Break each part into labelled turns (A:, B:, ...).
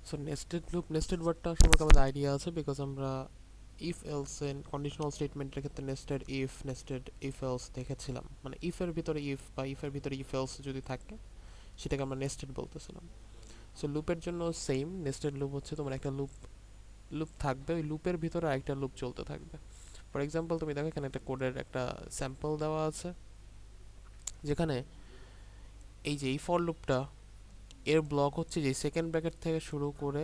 A: So nested loop, nested ওয়ার্ডটা সম্পর্কে আমাদের আইডিয়া আছে বিকজ আমরা ইফ এলস এন্ড কন্ডিশনাল স্টেটমেন্টের ক্ষেত্রে নেস্টেড ইফ এলস দেখেছিলাম, মানে ইফের ভিতরে ইফ বা ইফের ভিতরে ইফ এলস যদি থাকে সেটাকে আমরা নেস্টেড বলতেছিলাম। সো লুপের জন্য সেম, নেস্টেড লুপ হচ্ছে তোমার একটা লুপ লুপ থাকবে, ওই লুপের ভিতরে আরেকটা লুপ চলতে থাকবে। ফর এক্সাম্পল তুমি দেখো এখানে একটা কোডের একটা স্যাম্পল দেওয়া আছে, যেখানে এই যে এই ফর লুপটা এর ব্লক হচ্ছে যে সেকেন্ড ব্র্যাকেট থেকে শুরু করে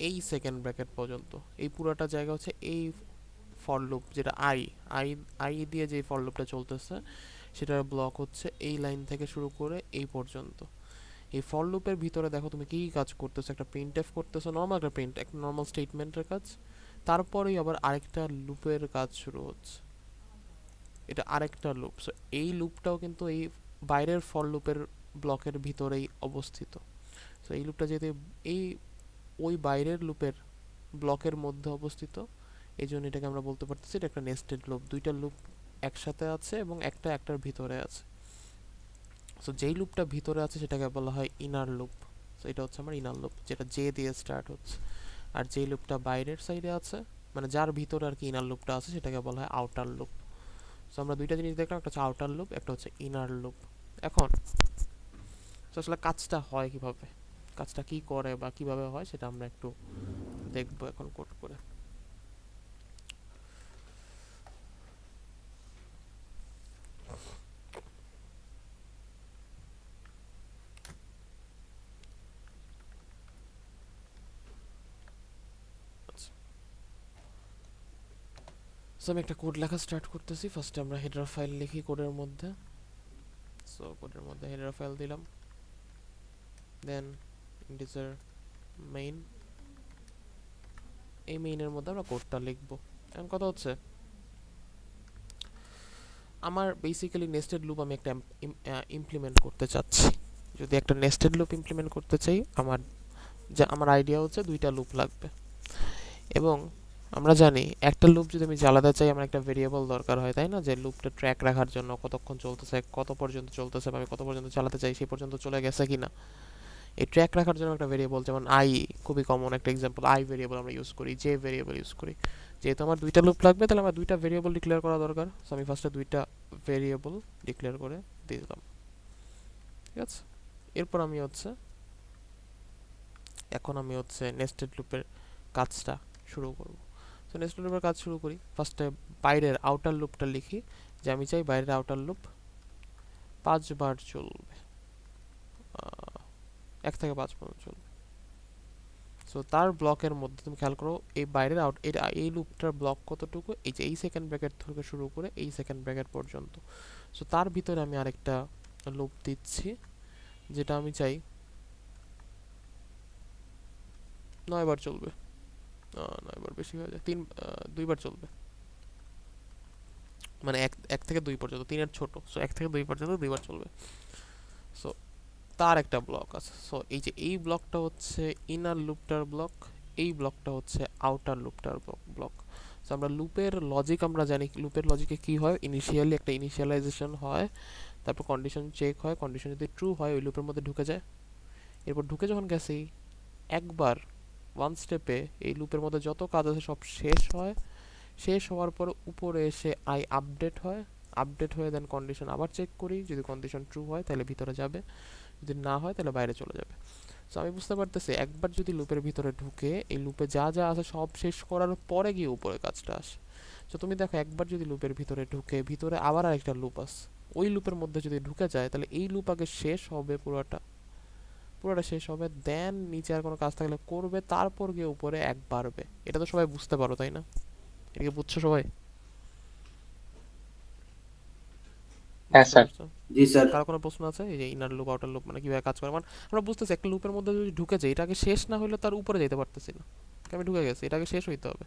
A: এই সেকেন্ড ব্র্যাকেট পর্যন্ত, এই পুরোটা জায়গা হচ্ছে এই ফর লুপ, যেটা আই আই আই দিয়ে যে ফর লুপটা চলতেছে সেটার ব্লক হচ্ছে এই লাইন থেকে শুরু করে এই পর্যন্ত। এই ফর লুপের ভিতরে দেখো তুমি কি কাজ করতেছো, একটা প্রিন্টএফ করতেছো, নর্মাল একটা প্রিন্ট, একটা নর্মাল স্টেটমেন্টের কাজ, তারপরেই আবার আরেকটা লুপের কাজ শুরু হচ্ছে, এটা আরেকটা লুপ। সো এই লুপটাও কিন্তু এই বাইরের ফর লুপের ব্লকের ভিতরেই অবস্থিত। সো এই লুপটা যেহেতু এই ওই বাইরের লুপের ব্লকের মধ্যে অবস্থিত, এই জন্য এটাকে আমরা বলতে পারতেছি এটা একটা নেস্টেড লুপ, দুইটা লুপ একসাথে আছে এবং একটা একটার ভিতরে আছে। সো যেই লুপটা ভিতরে আছে সেটাকে বলা হয় ইনার লুপ। সো এটা হচ্ছে আমার ইনার লুপ, যেটা জে দিয়ে স্টার্ট হচ্ছে। আর যেই লুপটা বাইরের সাইডে আছে, মানে যার ভিতরে আর কি ইনার লুপটা আছে, সেটাকে বলা হয় আউটার লুপ। সো আমরা দুইটা জিনিস দেখলাম, একটা হচ্ছে আউটার লুপ, একটা হচ্ছে ইনার লুপ। এখন আসলে কাজটা হয় কিভাবে, কাজটা কি করে বা কিভাবে হয় সেটা আমরা একটু দেখবো এখন কোড করে। আচ্ছা, সো আমি একটা কোড লেখা স্টার্ট করতেছি। ফার্স্টে আমরা হেডার ফাইল লিখি কোডের মধ্যে। সো কোডের মধ্যে হেডার ফাইল দিলাম, দেন ইন্টিজার মেইন, এই মেইনের মধ্যে আমরা কোডটা লিখবো। এখন কথা হচ্ছে আমার বেসিক্যালি নেস্টেড লুপ আমি একটা ইমপ্লিমেন্ট করতে চাচ্ছি। যদি একটা নেস্টেড লুপ ইমপ্লিমেন্ট করতে চাই, আমার আইডিয়া হচ্ছে দুইটা লুপ লাগবে। এবং আমরা জানি একটা লুপ যদি আমি চালাতে চাই আমার একটা ভেরিয়েবল দরকার হয়, তাই না? যে লুপটা ট্র্যাক রাখার জন্য কতক্ষণ চলতেছে, কত পর্যন্ত চলতেছে, বা আমি কত পর্যন্ত চালাতে চাই সেই পর্যন্ত চলে গেছে কিনা, এই ট্র্যাক রাখার জন্য একটা ভেরিয়েবল, যেমন আই, খুবই কমন একটা এক্সাম্পল, আই ভেরিয়েবল আমরা ইউজ করি, জে ভেরিয়েবল ইউজ করি। যেহেতু আমার দুইটা লুপ লাগবে তাহলে আমার দুইটা ভেরিয়েবল ডিক্লেয়ার করা দরকার। সো আমি ফার্স্টে দুইটা ভেরিয়েবল ডিক্লেয়ার করে দিয়ে দিলাম, ঠিক আছে? এরপর আমি হচ্ছে এখন আমি হচ্ছে নেস্টেড লুপের কাজটা শুরু করব। তো নেস্টেড লুপের কাজ শুরু করি, ফার্স্টে বাইরের আউটার লুপটা লিখি, যে আমি চাই বাইরের আউটার লুপ 5 বার চলবে, 1 থেকে 5 পর্যন্ত চলবে। সো তার ব্লকের মধ্যে তুমি খেয়াল করো এই বাইরের এই লুপটার ব্লক কতটুকু, এই যে এই সেকেন্ড ব্র্যাকেট থেকে শুরু করে এই সেকেন্ড ব্র্যাকেট পর্যন্ত। সো তার ভিতরে আমি আরেকটা লুপ দিচ্ছি, যেটা আমি চাই 9 বার চলবে। 9 বার বেশি হয়ে যায়, 2 বার চলবে, মানে 1 থেকে 2 পর্যন্ত, 3-এর ছোট। সো 1 থেকে 2 পর্যন্ত 2 বার চলবে। সো তার একটা ব্লক আছে। সো এই যে এই ব্লকটা হচ্ছে ইনার লুপটার ব্লক, এই ব্লকটা হচ্ছে আউটার লুপটার ব্লক। সো আমরা লুপের লজিক আমরা জানি, লুপের লজিকে কি হয়, ইনিশিয়ালি একটা ইনিশিয়ালাইজেশন হয়, তারপর কন্ডিশন চেক হয়, কন্ডিশন যদি ট্রু হয় ওই লুপের মধ্যে ঢুকে যায়। এরপর ঢুকে যখন গেছি একবার ওয়ান স্টেপে এই লুপের মধ্যে যত কাজ আছে সব শেষ হয়, শেষ হওয়ার পর উপরে এসে আই আপডেট হয়, আপডেট হয়ে দেন কন্ডিশন আবার চেক করি, যদি কন্ডিশন ট্রু হয় তাহলে ভিতরে যাবে, যদি না হয় তাহলে বাইরে চলে যাবে। সো আমি বুঝতে পারতেছি একবার যদি লুপের ভিতরে ঢুকে এই লুপে যা যা আছে সব শেষ করার পরে গিয়ে উপরে কাজটা আসে। তো তুমি দেখো একবার যদি লুপের ভিতরে ঢুকে ভিতরে আবার আরেকটা লুপ আছে, ওই লুপের মধ্যে যদি ঢুকে যায় তাহলে এই লুপ আগে শেষ হবে, পুরোটা পুরোটা শেষ হবে, দেন নিচে আর কোনো কাজ থাকলে করবে, তারপর গিয়ে উপরে এক বাড়বে। এটা তো সবাই বুঝতে পারো তাই না? এটা কি বুঝছো সবাই?
B: হ্যাঁ
A: বুঝতে
B: স্যার।
A: পারছো?
C: জি স্যার।
A: কারো কোনো প্রশ্ন আছে এই যে ইনার লুপ আউটার লুপ মানে কিভাবে কাজ করে? মানে আমরা বুঝতেছি একটা লুপের মধ্যে যদি ঢুকে যাই এটাকে শেষ না হলে তার উপরে যেতে পারতেছি না, আমি ঢুকে গেছি, এটাকে শেষ হইতে হবে।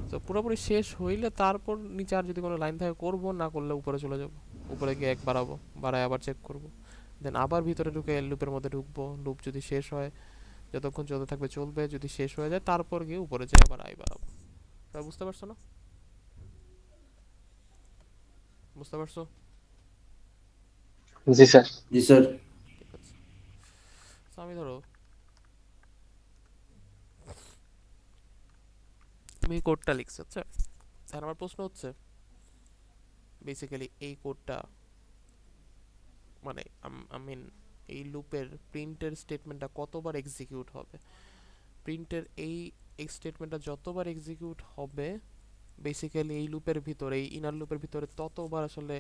A: তো পুরোপুরি শেষ হইলে তারপর নিচে আর যদি কোনো লাইন থাকে করবো, না করলে উপরে চলে যাব, উপরে গিয়ে এক বাড়াবো, বাড়ায় আবার চেক করব, দেন আবার ভিতরে ঢুকে লুপের মধ্যে ঢুকবো, লুপ যদি শেষ হয় যতক্ষণ চলতে থাকবে চলবে, যদি শেষ হয়ে যায় তারপর গিয়ে উপরে যেয়ে আবার আই বাড়াবো। তাই বুঝতে পারছো না? বুঝতে পারছো?
B: জি স্যার।
C: জি স্যার।
A: ঠিক আছে। তো আমি ধরো তুমি এই কোডটা লিখছো, আচ্ছা। আর আমার প্রশ্ন হচ্ছে বেসিক্যালি এই কোডটা মানে আই মিন এই লুপের প্রিন্টের স্টেটমেন্টটা কতবার এক্সিকিউট হবে। প্রিন্টের এই স্টেটমেন্টটা যতবার এক্সিকিউট হবে বেসিক্যালি এই লুপের ভিতরে, এই ইনার লুপের ভিতরে ততবার আসলে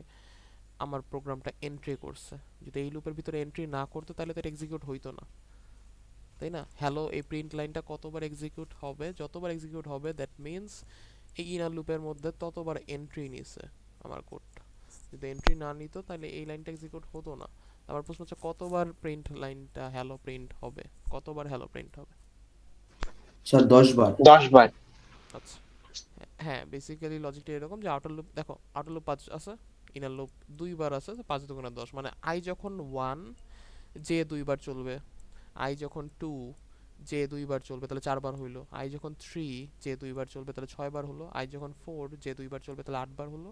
A: আমার প্রোগ্রামটা এন্ট্রি করছে। যদি এই লুপের ভিতরে এন্ট্রি না করতো তাহলে তো এক্সিকিউট হইতো না, তাই না? হ্যালো এই প্রিন্ট লাইনটা কতবার এক্সিকিউট হবে, যতবার এক্সিকিউট হবে দ্যাট মিন্স এই ইনার লুপের মধ্যে ততবার এন্ট্রি নিছে আমার কোডটা। যদি এন্ট্রি না নিত তাহলে এই লাইনটা এক্সিকিউট হতো না। আমার প্রশ্ন হচ্ছে কতবার প্রিন্ট লাইনটা হ্যালো প্রিন্ট হবে, কতবার হ্যালো প্রিন্ট হবে?
C: স্যার 10 বার।
B: 10 বার।
A: আচ্ছা, হ্যাঁ বেসিক্যালি লজিকটা এরকম যে আউটার লুপ দেখো, আউটার লুপ 5 আছে, ইনার লুপ 2 বার আছে, 5 দুগুণে 10, মানে আই যখন 1 যে 2 বার চলবে, আই যখন 2 যে 2 বার চলবে তাহলে 4 বার হইলো, আই যখন 3 যে 2 বার চলবে তাহলে 6 বার হলো, আই যখন 4 যে 2 বার চলবে তাহলে 8 বার হলো,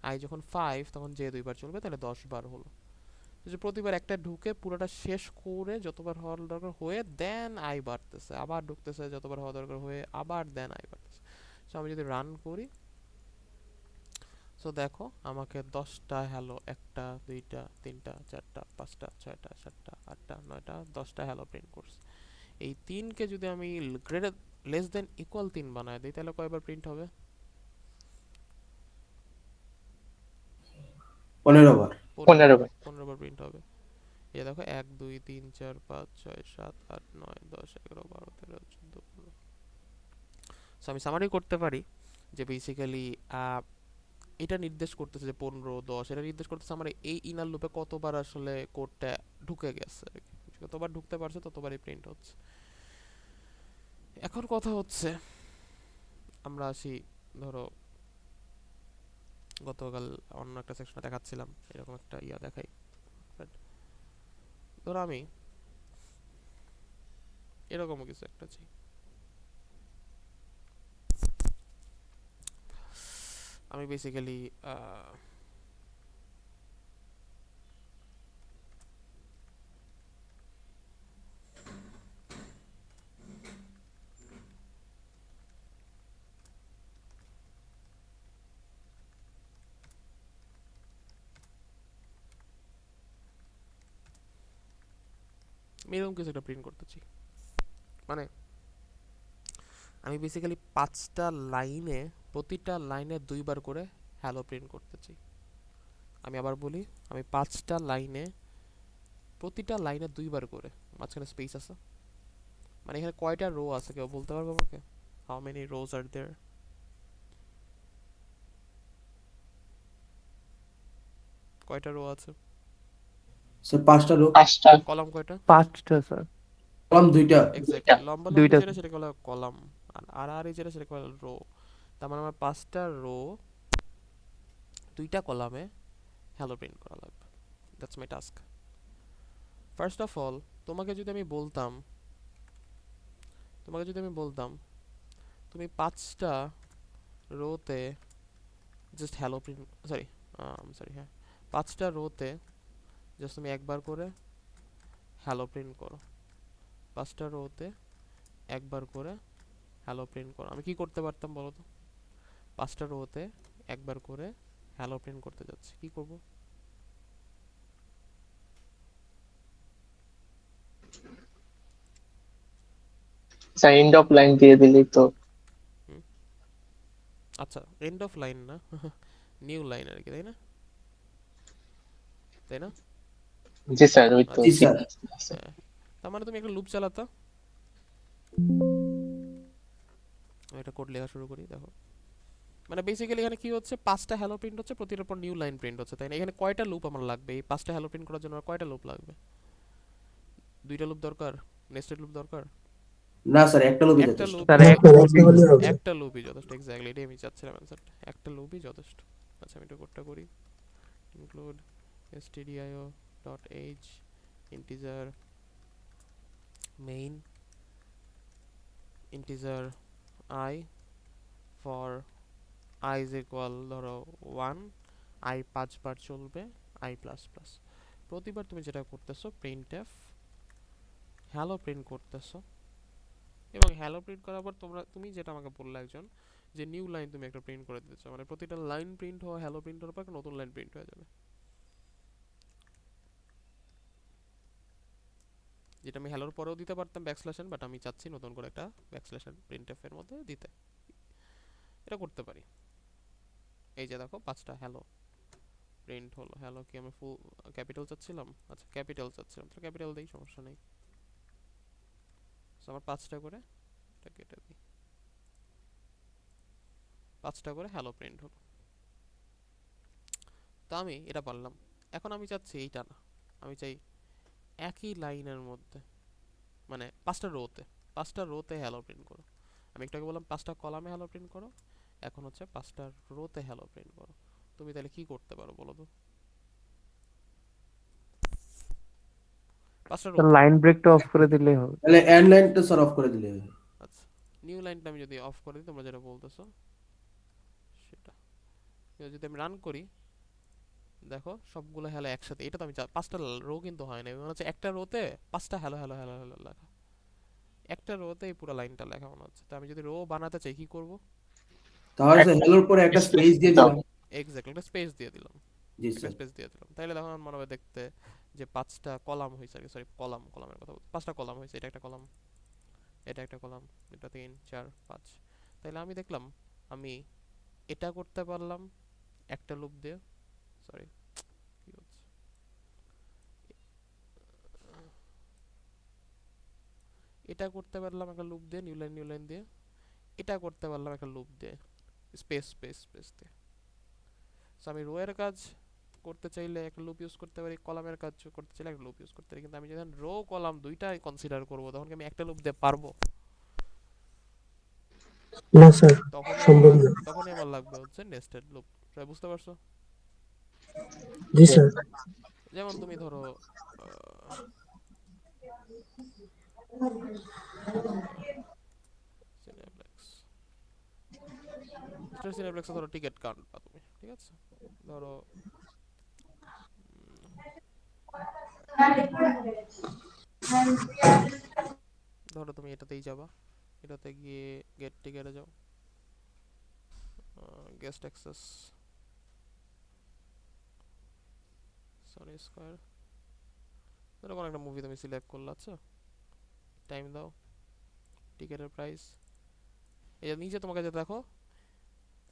A: আই যখন 5 তখন যে 2 বার চলবে তাহলে 10 বার হলো। যে প্রতিবার একটা ঢুকে পুরোটা শেষ করে যতবার হওয়ার দরকার হয়ে দেন আই বাড়তেছে, আবার ঢুকতেছে যতবার হওয়া দরকার হয়ে আবার দেন আই বাড়তেছে। সো আমি যদি রান করি, সো দেখো আমাকে 10টা হ্যালো, 1টা 2টা 3টা 4টা 5টা 6টা 7টা 8টা 9টা 10টা হ্যালো প্রিন্ট করছে। এই 3কে যদি আমি গ্রেটার লেস দেন ইকুয়াল 3 বানায় দিই তাহলে কয়বার প্রিন্ট হবে?
C: 15 বার।
A: 15
B: 15
A: বার,
B: বার।
A: 15 বার প্রিন্ট হবে। এই দেখো 1 2 3 4 5 6 7 8 9 10 11 12 13 14 15। সো আমি সামারি করতে পারি যে বেসিক্যালি এটা নির্দেশ করতেছে যে 15 10, এটা নির্দেশ করতেছে আমার এই ইনার লুপে কতবার আসলে কোডটা ঢুকে গেছে আর কি। যতবার ঢুকতে পারছে ততবারই প্রিন্ট হচ্ছে। এখন কথা হচ্ছে আমরা আসি, ধরো গতকাল অন্য একটা সেকশনে দেখাচ্ছিলাম এরকম একটা দেখাই, বাট ধরো আমি এরকমও কিছু একটা চাই। আমি বেসিক্যালি এরকম কিছু একটা প্রিন্ট করতে চাই। মানে আমি বেসিক্যালি 5টা লাইনে, প্রতিটা লাইনে 2বার করে হ্যালো প্রিন্ট করতে চাই। আমি আবার বলি, আমি 5টা লাইনে, প্রতিটা লাইনে 2বার করে, মাঝখানে স্পেস আছে। মানে এখানে কয়টা রো আছে কেউ বলতে পারবে আমাকে? How many rows are there? কয়টা রো আছে?
C: স্যার 5টা রো।
B: 5টা।
A: কলাম কয়টা?
D: 5টা স্যার।
C: কলাম 2টা।
B: 2টা।
A: এক্স্যাক্টলি, লম্বা লম্বি
D: 2টা
A: যেটা সেটা বলা কলাম, আর আর আর এই যেটা সেটা বলা রো। তার মানে আমার 5টা রো 2টা কলামে হ্যালো প্রিন্ট করা লাগবে। That's my task. First of all তোমাকে যদি আমি বলতাম, তোমাকে যদি আমি বলতাম তুমি 5টা রোতে just hello print, sorry sorry হ্যাঁ, 5টা রোতে জাস্ট তুমি একবার করে হ্যালো প্রিন্ট করো, 5টা রোতে একবার করে হ্যালো প্রিন্ট করো, আমি কি করতে পারতাম বলো তো? 5টা রোতে একবার করে হ্যালো প্রিন্ট করতে যাচ্ছি, কি করব?
B: স্যার এন্ড অফ লাইন দিয়ে দিলি তো।
A: হুম, আচ্ছা এন্ড অফ লাইন না, নিউ লাইন আর কি, তাই না? তাই না?
B: জি স্যার, ওই তো
C: জি
A: আচ্ছা,
B: সি
C: স্যার।
B: প্লাস প্লাসে।
A: হ্যাঁ, তার মানে তুমি একটা লুপ চালাতা। আমি একটা কোড লেখা শুরু করি, দেখো মানে বেসিক্যালি এখানে কি হচ্ছে, 5টা হ্যালো প্রিন্ট হচ্ছে, প্রতিটার পর নিউ লাইন প্রিন্ট হচ্ছে, তাই না? এখানে কয়টা লুপ আমার লাগবে এই 5টা হ্যালো প্রিন্ট করার জন্য? আমার কয়টা লুপ লাগবে? 2টা লুপ দরকার? নেস্টেড লুপ দরকার?
C: না স্যার, একটা লুপই
A: একটা
C: যথেষ্ট।
A: লুপ,
D: স্যার
E: একটা একটা হলেই হবে।
A: একটা লুপই যথেষ্ট, এক্স্যাক্টলি এটাই আমি চাচ্ছিলাম অ্যান্সারটা, একটা লুপই যথেষ্ট। আচ্ছা আমি এটা কোডটা করি, include stdio dot H integer main integer I for I is equal ধরো 1, I 5বার চলবে, I প্লাস প্লাস। প্রতিবার তুমি যেটা করতেছো প্রিন্টএফ হ্যালো প্রিন্ট করতেছো, এবং হ্যালো প্রিন্ট করার পর তুমি যেটা আমাকে বললে একজন, যে নিউ লাইন তুমি একটা প্রিন্ট করে দিতে চাও, মানে প্রতিটা লাইন প্রিন্ট হওয়া হ্যালো প্রিন্ট হওয়ার পর একটা নতুন লাইন প্রিন্ট হয়ে যাবে, যেটা আমি হ্যালোর পরেও দিতে পারতাম ব্যাকস্ল্যাশ, বাট আমি চাচ্ছি নতুন করে একটা ব্যাকস্ল্যাশ প্রিন্টএফ এর মধ্যে দিতে। এটা করতে পারি। এই যে দেখো 5টা হ্যালো প্রিন্ট হলো। হ্যালো কি আমি ফুল ক্যাপিটাল চাচ্ছিলাম? আচ্ছা ক্যাপিটাল চাচ্ছিলাম, তো ক্যাপিটাল দেই, সমস্যা নেই। So আমার 5টা করে, এটা কেটে দিই, 5টা করে হ্যালো প্রিন্ট হলো। তো আমি এটা পারলাম। এখন আমি চাচ্ছি এইটা না, আমি চাই একই লাইনের মধ্যে, মানে 5টা রোতে হ্যালো প্রিন্ট করো। আমি একটু আগে বললাম 5টা কলামে হ্যালো প্রিন্ট করো, এখন হচ্ছে 5টা রোতে হ্যালো প্রিন্ট করো। তুমি তাহলে কি করতে পারো বলো তো? 5টা রোতে।
D: লাইন ব্রেকটা অফ করে দিলেই হবে।
C: তাহলে এন্ড লাইনটা স্যার অফ করে দিলে হবে।
A: আচ্ছা, নিউ লাইনটা আমি যদি অফ করে দিই, তোমরা যেটা বলতেছো সেটা, এবার যদি আমি রান করি, দেখো সবগুলো হ্যালো একসাথে। এটা তো আমি 5টা রো কিন্তু হয় না, মনে হচ্ছে একটা রোতে 5টা হ্যালো হ্যালো হ্যালো হ্যালো লেখা, একটা রোতে এই পুরো লাইনটা লেখা মনে হচ্ছে। তো আমি যদি রো বানাতে চাই কি করব?
C: তাহলে স্যার হ্যালোর পরে একটা স্পেস দিয়ে
B: দাও।
C: দিলাম।
A: এক্স্যাক্টলি, একটা স্পেস দিয়ে দিলাম,
C: জি
A: একটা
C: স্যার।
A: স্পেস দিয়ে দিলাম। তাইলে দেখো আমার মনে হবে দেখতে যে 5টা কলাম হয়েছে, সরি কলামের কথা বলছি, 5টা কলাম হয়েছে। এটা একটা কলাম, এটা একটা কলাম, এটা 3 4 5। তাইলে আমি দেখলাম আমি এটা করতে পারলাম একটা লুপ দিয়ে, সরি কি হচ্ছে, এটা করতে পারলাম একটা লুপ দিয়ে, নিউ লাইন দিয়ে। এটা করতে পারলাম একটা লুপ দিয়ে, স্পেস দিয়ে। সো আমি রো এর কাজ করতে চাইলে একটা লুপ ইউজ করতে পারি, কলামের কাজ করতে চাইলে একটা লুপ ইউজ করতে পারি। কিন্তু আমি যখন রো কলাম দুইটাই কনসিডার করব, তখন কি আমি একটা লুপ দিয়ে পারবো?
D: না স্যার, সম্ভব না।
A: তখনই আমার লাগবে হচ্ছে নেস্টেড লুপ। বুঝতে পারছো?
D: জি স্যার।
A: যেমন তুমি ধরো আহ, সিনেপ্লেক্স, সিনেপ্লেক্সে ধরো টিকিট কাটবা তুমি, ঠিক আছে? ধরো ধরো তুমি এটাতেই যাবা, এটাতে গিয়ে গেট টিকেটে যাও, গেস্ট অ্যাক্সেস, সনি স্কয়ার, ধরো কোনো একটা মুভি তুমি সিলেক্ট করলে, আচ্ছা টাইম দাও, টিকেটের প্রাইস, এই যে নিচে তোমাকে যে দেখো,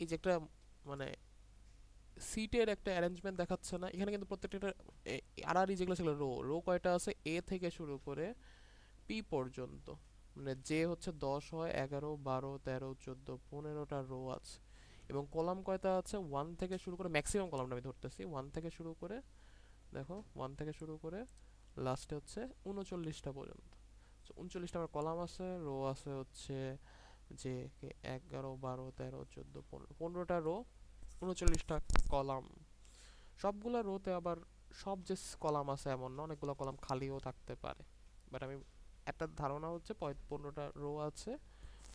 A: এই যে একটা মানে সিটের একটা অ্যারেঞ্জমেন্ট দেখাচ্ছে না এখানে? কিন্তু প্রত্যেকটা আর আর যেগুলো ছিল রো, রো কয়টা আছে? এ থেকে শুরু করে পি পর্যন্ত, মানে যে হচ্ছে 10 হয়, 11 12 13 14 15টা রো আছে। এবং কলাম কয়টা আছে? 1 থেকে শুরু করে, ম্যাক্সিমাম কলামটা আমি ধরতেছি, 1 থেকে শুরু করে, দেখো 1 থেকে শুরু করে লাস্টে হচ্ছে 39টা পর্যন্ত। 39টা আমার কলাম আছে, রো আছে হচ্ছে যে 11 12 13 14 15, 15টা রো, 39টা কলাম। সবগুলা রোতে আবার সব যে কলাম আছে এমন না, অনেকগুলো কলাম খালিও থাকতে পারে। বাট আমি একটা ধারণা হচ্ছে 15টা রো আছে,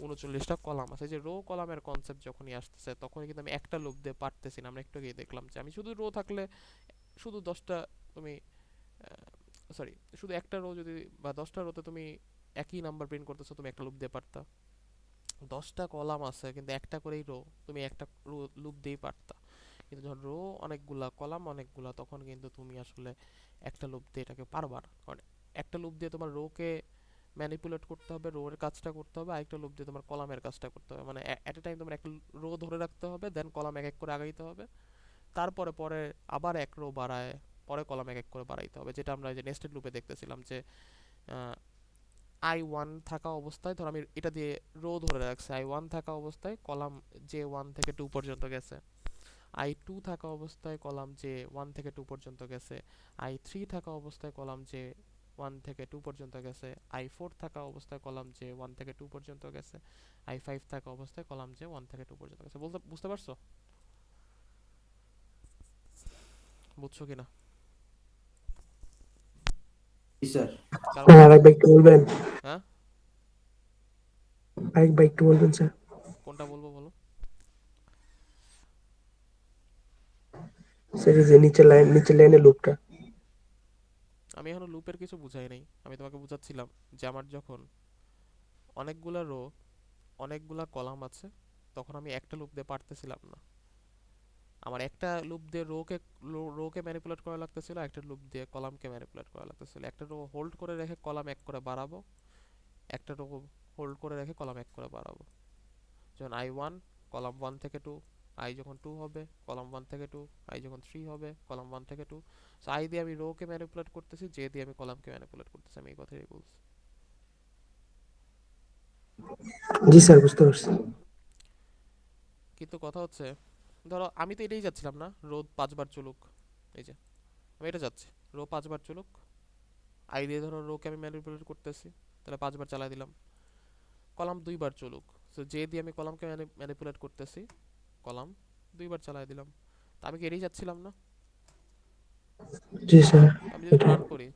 A: 39টা কলাম আছে। যে রো কলামের কনসেপ্ট যখনই আসতেছে, তখনই কিন্তু আমি একটা লুপ দিয়ে পারতেছি না। আমরা একটু গিয়ে দেখলাম যে আমি শুধু রো থাকলে, শুধু 10টা তুমি, সরি, শুধু একটা রো যদি, বা 10টা রোতে তুমি একই নাম্বার প্রিন্ট করতেছো, তুমি একটা লুপ দিয়ে পারতা। 10টা কলাম আছে কিন্তু একটা করেই রো, তুমি একটা লুপ দিয়েই পারতা। কিন্তু যখন রো অনেকগুলা, কলাম অনেকগুলা, তখন কিন্তু তুমি আসলে একটা লুপ দিয়ে এটাকে পারবা না। কারণ একটা লুপ দিয়ে তোমার রোকে ম্যানিপুলেট করতে হবে, রো এর কাজটা করতে হবে, আরেকটা লুপ দিয়ে তোমার কলামের কাজটা করতে হবে। মানে এট এ টাইম তোমার একটা রো ধরে রাখতে হবে, দেন কলাম এক এক করে আগাইতে হবে, তারপরে পরে আবার এক রো বাড়ায়, পরে কলাম এক এক করে বাড়াইতে হবে। যেটা আমরা যে নেস্টেড লুপে দেখতেছিলাম যে i1 থাকা অবস্থায়, ধর আমি এটা দিয়ে রো ধরে রাখছি, i1 থাকা অবস্থায় কলাম যে 1 থেকে 2 পর্যন্ত গেছে, i2 থাকা অবস্থায় কলাম যে 1 থেকে 2 পর্যন্ত গেছে, i3 থাকা অবস্থায় কলাম যে 1 থেকে 2 পর্যন্ত গেছে, i4 থাকা অবস্থায় কলাম যে 1 থেকে 2 পর্যন্ত গেছে, i5 থাকা অবস্থায় কলাম যে 1 থেকে 2 পর্যন্ত গেছে। বুঝতে পারছো? বুঝছো কিনা?
C: জি স্যার।
A: কারো
D: স্যার আরেকবার একটু বলবেন?
A: হ্যাঁ,
D: আরেকবার একটু বলবেন স্যার?
A: কোনটা বলবো বলো?
D: স্যার এই যে নিচের লাইনের লুপটা।
A: আমি এখনো লুপের কিছু বুঝাই নাই, আমি তোমাকে বুঝাচ্ছিলাম যে আমার যখন অনেকগুলা রো, অনেকগুলা কলাম আছে, তখন আমি একটা লুপ দিয়ে পারতেছিলাম না। আমার একটা লুপ দিয়ে রোকে ম্যানিপুলেট করা লাগতেছিল, একটা লুপ দিয়ে কলামকে ম্যানিপুলেট করা লাগতেছিল। একটা রো হোল্ড করে রেখে কলাম এক করে বাড়াবো, একটা রো হোল্ড করে রেখে কলাম এক করে বাড়াবো। যখন i1 কলাম 1 থেকে 2, i যখন 2 হবে কলাম 1 থেকে 2, i যখন 3 হবে কলাম 1 থেকে 2। সো i দিয়ে আমি রোকে ম্যানিপুলেট করতেছি, j দিয়ে আমি কলামকে ম্যানিপুলেট করতেছি। আমি এই কথাই বলছি।
D: জি স্যার, বুঝতে পারছি।
A: কিন্তু কথা হচ্ছে, ধরো আমি তো এটাই যাচ্ছিলাম না, রো 5 বার চলুক, এই যে আমি এটা যাচ্ছি, রো 5 বার চলুক, i দিয়ে ধরো রোকে আমি ম্যানিপুলেট করতেছি, তাহলে 5 বার চালাই দিলাম। কলাম 2 বার চলুক, সো j দিয়ে আমি কলামকে ম্যানিপুলেট করতেছি, কলাম 2 বার চালাই দিলাম। তা আমি কি এটাই যাচ্ছিলাম না?
D: জি স্যার,
A: আমি যদি
D: এটা
A: রান করি,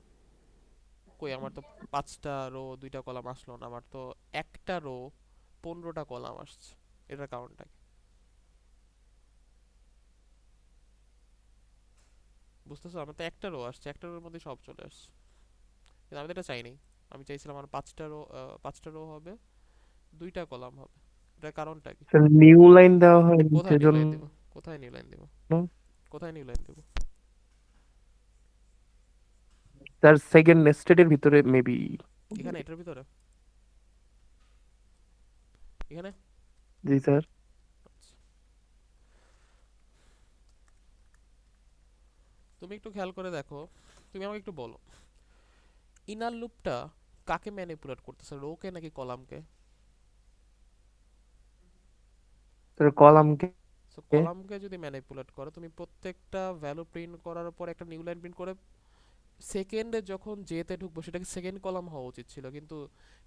A: কই আমার তো 5টা রো 2টা কলাম আসলো না, আমার তো একটা রো 15টা কলাম আসছে। এটার কারণটা কি? বুঝতেছো? আমার তো একটা রো আসছে, একটা রোর মধ্যে সব চলে আসছে, কিন্তু আমি তো এটা চাইনি। আমি চাইছিলাম আমার 5টা রো হবে, 2টা কলাম হবে। এটার কারণটা কি?
E: স্যার নিউ লাইন দেওয়া হয়
A: কোথায় নিউ
E: সেজন্য।
A: লাইন দিব? কোথায় নিউ লাইন দিব? কোথায় নিউ লাইন দিব?
E: স্যার সেকেন্ড নেস্টেডের ভিতরে মেবি।
A: এখানে, এটার ভিতরে, এখানে।
E: জি স্যার।
A: তুমি একটু খেয়াল করে দেখো, তুমি আমাকে একটু বলো, ইনার লুপটা কাকে ম্যানিপুলেট করতেছে, রোকে নাকি কলামকে?
E: স্যার কলামকে।
A: সো কলামকে যদি ম্যানিপুলেট করো, তুমি প্রত্যেকটা ভ্যালু প্রিন্ট করার পর একটা নিউ লাইন প্রিন্ট করে সেকেন্ডে যখন জেতে ঢুকবো সেটাকে সেকেন্ড কলাম হওয়া উচিত ছিল, কিন্তু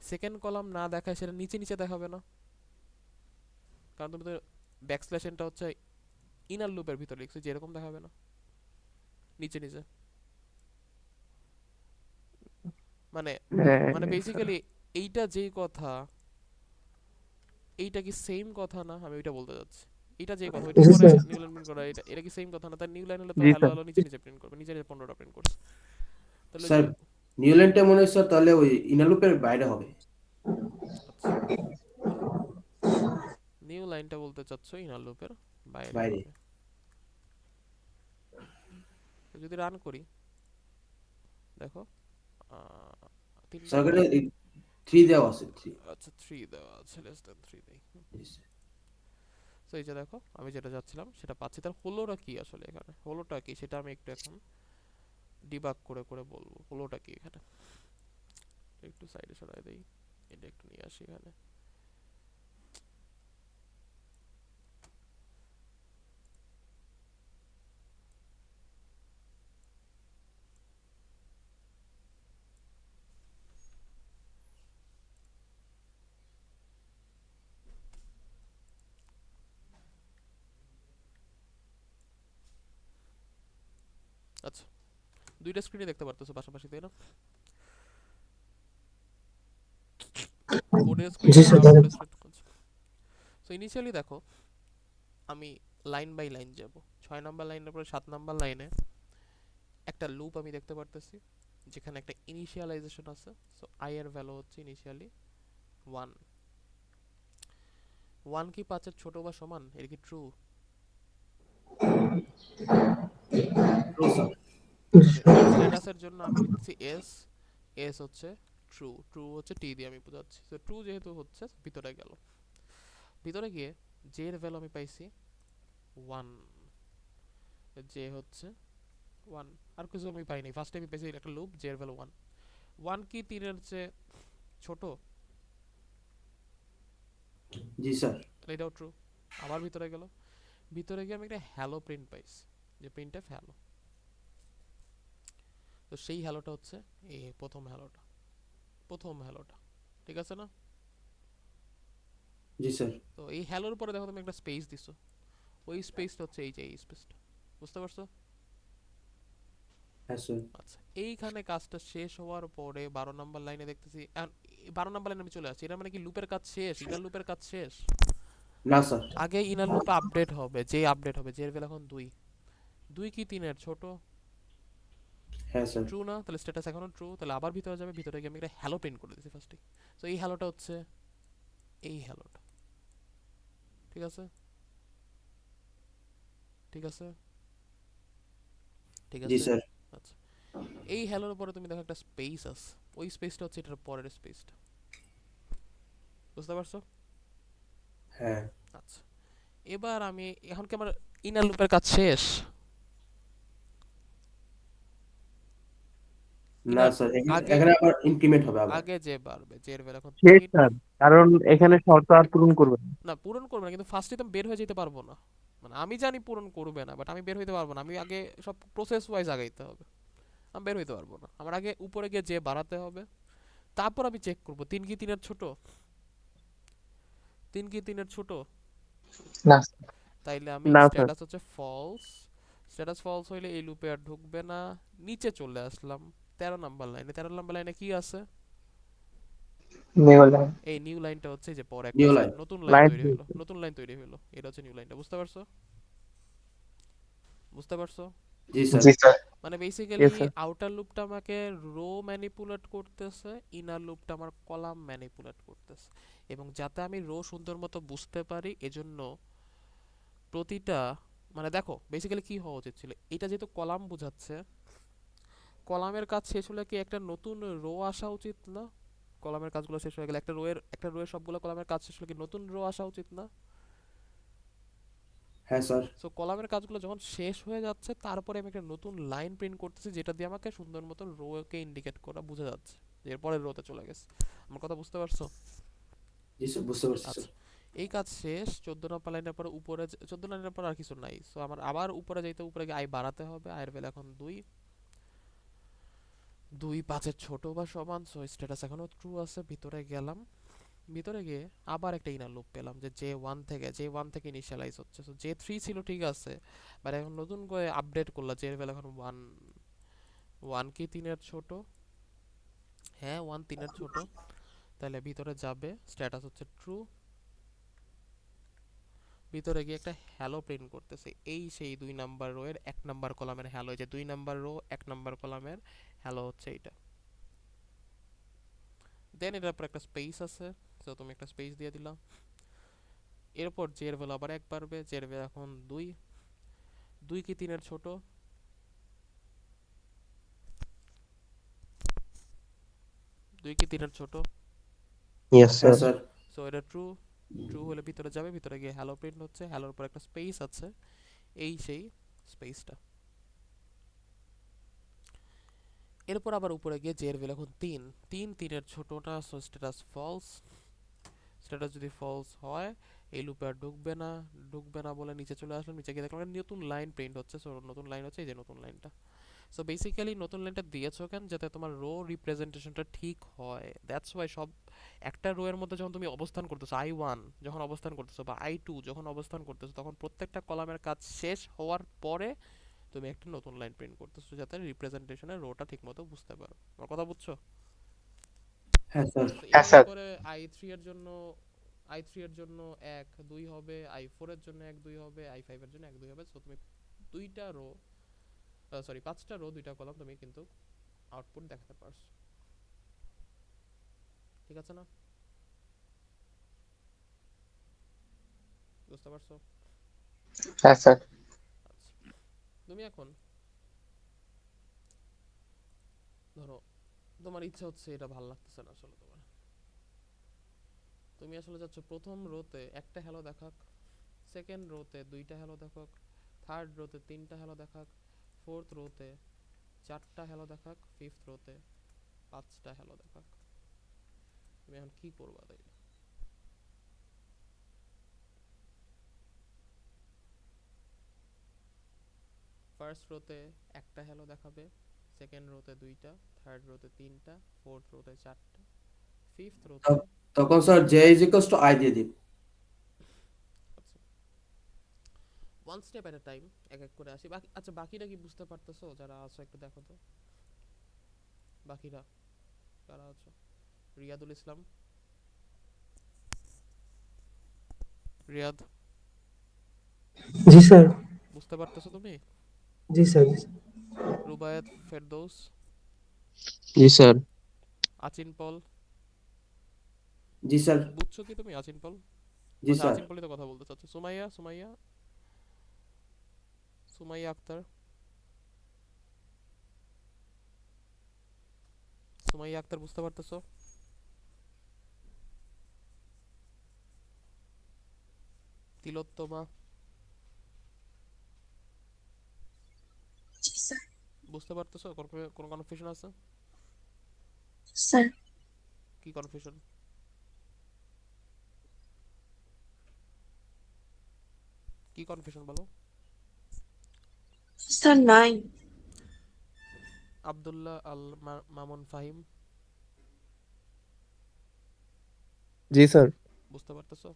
A: সেকেন্ড কলাম না দেখায় সেটা নিচে নিচে দেখাবে না, কারণ তুমি তো ব্যাকস্ল্যাশ এনটা হচ্ছে ইনার লুপের ভিতরে লিখছো, যেরকম দেখাবে না নিচে নিচে। মানে
E: হ্যাঁ
A: মানে
E: স্যার।
A: বেসিক্যালি এইটা যেই কথা, এইটা কি সেম কথা না? আমি ওইটা বলতে যাচ্ছি, এটা যেই কথা, ওইটার
D: জি
A: পরে
D: স্যার।
A: নিউ লাইন প্রিন্ট করা, এটা কি সেম কথা না? তার নিউ লাইন হলে তো
E: জি
A: হ্যালো
E: স্যার।
A: হ্যালো নিচে নিচে প্রিন্ট করবে, নিচে নিচে 15টা প্রিন্ট করছে, তাহলে
C: স্যার
A: যে।
C: নিউ লাইনটা মনে হয় স্যার তাহলে ওই ইনার লুপের বাইরে হবে।
A: আচ্ছা, নিউ লাইনটা বলতে চাচ্ছ ইনার লুপের বাইরে
C: বাইরে।
A: হবে। তো যদি রান করি, দেখো, আহ, 3
C: স্যার
A: নাম্বার।
C: এখানে 3 দেওয়া আছে 3।
A: আচ্ছা 3 দেওয়া আছে, লেস দ্যান 3 দেই। সো এই যে দেখো, আমি যেটা যাচ্ছিলাম সেটা পাচ্ছি। তার হলোটা কি আসলে? এখানে হলোটা কি সেটা আমি একটু এখন ডিবাগ করে করে বলবো। হলোটা কি এখানে? একটু সাইডে সরাই দেই, এটা একটু নিয়ে আসি এখানে। আচ্ছা, দুইটা স্ক্রিনে দেখতে পারতেছো পাশাপাশি, তাই না? কোডের স্ক্রিন
D: জি
A: আর
D: স্যার, বলেন।
A: আউটপুটের স্ক্রিন। সো ইনিশিয়ালি দেখো, আমি লাইন বাই লাইন যাব। 6 নাম্বার লাইনের পরে 7 নাম্বার লাইনে একটা লুপ আমি দেখতে পারতেছি, যেখানে একটা ইনিশিয়ালাইজেশন আছে। সো আই এর ভ্যালু হচ্ছে ইনিশিয়ালি 1। 1 কি 5 এর ছোট বা সমান? এটা কি ট্রু?
C: True sir.
D: জি
A: তাহলে
D: স্যার।
A: স্ট্যাটাসের জন্য আমি লিখতেছি এস, এস হচ্ছে ট্রু, ট্রু হচ্ছে টি দিয়ে আমি বোঝাচ্ছি। তো ট্রু যেহেতু হচ্ছে, ভিতরে গেল, ভিতরে গিয়ে জে এর ভ্যালু আমি পাইছি 1, জে হচ্ছে 1। আর কিছু আমি পাইনি, ফার্স্টে আমি পেয়েছি একটা লুপ, জে এর ভ্যালু 1। 1 কি 3 এর চেয়ে ছোট?
C: জি স্যার।
A: তাহলে এটাও ট্রু। আবার ভিতরে গেল, ভিতরে গিয়ে আমি একটা হ্যালো প্রিন্ট পাইছি, যে প্রিন্ট এফ হ্যালো। তো সেই হ্যালোটা হচ্ছে এই প্রথম হ্যালোটা, প্রথম হ্যালোটা, ঠিক আছে না?
C: জি স্যার।
A: তো এই হ্যালোর পরে দেখো তুমি একটা স্পেস দিছো, ওই স্পেসটা হচ্ছে এই যে এই স্পেসটা, বুঝতে পারছো?
C: হ্যাঁ স্যার।
A: আচ্ছা, এইখানে কাজটা শেষ হওয়ার পরে 12 নাম্বার লাইনে দেখতেছি, 12 নাম্বার লাইনে আমি চলে আসছি। এটা মানে কি লুপের কাজ শেষ? ইনার লুপের কাজ শেষ?
C: না স্যার।
A: আগে ইনার লুপে আপডেট হবে, যে আপডেট হবে, যে এর ভ্যালু এখন 2। 2 কি 3 এর ছোট?
C: হ্যাঁ স্যার।
A: ট্রু না? তাহলে স্ট্যাটাস এখনো ট্রু, তাহলে আবার ভিতরে যাবে, ভিতরে গিয়ে আমি একটা হ্যালো প্রিন্ট করে দিছি ফার্স্টে। সো এই হ্যালোটা হচ্ছে এই হ্যালোটা, ঠিক আছে ঠিক আছে ঠিক
C: জি
A: আছে
C: স্যার।
A: আচ্ছা, এই হ্যালোর পরে তুমি দেখো একটা স্পেস আছে, ওই স্পেসটা হচ্ছে এটার পরের স্পেসটা, বুঝতে পারছো?
C: হ্যাঁ।
A: আচ্ছা, এবার আমি এখন কি আমার ইনার লুপের কাজ শেষ?
C: না
A: ইনার
C: স্যার, এখানে
A: আগে
C: এখানে আবার ইনক্রিমেন্ট হবে আবার।
A: আগে যে বাড়বে, যে এর ভ্যালু এখন
E: শেষ
A: 3,
E: স্যার, কারণ এখানে শর্ত আর পূরণ করবে না।
A: না পূরণ করবে না, কিন্তু ফার্স্টে তো বের হয়ে যেতে পারবো না, মানে আমি জানি পূরণ করবে না, বাট আমি বের হইতে পারবো না, আমি আগে সব প্রসেস ওয়াইজ আগাইতে হবে, আমি বের হইতে পারবো না, আমার আগে উপরে গিয়ে যে বাড়াতে হবে, তারপর আমি চেক করব 3 কি 3 এর ছোট, 3 কি 3 এর ছোট,
B: না
A: তাইলে আমি
E: না স্যার,
A: স্ট্যাটাস হচ্ছে ফলস, স্ট্যাটাস ফলস হইলে এই লুপে আর ঢুকবে না, নিচে চলে আসলাম 13 নাম্বার লাইনে, 13 নাম্বার লাইনে কি আছে?
B: New line.
A: এই নিউ লাইনটা হচ্ছে যে পরে একটা
C: নিউ লাইন।
A: নতুন লাইন
E: লাইন
A: তৈরি হলো, নতুন লাইন তৈরি হলো, এটা হচ্ছে নিউ লাইনটা, বুঝতে পারছো? বুঝতে পারছো?
C: জি স্যার।
B: জি স্যার।
A: মানে বেসিক্যালি
E: ইয়েস স্যার।
A: আউটার লুপটা আমাকে রো ম্যানিপুলেট করতেছে, ইনার লুপটা আমার কলাম ম্যানিপুলেট করতেছে, এবং যাতে আমি রো সুন্দর মতো বুঝতে পারি এজন্য প্রতিটা, মানে দেখো বেসিক্যালি কি হওয়া উচিত ছিল, এটা যেহেতু কলাম বোঝাচ্ছে, কলামের কাজ শেষ হলে কি একটা নতুন রো আসা উচিত না? কলামের কাজগুলো শেষ হয়ে গেলে একটা রোয়ের সবগুলো কলামের কাজ শেষ হলে কি নতুন রো আসা উচিত না?
C: হ্যাঁ স্যার।
A: সো কলামের কাজগুলো যখন শেষ হয়ে যাচ্ছে, তারপরে আমি একটা নতুন লাইন প্রিন্ট করতেছি, যেটা দিয়ে আমাকে সুন্দর মতো রোকে ইন্ডিকেট করা বোঝা যাচ্ছে যে এরপরের রোতে চলে গেছে। আমার কথা বুঝতে পারছো?
C: জি স্যার, বুঝতে পারছি স্যার।
A: আচ্ছা, এই কাজ শেষ, 14 নম্বর লাইনের পর উপরে 14 লাইনের পর আর কিছু নাই, সো আমার আবার উপরে যাইতে, উপরে গিয়ে আই বাড়াতে হবে, আয়ের ভ্যালু এখন 2, 2 5 এর ছোট বা সমান, সো স্ট্যাটাস এখনো ট্রু আছে, ভিতরে গেলাম, ভিতরে গিয়ে আবার একটা ইনার লুপ পেলাম যে জে 1 থেকে ইনিশিয়ালাইজ হচ্ছে, সো জে 3 ছিল ঠিক আছে, বাট এখন নতুন করে আপডেট করলাম যে এর ভ্যালু এখন 1, 1 কি 3 এর ছোট, হ্যাঁ 1 3 এর ছোট, তাহলে ভিতরে যাবে, স্ট্যাটাস হচ্ছে ট্রু, ভিতরে গিয়ে একটা হ্যালো প্রিন্ট করতেছে, এই সেই 2 নাম্বার রো এর 1 নাম্বার কলামের হ্যালো, যে 2 নাম্বার রো 1 নাম্বার কলামের হ্যালো হচ্ছে এইটা, দেন এটার পর একটা স্পেস আছে, সো তুমি একটা স্পেস দিয়ে দিলা, এরপর জে এর ভ্যালু আবার 1 বাড়বে, জে এর ভ্যালু এখন 2, 2 কি 3 এর ছোট, 2 কি 3 এর ছোট,
D: ইয়েস
C: হ্যাঁ
D: স্যার।
C: স্যার।
A: সো এটা ট্রু, ট্রু হলে ভিতরে যাবে, ভিতরে গিয়ে হ্যালো প্রিন্ট হচ্ছে, হ্যালোর পর একটা স্পেস আছে, এই সেই স্পেসটা, এরপর আবার উপরে গিয়ে জে এর ভ্যালু এখন 3, 3 3 এর ছোটটা, সো স্ট্যাটাস ফলস, স্ট্যাটাস যদি ফলস হয় এই লুপে আর ঢুকবে না, ঢুকবে না বলে নিচে চলে আসলাম, নিচে গিয়ে দেখলাম একটা নতুন লাইন প্রিন্ট হচ্ছে, সো নতুন লাইন হচ্ছে এই যে নতুন লাইনটা, সো বেসিক্যালি নতুন লাইনটা দিয়েছো কেন, যাতে তোমার রো রিপ্রেজেন্টেশনটা ঠিক হয়, দ্যাটস ওয়াই সব একটা রো এর মধ্যে যখন তুমি অবস্থান করতেছো, I1 যখন অবস্থান করতেছো বা I2 যখন অবস্থান করতেছো, তখন প্রত্যেকটা কলামের কাজ শেষ হওয়ার পরে তুমি একটা নতুন লাইন প্রিন্ট করতেছো, যাতে রিপ্রেজেন্টেশনের রোটা ঠিকমতো বুঝতে পারো, আমার কথা বুঝছো?
C: হ্যাঁ স্যার।
A: তো
B: হ্যাঁ
A: এইভাবে
B: স্যার।
A: করে I3 এর জন্য 1 2 হবে, I4 এর জন্য 1 2 হবে, I5 এর জন্য 1 2 হবে, সো তুমি দুইটা রো, সরি 5টা রো 2টা কলাম তুমি কিন্তু আউটপুট দেখাতে পারছো, ঠিক আছে না? বুঝতে পারছো?
B: হ্যাঁ স্যার।
A: আচ্ছা, তুমি এখন ধরো তোমার ইচ্ছা হচ্ছে, এটা ভালো লাগতেছে না আসলে তোমার, তুমি আসলে চাচ্ছ প্রথম রোতে একটা হ্যালো দেখাক, সেকেন্ড রোতে 2টা হ্যালো দেখাক, থার্ড রোতে 3টা হ্যালো দেখাক, ফোর্থ রোতে 4টা হ্যালো দেখাক, ফিফথ রোতে 5টা হ্যালো দেখাক, তুমি এখন কি করবা তাইলে? ফার্স্ট রোতে একটা হ্যালো দেখাবে, সেকেন্ড রোতে 2টা, থার্ড রোতে 3টা, ফোর্থ রোতে 4টা, ফিফথ রোতে,
C: তখন sir J is equals to I দিয়ে দিন।
A: আচ্ছা ওয়ান স্টেপ এট এ টাইম, এক এক করে আসি, বাকি আচ্ছা বাকিটা কি বুঝতে পারতেছো যারা আছো, একটু দেখো তো বাকিরা কারা আছো, রিয়াদুল ইসলাম, রিয়াদ
D: জি স্যার।
A: বুঝতে পারতেছো তুমি?
D: জি স্যার। জি স্যার।
A: রুবায়েত ফেরদৌস,
E: জি স্যার।
A: আচিন পল,
C: জি স্যার।
A: বুঝছো কি তুমি আসিন পল?
C: জি
A: আচ্ছা
C: স্যার।
A: আসিন পলই তো কথা বলতে চাচ্ছ। সুমাইয়া সুমাইয়া সুমাইয়া আক্তার, সুমাইয়া আক্তার বুঝতে পারতেছো? তিলোত্তমা
F: জি স্যার।
A: বুঝতে পারতেছো? কোনো কনফিউশন আছে?
F: স্যার।
A: কি কনফিউশন? কি কনফিউশন বলো?
F: স্যার নাই।
A: আব্দুল্লাহ আল মামুন ফাহিম
E: জি স্যার।
A: বুঝতে পারতেছো?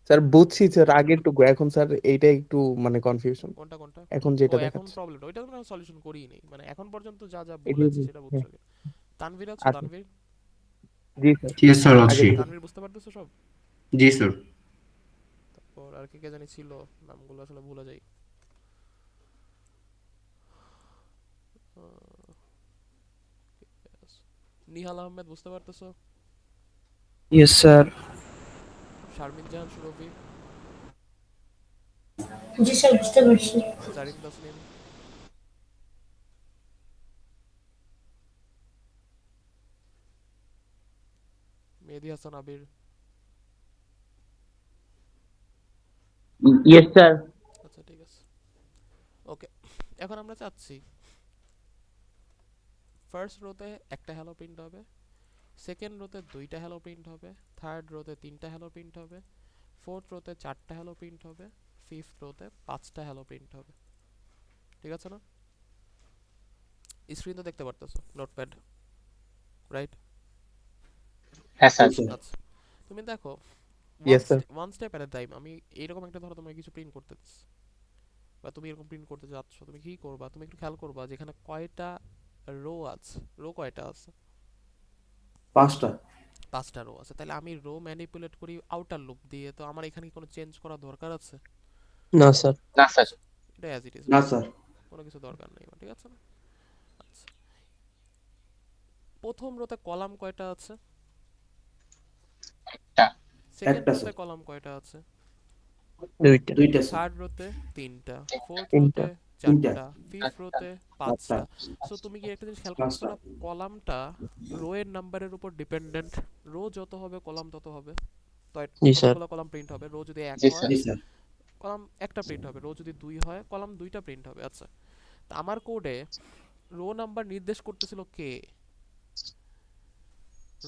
E: স্যার বুঝছি স্যার, আগেরটুকু, এখন স্যার এইটা একটু মানে কনফিউশন,
A: কোনটা কোনটা?
E: এখন
A: ও
E: যেটা
A: এখন
E: দেখাচ্ছে
A: প্রবলেম ওইটা তো সলিউশন করিই নেই, মানে এখন পর্যন্ত যা যা
E: এটাই
A: বলেছি সেটা
E: হ্যাঁ।
A: বুঝছো কি? তানভীর আছো?
E: আচ্ছা।
A: তানভীর,
E: জি স্যার।
G: জি স্যার আছি।
E: আগেরটুকু।
A: তানভীর বুঝতে পারতেছো সব?
G: জি স্যার।
A: তারপর আর কে কে জানি ছিল, নামগুলো আসলে ভুলে যাই। আহ, yes. নিহাল আহমেদ বুঝতে পারতেছো?
D: Yes, sir.
A: শারমিন জাহান সুরভি,
F: জি স্যার বুঝতে পারছি।
A: জারিন তাসনিম, মেহেদি হাসান আবির।
H: Yes sir.
A: আচ্ছা ঠিক আছে, ওকে। এখন আমরা চাচ্ছি ফার্স্ট রোতে একটা হ্যালো প্রিন্ট হবে, সেকেন্ড রোতে দুইটা হ্যালো প্রিন্ট হবে, থার্ড রোতে তিনটা হ্যালো প্রিন্ট হবে, ফোর্থ রোতে চারটা হ্যালো প্রিন্ট হবে, ফিফথ রোতে পাঁচটা হ্যালো প্রিন্ট হবে। ঠিক আছে না? স্ক্রিন তো দেখতে পারতেছো, নোটপ্যাড, রাইট?
B: হ্যাঁ
C: জি
B: স্যার।
C: স্যার।
A: আচ্ছা, তুমি দেখো
E: ইয়েস স্যার।
A: ওয়ান স্টেপ এট এ টাইম। আমি এইরকম একটা, ধরো তোমাকে কিছু প্রিন্ট করতে দিচ্ছি, বা তুমি এরকম প্রিন্ট করতে যাচ্ছ, তুমি কি করবা? তুমি একটু খেয়াল করবা যেখানে কয়টা রো আছে। রো কয়টা আছে?
C: 5টা।
A: পাঁচটা রো আছে। তাহলে আমি রো ম্যানিপুলেট করি আউটার লুপ দিয়ে, তো আমার এখানে কি কোনো চেঞ্জ করা দরকার আছে?
D: No, sir.
B: না স্যার।
A: এটা অ্যাজ ইট ইজ
C: না
A: রাখবো,
C: স্যার।
A: কোনো কিছু দরকার নেই, ঠিক আছে না? আচ্ছা, প্রথম রোতে কলাম কয়টা আছে?
B: একটা।
A: সেকেন্ড
C: একটা
A: রোতে
C: স্যার।
A: কলাম কয়টা আছে?
D: দুইটা।
C: 2টা স্যার।
A: থার্ড রোতে তিনটা, ফোর্থ
D: তিনটা।
A: রোতে
C: 3টা।
A: চারটা, ফিফথ রোতে
C: 4টা।
A: পাঁচটা। সো তুমি কি একটা জিনিস খেয়াল করতেছো
C: 5টা।
A: না, কলামটা রো এর নাম্বারের উপর ডিপেন্ডেন্ট। রো যত হবে কলাম তত হবে, তো
D: জি স্যার।
A: ততগুলো কলাম প্রিন্ট হবে। রো যদি এক
B: জি
A: হয়
B: স্যার।
C: জি স্যার।
A: কলাম একটা প্রিন্ট হবে, রো যদি দুই হয় কলাম দুইটা প্রিন্ট হবে। আচ্ছা, তা আমার কোডে রো নাম্বার নির্দেশ করতেছিল কে?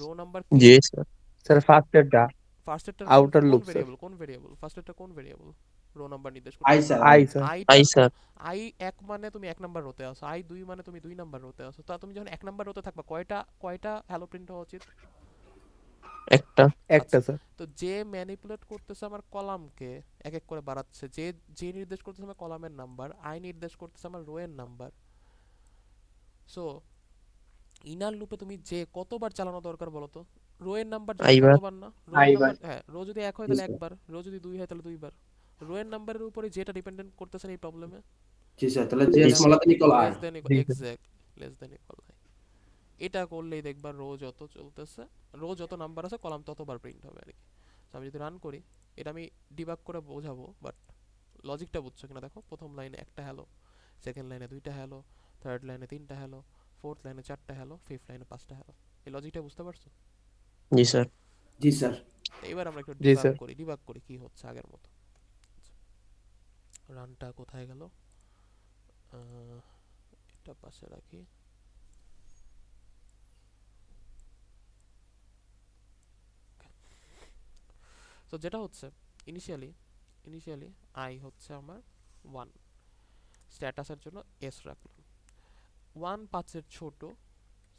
A: রো নাম্বার কে?
D: জি স্যার।
E: স্যার ফার্স্টেরটা
A: ফার্স্টেরটা কোন
E: আউটার
A: কোন
E: লুপ স্যার।
A: ভেরিয়েবল? কোন ভেরিয়েবল ফার্স্টেরটা? কোন ভেরিয়েবল রো নাম্বার নির্দেশ
C: আই
A: করতেছে?
C: Sir I.
E: I sir.
A: আইটা
D: আই
A: তো
D: স্যার।
A: আই এক মানে তুমি এক নাম্বার রোতে আছো, আই দুই মানে তুমি দুই নাম্বার রোতে আছো। তা তুমি যখন এক নাম্বার রোতে থাকবা, কয়টা কয়টা হ্যালো প্রিন্ট হওয়া উচিত?
D: একটা।
E: একটা
A: আচ্ছা,
E: স্যার।
A: তো যে ম্যানিপুলেট করতেছে আমার কলামকে, এক এক করে বাড়াচ্ছে, যে যে নির্দেশ করতেছে আমার কলামের নাম্বার, আই নির্দেশ করতেছে আমার রো এর নাম্বার। সো ইনার লুপে তুমি যে কতবার চালানো দরকার বলো তো? রো এর নাম্বার যত
D: আইবার।
A: ততবার না? রো এর
B: আইবার।
A: নাম্বার, হ্যাঁ, রো যদি এক হয়
C: জি
A: তাহলে
C: স্যার।
A: একবার, রো যদি দুই হয় তাহলে দুইবার। রো এর নাম্বারের উপরে যেটা ডিপেন্ডেন্ট করতেছে এই প্রবলেমে,
C: জি স্যার। তাহলে যে
D: জি
A: এটা
C: smaller than equal I.
A: Less than
D: G sir.
A: Exact, less than equal হয়। এটা করলেই দেখবা রো যত চলতেছে, রো যত নাম্বার আছে কলাম ততবার প্রিন্ট হবে আর কি। So আমি যদি রান করি, এটা আমি ডিবাগ করে বোঝাবো, বাট লজিকটা বুঝছো কিনা দেখো। প্রথম লাইনে একটা হ্যালো, সেকেন্ড লাইনে দুইটা হ্যালো, থার্ড লাইনে তিনটা হ্যালো, ফোর্থ লাইনে চারটা হ্যালো, ফিফথ লাইনে পাঁচটা হ্যালো। এই লজিকটা বুঝতে পারছো?
D: জি স্যার।
C: জি স্যার।
A: তো এবার আমরা একটু
E: জি স্যার।
A: ডিবাগ করি কি হচ্ছে আগের মতো। রানটা কোথায় গেল? এটা পাশে রাখি। তো যেটা হচ্ছে, ইনিশিয়ালি আই হচ্ছে আমার 1, স্ট্যাটাসের জন্য এস রাখলাম। 1 5-এর ছোট,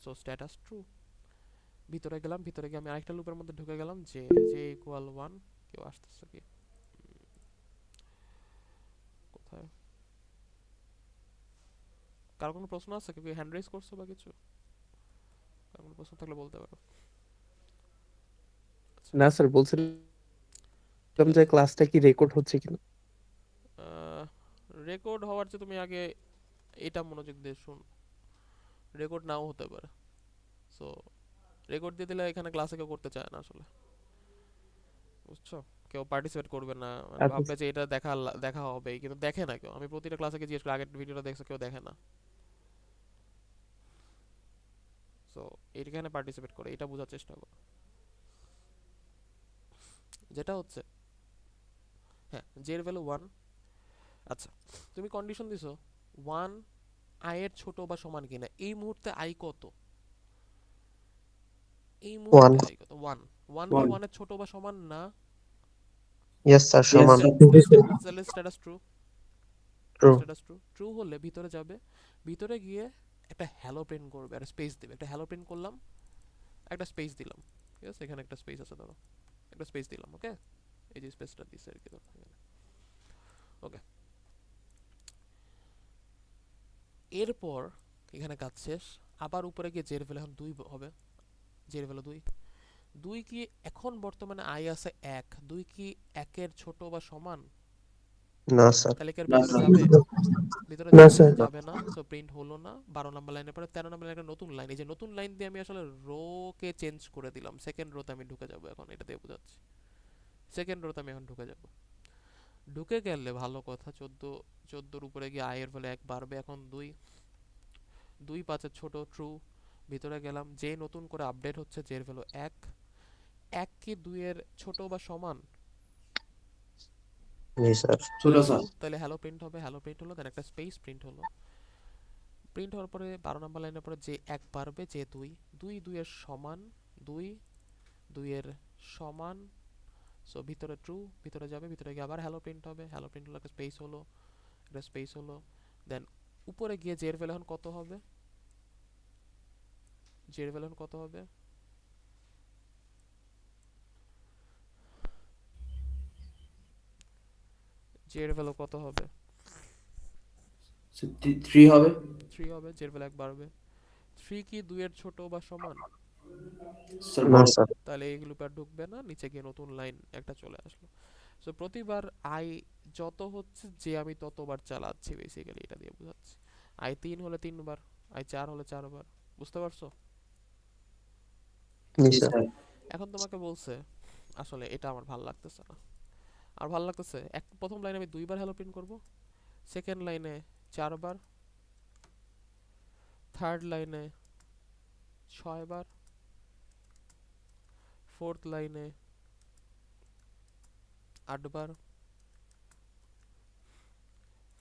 A: সো স্ট্যাটাস ট্রু। ভিতরে গেলাম, ভিতরে গিয়ে আমি আরেকটা লুপের মধ্যে ঢুকে গেলাম, যে জে ইকুয়াল 1। কেউ আসতেছে কি? কোথায়? কার কোনো প্রশ্ন আছে? কেউ হ্যান্ড রেজ করছো বা কিছু? কার কোনো প্রশ্ন থাকলে বলতে পারো। আচ্ছা
E: না স্যার, বলছিলাম
A: ঠিক
E: যে
A: আছে,
E: ক্লাসটা কি রেকর্ড হচ্ছে কিনা।
A: রেকর্ড হওয়ার চেয়ে তুমি আগে এটা মনোযোগ দিয়ে শুন, রেকর্ড নাও হতে পারে। সো রেকর্ড দিয়ে দিলে এখানে ক্লাসে কেউ করতে চায় না আসলে, বুঝছো? কেউ পার্টিসিপেট করবে না, মানে
E: আচ্ছা
A: ভাববে যে এটা দেখা হবে, কিন্তু দেখে না কেউ। আমি প্রতিটা ক্লাসে গিয়ে জিজ্ঞেস করি আগের ভিডিওটা দেখছো, কেউ দেখে না। সো এইখানে পার্টিসিপেট করে এটা বোঝার চেষ্টা করো। যেটা হচ্ছে, হ্যাঁ, জের ভ্যালু 1। আচ্ছা, তুমি কন্ডিশন দিছো 1 i এর ছোট বা সমান কিনা। এই মুহূর্তে i কত? এই মুহূর্তে
D: 1.
A: i কত? 1। 1 কি
C: 1
A: 1 এর ছোট বা সমান না?
D: Yes, sir.
C: yes
D: সমান।
C: sir
A: তাহলে status true.
D: True.
A: Status true. True হলে ভিতরে যাবে, ভিতরে গিয়ে একটা হ্যালো প্রিন্ট করবে, একটা স্পেস দিবে। একটা হ্যালো প্রিন্ট করলাম, একটা স্পেস দিলাম, ঠিক আছে? এখানে একটা স্পেস আছে, ধরো একটা স্পেস দিলাম, ওকে? এই যে স্পেসটা দিছে আর কি, ধরো এখানে, ওকে। এরপর এখানে কাজ শেষ। আবার উপরে গিয়ে জের ভ্যালু এখন 2 হবে। জের ভ্যালু 2। 2 কি এখন বর্তমানে i আছে 1, 2 কি 1 এর ছোট বা সমান?
D: না স্যার।
A: তাহলে কি আর
C: না
A: ভিতরে
C: স্যার
A: যাবে? ভিতরে
E: না
A: যাবে?
E: স্যার।
A: যাবে না, সো প্রিন্ট হলো না। 12 নম্বর লাইনের পরে 13 নম্বর লাইনে একটা নতুন লাইন। এই যে নতুন লাইন দিয়ে আমি আসলে রো কে চেঞ্জ করে দিলাম। সেকেন্ড রোতে আমি ঢুকে যাব এখন, এটা দিয়ে বোঝাচ্ছি। সেকেন্ড রোতে আমি এখন ঢুকে যাব। ঢুকে গেলে ভালো কথা, 14 এর উপরে গিয়ে i এর ভ্যালু 1 বাড়বে, এখন 2। 2 5 এর ছোট, ট্রু। ভিতরে গেলাম, যে নতুন করে আপডেট হচ্ছে যে এর ভ্যালু 1। 1 কি 2 এর ছোট বা সমান?
D: জি স্যার।
C: ছোট
A: তাহলে ট্রু,
C: স্যার
A: তাহলে হ্যালো প্রিন্ট হবে। হ্যালো প্রিন্ট হলো, দেন একটা স্পেস প্রিন্ট হলো। প্রিন্ট হওয়ার পরে 12 নম্বর লাইনের পরে যে 1 বাড়বে, যে 2। 2 2 এর সমান, 2 2 এর সমান। সো ভিতরে ট্রু, ভিতরে যাবে, ভিতরে গিয়ে আবার হ্যালো প্রিন্ট হবে। হ্যালো প্রিন্ট হলো, একটা স্পেস হলো, একটা স্পেস হলো। দেন উপরে গিয়ে জের ভ্যালু এখন কত হবে? জের ভ্যালু এখন কত হবে? জের ভ্যালু কত হবে?
C: 3 হবে
A: 3 হবে। জের ভ্যালু 1 বাড়বে। 3 কি 2 এর ছোট বা সমান?
C: স্যার
D: না
C: বড়
D: স্যার।
A: তাহলে এই লুপ আর ঢুকবে না, নিচে গিয়ে নতুন লাইন একটা চলে আসলো। সো প্রতিবার i যত হচ্ছে, যে আমি ততবার চালাচ্ছি, বেসিক্যালি এটা দিয়ে বোঝাচ্ছি। i 3 হলে 3 বার, i 4 হলে 4 বার। বুঝতে পারছো?
D: জি
C: জি
D: স্যার।
C: স্যার
A: এখন তোমাকে বলছে, আসলে এটা আমার ভালো লাগতেছে না। আর ভালো লাগতেছে, প্রথম লাইনে আমি 2 বার হ্যালো প্রিন্ট করব, সেকেন্ড লাইনে 4 বার, থার্ড লাইনে 6 বার, ফোর্থ লাইনে 8 বার,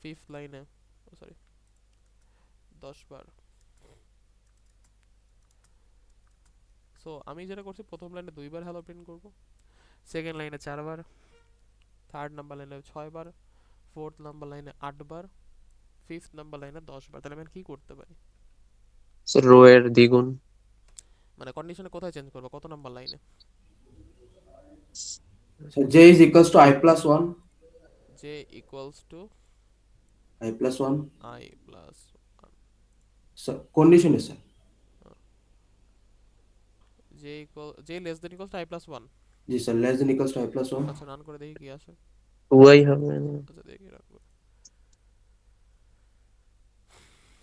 A: ফিফথ লাইনে সরি 10 বার। সো আমি যেটা করছি, প্রথম লাইনে 2 বার হ্যালো প্রিন্ট করব, সেকেন্ড লাইনে 4 বার, থার্ড নাম্বার লাইনে 6 বার, ফোর্থ নাম্বার লাইনে 8 বার, ফিফথ নাম্বার লাইনে 10 বার। তাহলে আমি কি করতে পারি?
D: স্যার রো এর দ্বিগুণ।
A: মানে কন্ডিশনে কোথায় চেঞ্জ করব, কত নাম্বার লাইনে?
C: Sir j is equals to i plus 1
A: j equals to
C: i plus 1
A: i plus 1।
C: Sir কন্ডিশনে sir
A: j less than equals to i plus 1।
C: জি sir less than equals to i plus 1
A: আচ্ছা, run করে দেখি কি আসে।
D: 2i হবে না।
A: আচ্ছা, দেখি রান করে।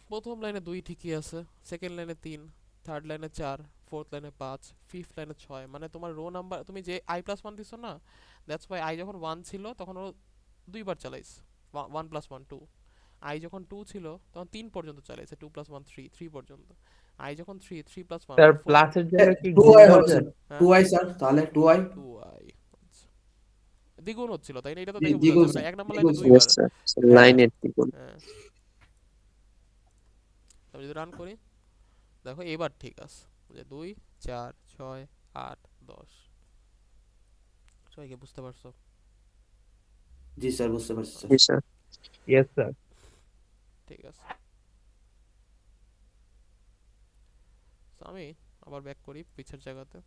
A: প্রথম লাইনে 2 ঠিকই আছে, সেকেন্ড লাইনে 3, থার্ড লাইনে 4, ফোর্থ লাইনে 5, ফিফথ লাইনে 6। মানে তোমার রো নাম্বার, তুমি যে i প্লাস 1 দিছো না, দ্যাটস ওয়াই i যখন 1 ছিল তখন ও 2 বার চালাইছে, 1 প্লাস 1 2। i যখন 2 ছিল তখন 3 পর্যন্ত চালাইছে, 2 প্লাস 1 3, 3 পর্যন্ত। i যখন 3, 3 প্লাস 1
E: স্যার
A: মানে 4।
E: প্লাসের জায়গায় কি গুণ
C: 2i
E: দেওয়া
C: হবে
E: যায়?
C: স্যার
A: হ্যাঁ,
C: 2i স্যার তাহলে 2i
A: 2i। আচ্ছা, দ্বিগুণ হচ্ছিল তাই না? এটা তো
C: জি
A: দেখে বোঝা
C: দ্বিগুণ
A: যাচ্ছে, মানে
C: স্যার
A: এক নম্বর লাইনে
C: দ্বিগুণ
A: 2
C: স্যার
D: ইয়েস
A: বার।
D: স্যার।
A: হ্যাঁ,
D: লাইনের দ্বিগুণ।
A: হ্যাঁ। আমি যদি রান করি, দেখো এবার ঠিক আছে, যে 2 4 6 8 10। সবাইকে বুঝতে পারছো?
C: জি স্যার বুঝতে পারছি স্যার
D: জি স্যার।
E: Yes sir.
A: ঠিক আছে। So, আমি আবার ব্যাক করি পিছের জায়গাতে।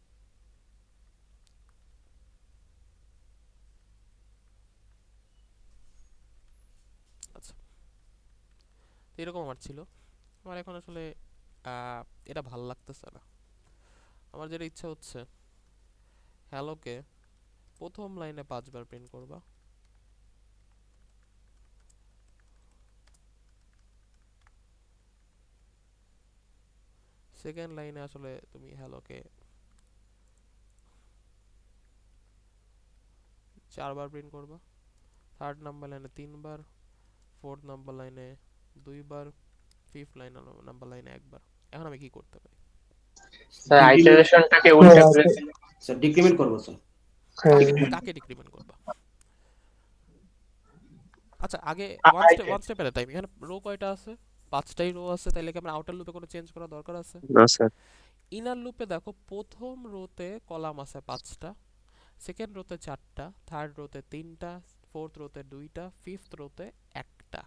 A: আচ্ছা, তো এরকম আমার ছিল। আমার এখন আসলে এটা ভাল লাগতেছে না। আমার যেটা ইচ্ছা হচ্ছে, হ্যালোকে প্রথম লাইনে 5 বার প্রিন্ট করবা, সেকেন্ড লাইনে আসলে তুমি হ্যালোকে 4 বার প্রিন্ট করবা, থার্ড নাম্বার লাইনে 3 বার, ফোর্থ নাম্বার লাইনে 2 বার, ফিফথ নাম্বার লাইনে 1 বার। এখন আমি কি করতে পারি?
B: স্যার
C: ডিক্রিমেন্ট
B: আইটারেশনটাকে উল্টে ফেলে
C: স্যার ডিক্রিমেন্ট করবো স্যার।
E: হ্যাঁ
A: কাকে ডিক্রিমেন্ট করবা? আচ্ছা আগে
B: আইটার
A: ওয়ান স্টেপ এট টাইম। এখানে রো কয়টা আছে? 5টাই রো আছে, তাইলে কি আমার আউটার লুপে কোনো চেঞ্জ করা দরকার আছে?
D: না স্যার।
A: ইনার লুপে দেখো প্রথম রোতে কলাম আছে 5টা, সেকেন্ড রোতে 4টা, থার্ড রোতে 3টা, ফোর্থ রোতে 2টা, ফিফথ রোতে 1টা।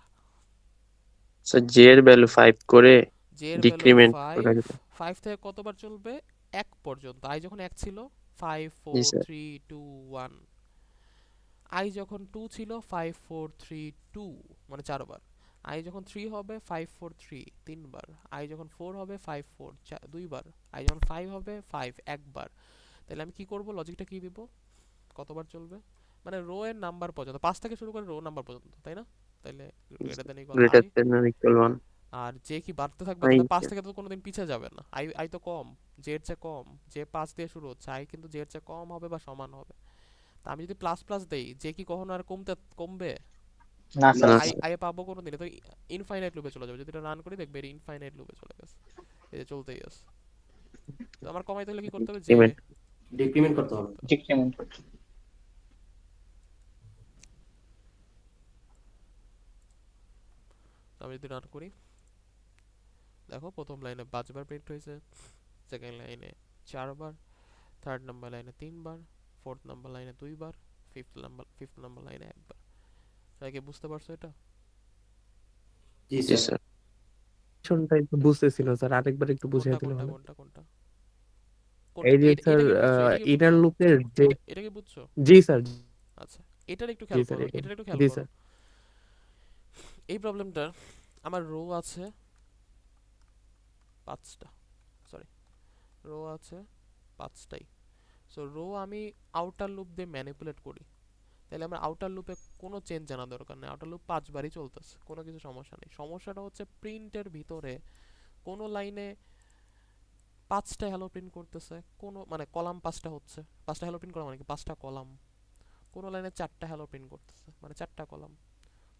D: স্যার জে এর ভ্যালু 5 করে
A: জে এর ভ্যালু
D: ডিক্রিমেন্ট
A: 5,
D: করে দিতে।
A: 5 থেকে কতবার চলবে? 1 পর্যন্ত। আই যখন 1 ছিল 5
D: জি
A: 4
D: স্যার।
A: 3 2 1, আই যখন 2 ছিল 5 4 3 2, মানে 4 বার। আই যখন 3 হবে 5 4 3 3 বার। আই যখন 4 হবে 5 4 2 বার। আই যখন 5 হবে 5 1 বার। তাহলে আমি কি করব? লজিকটা কি দিব? কতবার চলবে? মানে রো এর নাম্বার পর্যন্ত, 5 থেকে শুরু করে রো নাম্বার পর্যন্ত, তাই না? তাইলে greater than equal
D: greater
A: I.
D: Than or equal 1।
A: আর যে কি বাড়তে থাকবে,
D: আই
A: তাহলে 5 থেকে তো কোনোদিন পিছিয়ে যাবে না। আই আই তো কম, জে এর চেয়ে কম। যে 5 দিয়ে শুরু হচ্ছে, আই কিন্তু জে এর চেয়ে কম হবে বা সমান হবে। তা আমি যদি প্লাস প্লাস দেই, যে কি কখনো আর কমবে?
B: না
A: তাহলে
B: স্যার।
D: না
A: আই
D: স্যার।
A: আই পাবো কোনো দিনে? তো ইনফাইনাইট লুপে চলে যাবে। যদি এটা রান করি দেখবে এটা ইনফাইনাইট লুপে চলে গেছে, এই যে চলতেই আছে। তো আমার কমাইতে হলে কি করতে হবে? যে
D: ডিক্রিমেন্ট।
C: ডিক্রিমেন্ট করতে হবে।
A: করতে হবে।
B: ডিক্রিমেন্ট করতে।
A: তো আমি যদি রান করি, দেখো প্রথম লাইনে 5 বার প্রিন্ট হয়েছে, সেকেন্ড লাইনে 4 বার, থার্ড নাম্বার লাইনে 3 বার, ফোর্থ নাম্বার লাইনে 2 বার, ফিফথ নাম্বার লাইনে 1 বার। সবাই কি বুঝতে পারছো এটা?
C: জি
D: জি
C: স্যার।
D: স্যার।
E: শুনটা একটু বুঝতেছি না স্যার, আরেকবার একটু
A: কোনটা
E: বুঝিয়ে দিলে
A: কোনটা
E: ভালো।
A: কোনটা কোনটা
E: এই
A: কোনটা?
E: যে
A: এটা
E: স্যার
A: এটা কি বুঝছো? এটা কি
E: ইনার
A: বুঝছো?
E: লুপের যে,
A: এটা কি বুঝছো?
E: জি স্যার,
A: আচ্ছা, এটার একটু
E: জি
A: খেয়াল
E: স্যার
A: করো,
E: এটা,
A: এটার একটু খেয়াল
E: জি
A: করো।
E: স্যার।
A: এই প্রবলেমটার আমার রো আছে 5টা, সরি, রো আছে 5টাই। সো রো আমি আউটার লুপ দিয়ে ম্যানিপুলেট করি, তাহলে আমার আউটার লুপে কোনো চেঞ্জ জানা দরকার নেই। আউটার লুপ 5বারই চলতেছে, কোনো কিছু সমস্যা নেই। সমস্যাটা হচ্ছে প্রিন্টের ভিতরে কোনো লাইনে 5টা হ্যালো প্রিন্ট করতেছে, কোনো মানে কলাম 5টা হচ্ছে, 5টা হ্যালো প্রিন্ট করা মানে কি 5টা কলাম। কোনো লাইনে 4টা হ্যালো প্রিন্ট করতেছে, মানে 4টা কলাম।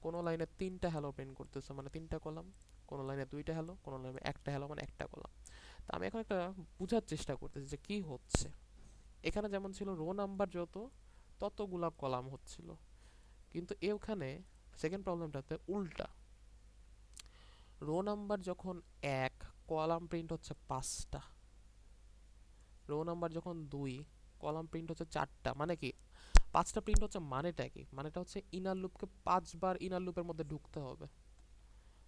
A: কোনো লাইনে 3টা হ্যালো প্রিন্ট করতেছে, মানে 3টা কলাম। কোনো লাইনে 2টা হ্যালো, কোনো লাইনে 1টা হ্যালো, মানে 1টা কলাম। তা আমি এখন একটা বোঝার চেষ্টা করতেছি যে কি হচ্ছে। এখানে যেমন ছিল রো নাম্বার যত, ততগুলা কলাম হচ্ছিল, কিন্তু এখানে সেকেন্ড প্রবলেমটাতে উল্টা। রো নাম্বার যখন 1, কলাম প্রিন্ট হচ্ছে 5টা। রো নাম্বার যখন 2, কলাম প্রিন্ট হচ্ছে 4টা। মানে কি 5টা প্রিন্ট হচ্ছে? মানেটা কি? মানেটা হচ্ছে ইনার লুপকে 5 বার ইনার লুপের মধ্যে ঢুকতে হবে।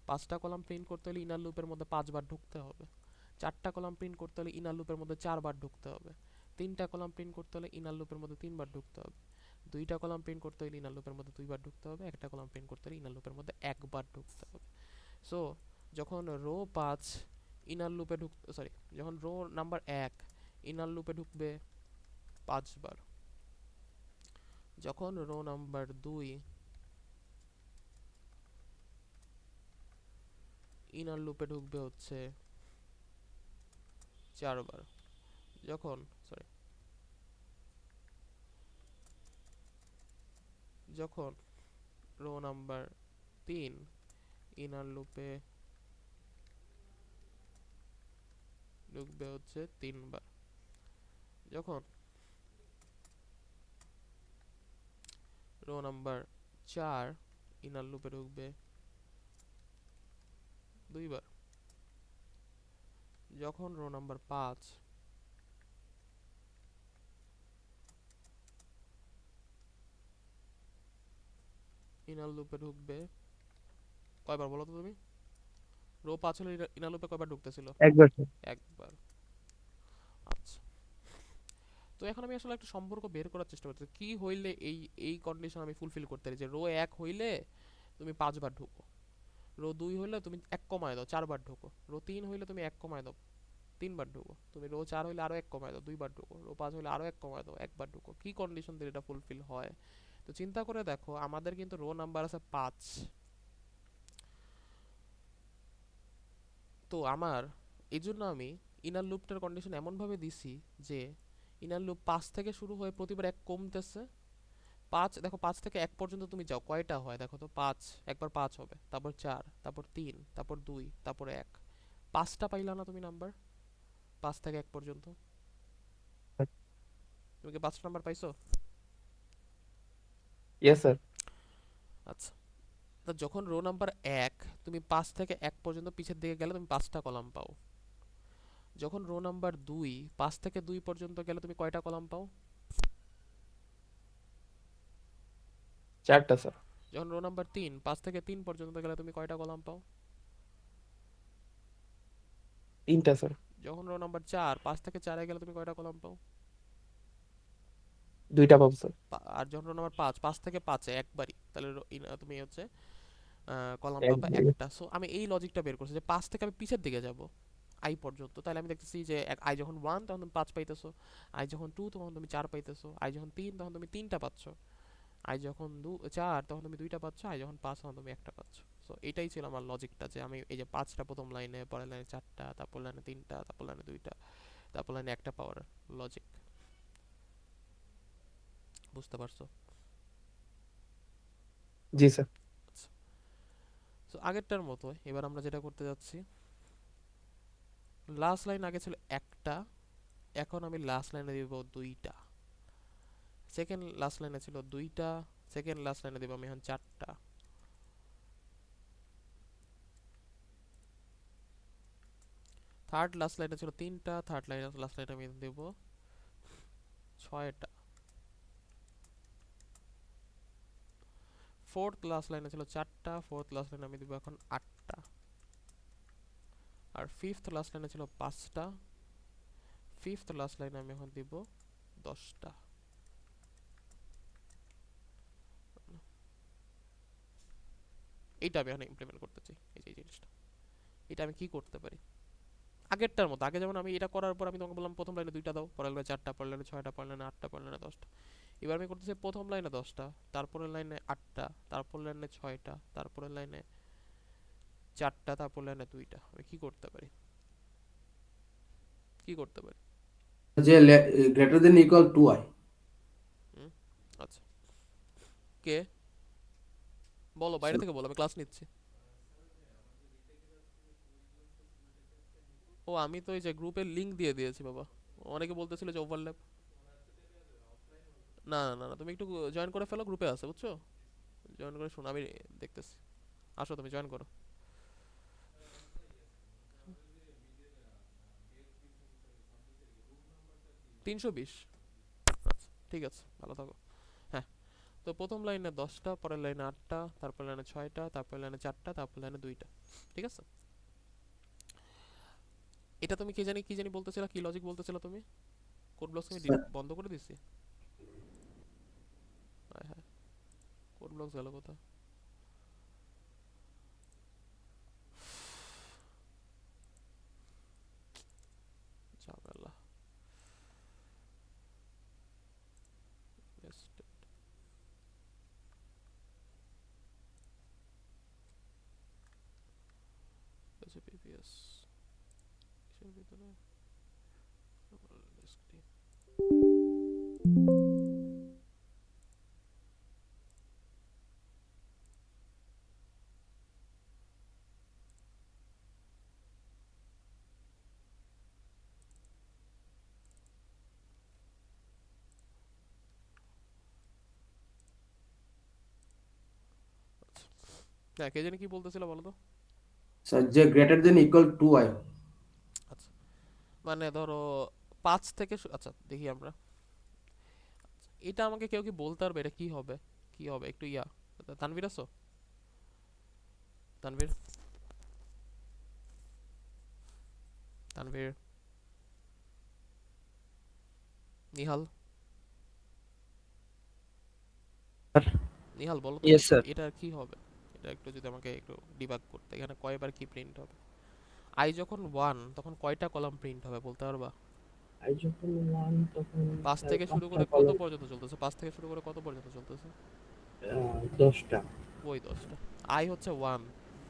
A: 5টা কলাম প্রিন্ট করতে হলে ইনার লুপের মধ্যে 5 বার ঢুকতে হবে। 4টা কলাম প্রিন্ট করতে হলে ইনার লুপের মধ্যে 4 বার ঢুকতে হবে। 3টা কলাম প্রিন্ট করতে হলে ইনার লুপের মধ্যে 3 বার ঢুকতে হবে। 2টা কলাম প্রিন্ট করতে হলে ইনার লুপের মধ্যে 2 বার ঢুকতে হবে। একটা কলাম প্রিন্ট করতে হলে ইনার লুপের মধ্যে 1 বার ঢুকতে হবে। সো যখন রো 5 ইনার লুপে সরি, যখন রো নাম্বার 1 ইনার লুপে ঢুকবে 5 বার, যখন রো নাম্বার 2 ইনার লুপে ঢুকবে হচ্ছে 4 বার, যখন সরি, যখন রো নাম্বার 3 ইনার লুপে ঢুকবে হচ্ছে 3 বার, যখন রো নাম্বার 4 ইনার লুপে ঢুকবে 2 বার, যখন রো নাম্বার 5 ইনার লুপে ঢুকবে, কয়বার বলো তো তুমি? রো 5 হলে ইনার লুপে কয়বার ঢুকতেছিল?
E: একবার স্যার।
A: 1 বার। আচ্ছা, তো এখন আমি আসলে একটা সম্পর্ক বের করার চেষ্টা করতেছি, কি হইলে এই এই কন্ডিশন আমি ফুলফিল করতে পারি যে রো 1 হইলে তুমি 5 বার ঢুকো, রো 2 হইলে তুমি 1 কমায় দাও 4 বার ঢুকো, রো 3 হইলে তুমি 1 কমায় দাও 3 বার ঢুকো, তুমি রো 4 হইলে আরো 1 কমায় দাও 2 বার ঢুকো, রো 5 হইলে আরো 1 কমায় দাও 1 বার ঢুকো। কি কন্ডিশন দিলে এটা ফুলফিল হয়? তো চিন্তা করে দেখো, আমাদের কিন্তু রো নাম্বার আছে 5। তো আমার এই জন্য আমি ইনার লুপটার কন্ডিশন এমন ভাবে দিছি যে ইনার লুপ 5 থেকে শুরু হয়ে প্রতিবার 1 কমতেছে, 5 দেখো 5 থেকে 1 পর্যন্ত তুমি যাও কয়টা হয় দেখো তো 5 একবার 5 হবে তারপর 4 তারপর 3 তারপর 2 তারপর 1 5টা পাইলা না তুমি নাম্বার 5 থেকে 1 পর্যন্ত তুমি কি 5 নাম্বার পাইছো
E: ইয়েস স্যার।
A: আচ্ছা তো যখন রো নাম্বার 1 তুমি 5 থেকে 1 পর্যন্ত পিছের দিকে গেলে তুমি 5টা কলাম পাও যখন রো নাম্বার 2 5 থেকে 2 পর্যন্ত গেলে তুমি কয়টা কলাম পাও
E: 4টা স্যার।
A: যখন রো নাম্বার 3 5 থেকে 3 পর্যন্ত গেলে তুমি কয়টা কলাম পাও
E: 3টা স্যার।
A: যখন রো নাম্বার 4 5 থেকে 4 এ গেলে তুমি কয়টা কলাম পাও
E: 2টা পাবো স্যার।
A: আর যখন রো নাম্বার 5 5 থেকে 5 এ একবারই তাহলে তুমি হচ্ছে কলাম পাবা
E: একবারে।
A: একটা সো আমি এই লজিকটা বের করছি যে 5 থেকে আমি পিছের দিকে যাব আই পর্যন্ত তাহলে আমি দেখতেছি যে আই যখন 1 তখন তুমি 5 পাইতেছো আই যখন 2 তখন তুমি 4 পাইতেছো আই যখন 3 তখন তুমি 3টা পাচ্ছ আই যখন 4 তখন তুমি 2টা পাচ্ছ আই যখন 5 তখন তুমি একটা পাচ্ছ সো এটাই ছিল আমার লজিকটা যে আমি এই যে 5টা প্রথম লাইনে পরের লাইনে 4টা তারপর লাইনে 3টা তারপর লাইনে 2টা তারপর লাইনে একটা পাওয়ার লজিক বুঝতে পারছো
E: জি স্যার।
A: সো আগেরটার মতো এবার আমরা যেটা করতে যাচ্ছি লাস্ট লাইন আগে ছিল একটা এখন আমি লাস্ট লাইনে দিব 2টা সেকেন্ড লাস্ট লাইনে ছিল 2টা সেকেন্ড লাস্ট লাইনে দিব আমি এখন 4টা থার্ড লাস্ট লাইনে ছিল 3টা থার্ড লাইনে লাস্ট লাইনে আমি দেব 6টা ফোর্থ লাস্ট লাইনে ছিল 4টা ফোর্থ লাস্ট লাইনে আমি দেব এখন 8টা আর ফিফথ লাস্ট লাইনে ছিল 5টা ফিফথ লাস্ট লাইনে আমি এখন দিব 10টা এইটা আমি এখন ইমপ্লিমেন্ট করতে চাই এই যে এই জিনিসটা এটা আমি কি করতে পারি আগেরটার মতো আগে যেমন আমি এটা করার পর আমি তোমাকে বললাম প্রথম লাইনে 2টা দাও পরের লাইনে 4টা পরের লাইনে 6টা পরের লাইনে 8টা পরের লাইনে 10টা এবার আমি করতেছি প্রথম লাইনে 10টা তারপরের লাইনে 8টা তারপরের লাইনে 6টা তারপরের লাইনে 4টা তারপর লাইনে 2টা আমি কি করতে পারি কি করতে পারি
C: যে greater than equal to I
A: hmm আচ্ছা কে বলো বাইরে থেকে বলো আমি ক্লাস নিচ্ছি ও আমি তো এই যে গ্রুপের লিংক দিয়ে দিয়েছি বাবা অনেকে বলতেছিল যে ওভারল্যাপ না না না না, তুমি একটু জয়েন করে ফেলো গ্রুপে আছে বুঝছো জয়েন করে শোনো আমি দেখতেছি আসো তুমি জয়েন করো 320 আচ্ছা ঠিক আছে ভালো থাকো হ্যাঁ তো প্রথম লাইনে 10টা পরের লাইনে 8টা তারপর লাইনে 6টা তারপর লাইনে 4টা তারপর লাইনে 2টা ঠিক আছে এটা তুমি কি জানি বলতেছিলা কি লজিক বলতেছিলা তুমি কোড ব্লকস আমি বন্ধ করে দিছি হ্যাঁ হ্যাঁ কোড ব্লকস গেল কোথা ঝামেলা Nested PPS কিসের ভিতরে ডেস্কটি হ্যাঁ কে জানি কি বলতেছিল বলো তো
C: স্যার যে greater than equal to I
A: আচ্ছা মানে ধরো 5 থেকে আচ্ছা দেখি আমরা এটা আমাকে কেউ কি বলতে পারবে এটা কি হবে একটু তানভীর আছো তানভীর তানভীর নিহাল নিহাল বলো তো
E: Yes, sir.
A: এটা কি হবে এটা একটু যদি আমাকে একটু ডিবাগ করতে এখানে কয়বার কি প্রিন্ট হবে আই যখন 1 তখন কয়টা কলাম প্রিন্ট হবে বলতে পারবা
E: আই যখন 1 তখন
A: 5 থেকে শুরু করে কত পর্যন্ত চলতেছে 5 থেকে শুরু করে কত পর্যন্ত চলতেছে
E: 10টা।
A: ওই 10টা আই হচ্ছে 1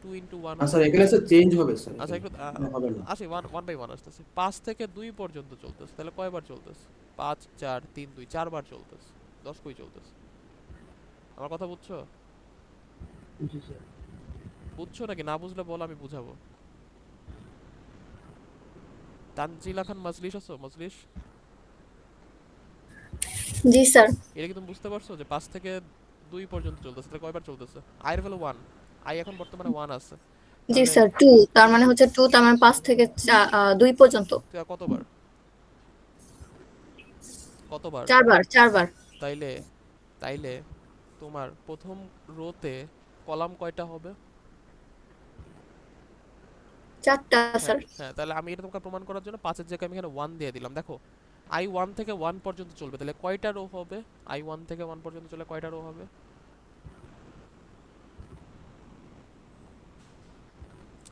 A: 2 ইনটু 1
C: স্যার এখানে স্যার চেঞ্জ হবে স্যার
A: আচ্ছা একটু
C: হবে না
A: আসি 1 বাই 1 আসতেছে 5 থেকে 2 পর্যন্ত চলতেছে তাহলে কয়বার চলতেছে 5 4 3 2 চারবার চলতেছে 10 কই চলতেছে আমার কথা বুঝছো?
C: জি স্যার।
A: বুঝছো নাকি? না বুঝলে বল, আমি বুঝাবো। তানজিলা খান মজলিস আছো? মজলিস,
F: জি স্যার।
A: এটা কি তুমি বুঝতে পারছো যে 5 থেকে 2 পর্যন্ত চলতেছে? তাহলে কয়বার চলতেছে? আই এর ভ্যালু 1, আই এখন বর্তমানে 1 আছে,
F: জি
A: তাহলে
F: স্যার 2, তার মানে হচ্ছে 2, তার মানে 5 থেকে 2 পর্যন্ত।
A: কতবার? কতবার?
F: 4 বার, 4 বার।
A: তাইলে তাইলে তোমার প্রথম রোতে কলাম কয়টা হবে?
F: 4টা
A: হ্যাঁ
F: স্যার।
A: হ্যাঁ, তাহলে আমি এটা তোমাকে প্রমাণ করার জন্য 5 এর জায়গায় আমি এখানে 1 দিয়ে দিলাম। দেখো, আই 1 থেকে 1 পর্যন্ত চলবে, তাহলে কয়টা রো হবে? আই 1 থেকে 1 পর্যন্ত চলে কয়টা রো হবে?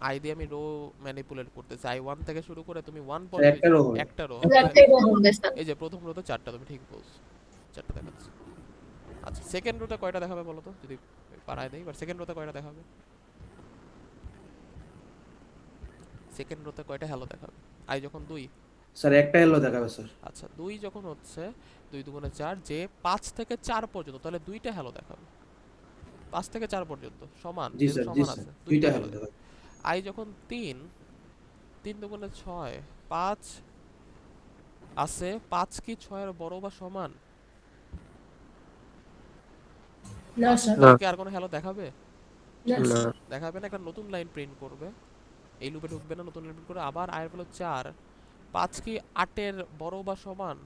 A: আই দিয়ে আমি রো ম্যানিপুলেট করতেছি। আই 1 থেকে শুরু করে তুমি 1
C: স্যার
A: পর্যন্ত
C: একটা রো হবে।
A: একটা রো
F: শুধু
A: হবে, তাহলে
F: একটাই রো হবে স্যার।
A: এই যে প্রথম রোতে 4টা, তুমি ঠিক বলছো, 4টা দেখাচ্ছে। আচ্ছা, সেকেন্ড রোতে কয়টা দেখাবে বলো তো, যদি পারায় দেই। এবার সেকেন্ড রোতে কয়টা দেখাবে? সেকেন্ড রোতে কয়টা হ্যালো দেখাবে? আই যখন 2,
C: স্যার একটা এলো দেখাবে স্যার।
A: আচ্ছা 2 যখন হচ্ছে 2 দুগুণে 4, যে 5 থেকে 4 পর্যন্ত, তাহলে দুইটা হ্যালো দেখাবে। 5 থেকে 4 পর্যন্ত সমান,
C: জি
A: যেহেতু
C: স্যার, জি
A: সমান
C: স্যার,
A: আছে, দুইটা
C: দুইটা
A: হ্যালো
C: হ্যালো
A: দেখাবে।
C: দেখাবে।
A: আই যখন 3, 3 দুগুণে 6, 5 আছে, 5 কি 6 এর বড় বা সমান?
F: না
A: না,
F: স্যার।
D: না,
A: তাহলে কি আর কোনো হ্যালো দেখাবে?
F: না
D: না,
F: স্যার।
A: দেখাবে না, একটা নতুন লাইন প্রিন্ট করবে, এই লুপে ঢুকবে না, নতুন লাইন প্রিন্ট করে আবার আয়ের ভ্যালু 4, 5 কি 8 এর বড় বা সমান?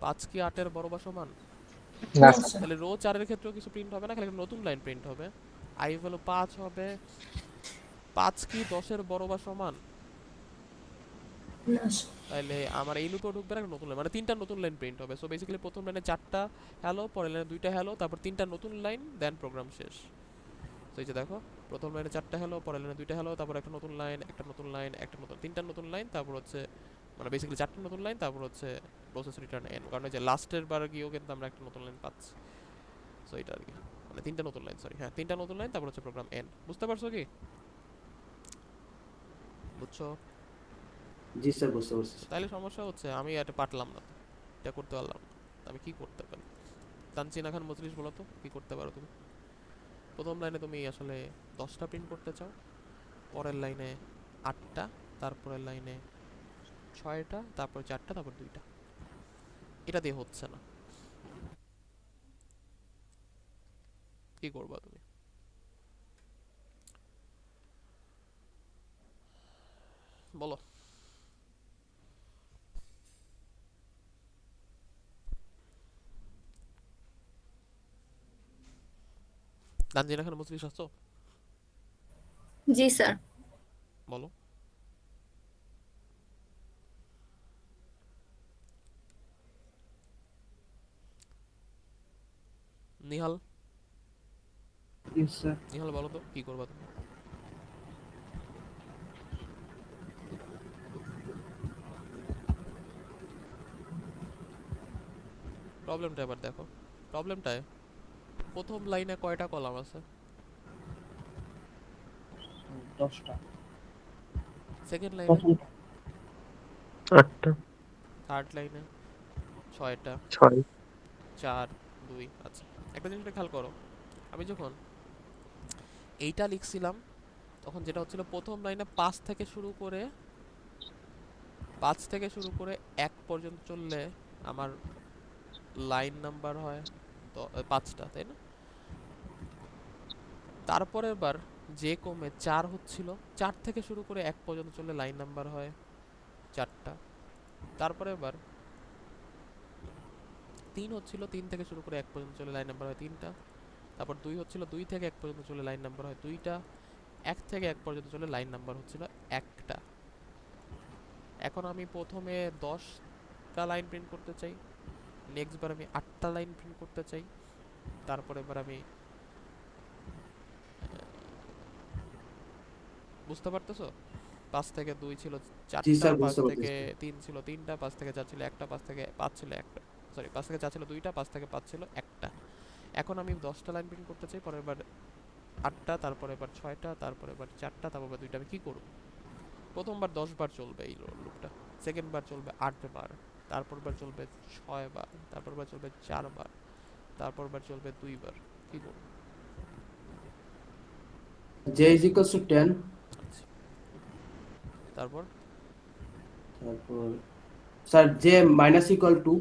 A: 5 কি 8 এর বড় বা সমান?
B: না
F: না
B: স্যার।
F: স্যার।
A: তাহলে রো 4 এর ক্ষেত্রেও কিছু প্রিন্ট হবে না, খালি একটা নতুন লাইন প্রিন্ট হবে। আই ভ্যালু 5 হবে, 5 কি 10 এর বড় বা সমান?
F: না স্যার।
A: তাহলে আমার এই লুপেও ঢুকবে না, একটা নতুন লাইন, মানে তিনটা নতুন লাইন প্রিন্ট হবে। সো বেসিক্যালি প্রথম লাইনে 4টা হ্যালো, পরের লাইনে 2টা হ্যালো, তারপর 3টা নতুন লাইন, দেন প্রোগ্রাম শেষ। তো এই যে দেখো, প্রথম লাইনে 4টা হ্যালো, পরের লাইনে 2টা হ্যালো, তারপর একটা নতুন লাইন, একটা নতুন লাইন, একটা নতুন, 3টা নতুন লাইন, তারপর হচ্ছে মানে বেসিক্যালি 4টা নতুন লাইন, তারপর হচ্ছে প্রসেস রিটার্ন এন, কারণ এই যে লাস্টের বার গিয়েও কিন্তু আমরা একটা নতুন লাইন পাচ্ছি। সো এটা আর কি, মানে 3টা নতুন লাইন, সরি হ্যাঁ 3টা নতুন লাইন, তারপর হচ্ছে প্রোগ্রাম এন। বুঝতে পারছো কি? বুঝছো?
C: জি স্যার, বুঝতে পারছি স্যার।
A: তাইলে সমস্যা হচ্ছে আমি এটা পারলাম না তো, এটা করতে পারলাম না, আমি কি করতে পারি? তানচিনা খান মজলিস, বলো তো কি করতে পারো তুমি? প্রথম লাইনে তুমি আসলে 10টা প্রিন্ট করতে চাও, পরের লাইনে 8টা, তারপরের লাইনে 6টা, তারপর 4টা, তারপর 2টা। এটা দিয়ে হচ্ছে না, কি করবা তুমি? বলো। তানজিনা খান মজলিস আসছো?
F: জি স্যার।
A: বলো। Nihal,
E: yes sir.
A: নিহাল বলো তো কি করবা তুমি? প্রবলেমটা এবার দেখো, প্রবলেমটায় প্রথম লাইনে কয়টা কলাম আছে?
E: 10টা।
A: সেকেন্ড লাইনে?
E: প্রথম
D: 8টা,
A: থার্ড লাইনে? 6টা,
D: 6,
A: 4, 2। আচ্ছা, একটা জিনিসটা খেয়াল করো, আমি যখন এইটা লিখছিলাম তখন যেটা হচ্ছিল, প্রথম লাইনে 5 থেকে শুরু করে 1 পর্যন্ত চললে আমার লাইন নাম্বার হয় তো 5টা, তাই না? তারপরের বার যে কমে 4 হচ্ছিল, 4 থেকে শুরু করে 1 পর্যন্ত চললে লাইন নাম্বার হয় 4টা। তারপরের বার 3 হচ্ছিল, 3 থেকে শুরু করে 1 পর্যন্ত চলে লাইন নাম্বার হয় 3টা। তারপর 2 হচ্ছিল, 2 থেকে 1 পর্যন্ত চলে লাইন নাম্বার হয় 2টা। 1 থেকে 1 পর্যন্ত চলে লাইন নাম্বার হচ্ছিল 1টা। এখন আমি প্রথমে 10টা লাইন প্রিন্ট করতে চাই, নেক্সট বার আমি 8টা লাইন প্রিন্ট করতে চাই, তারপরে এবার আমি, বুঝতে পারতেছো? 5 থেকে 2 ছিল
C: জি
A: 4টা,
C: স্যার,
A: 5
C: বুঝতে
A: থেকে
C: পারতেছি।
A: 3 ছিল 3টা, 5 থেকে 4 ছিল 1টা, 5 থেকে 5 ছিল 1টা, সরি 5 থেকে 4 ছিল 2টা, 5 থেকে 5 ছিল 1টা। এখন আমি 10টা লাইন প্রিন্ট করতে চাই, পরের বার 8টা, তারপরে এবার 6টা, তারপরে এবার 4টা, তারপর এবার 2টা। আমি কি করব? প্রথমবার 10 বার চলবে এই লুপটা, সেকেন্ড বার চলবে 8 বার, তারপর বার চলবে 6 বার, তারপর বার চলবে 4 বার, তারপর বার চলবে দুইবার, কি করব?
C: জে ইজ ইকুয়ালস টু 10,
A: আচ্ছা, তারপর
C: তারপর sir J minus equal to,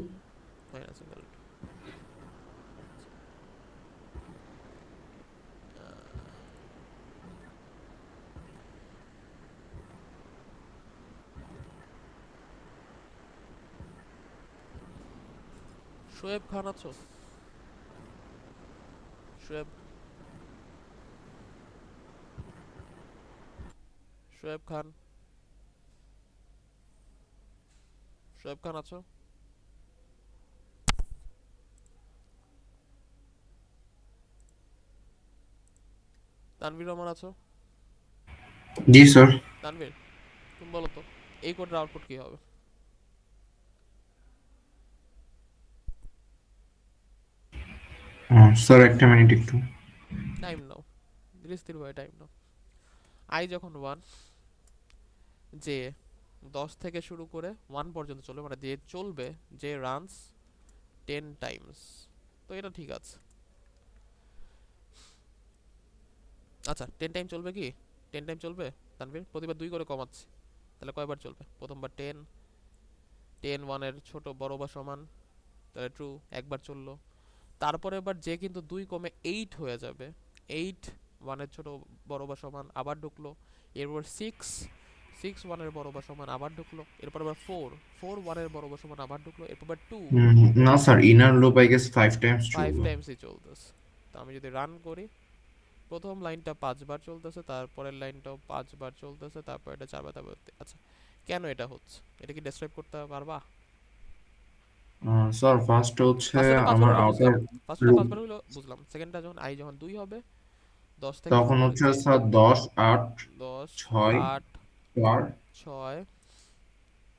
A: minus equal to, Shoaib Khan আছো? শোয়েব, শোয়েব খান, শোয়েব খান আছো? তানভীর রহমান আছো?
G: জি স্যার।
A: তানভীর, তুমি বলো তো এই কোডের আউটপুট কি হবে?
G: স্যার একটা মিনিট একটু।
A: টাইম নাও, ধীরে স্থির ভাবে টাইম নাও। আই যখন 1, যে 10 থেকে শুরু করে 1 পর্যন্ত চলবে, মানে যে চলবে, যে রানস 10 টাইমস। তো এটা ঠিক আছে। আচ্ছা 10 টাইম চলবে কি? 10 টাইম চলবে তানভীর, প্রতিবার 2 করে কমাচ্ছে, তাহলে কয়বার চলবে? প্রথমবার 10, 10 1 এর ছোট বড় বা সমান, তাহলে ট্রু, একবার চললো। তারপরে এবার যে কিন্তু 2 কমে 8 হয়ে যাবে, 8 1 এর ছোট বড় বা সমান, আবার ঢুকলো। এরপর 6, 6 1 এর বড় বা সমান, আবার ঢুকলো। এরপর আবার 4, 4 1 এর বড় বা সমান, আবার ঢুকলো। এরপর আবার 2,
G: না sir, inner loop I guess 5 Times
A: 5
G: চলবে।
A: টাইমসই চলতেছে। তো আমি যদি রান করি, প্রথম লাইনটা 5 বার চলতেছে, তারপরের লাইনটাও 5 বার চলতেছে, তারপর এটা 4 বার, তারপর আচ্ছা কেন এটা হচ্ছে এটা কি ডেসক্রাইব করতে পারবা?
G: স্যার ফার্স্ট হচ্ছে
A: ফার্স্টে 5 বার
G: আমার
A: হলো
G: আউটার
A: বুঝলাম, ফার্স্টে 5
G: লুপ,
A: বার হলো বুঝলাম, সেকেন্ডটা যখন আই যখন 2 হবে, 10 থেকে
G: তখন
A: শুরু করে
G: হচ্ছে
A: যে
G: স্যার 10 8
A: 10
G: 6
A: 8
G: 4,
A: 6,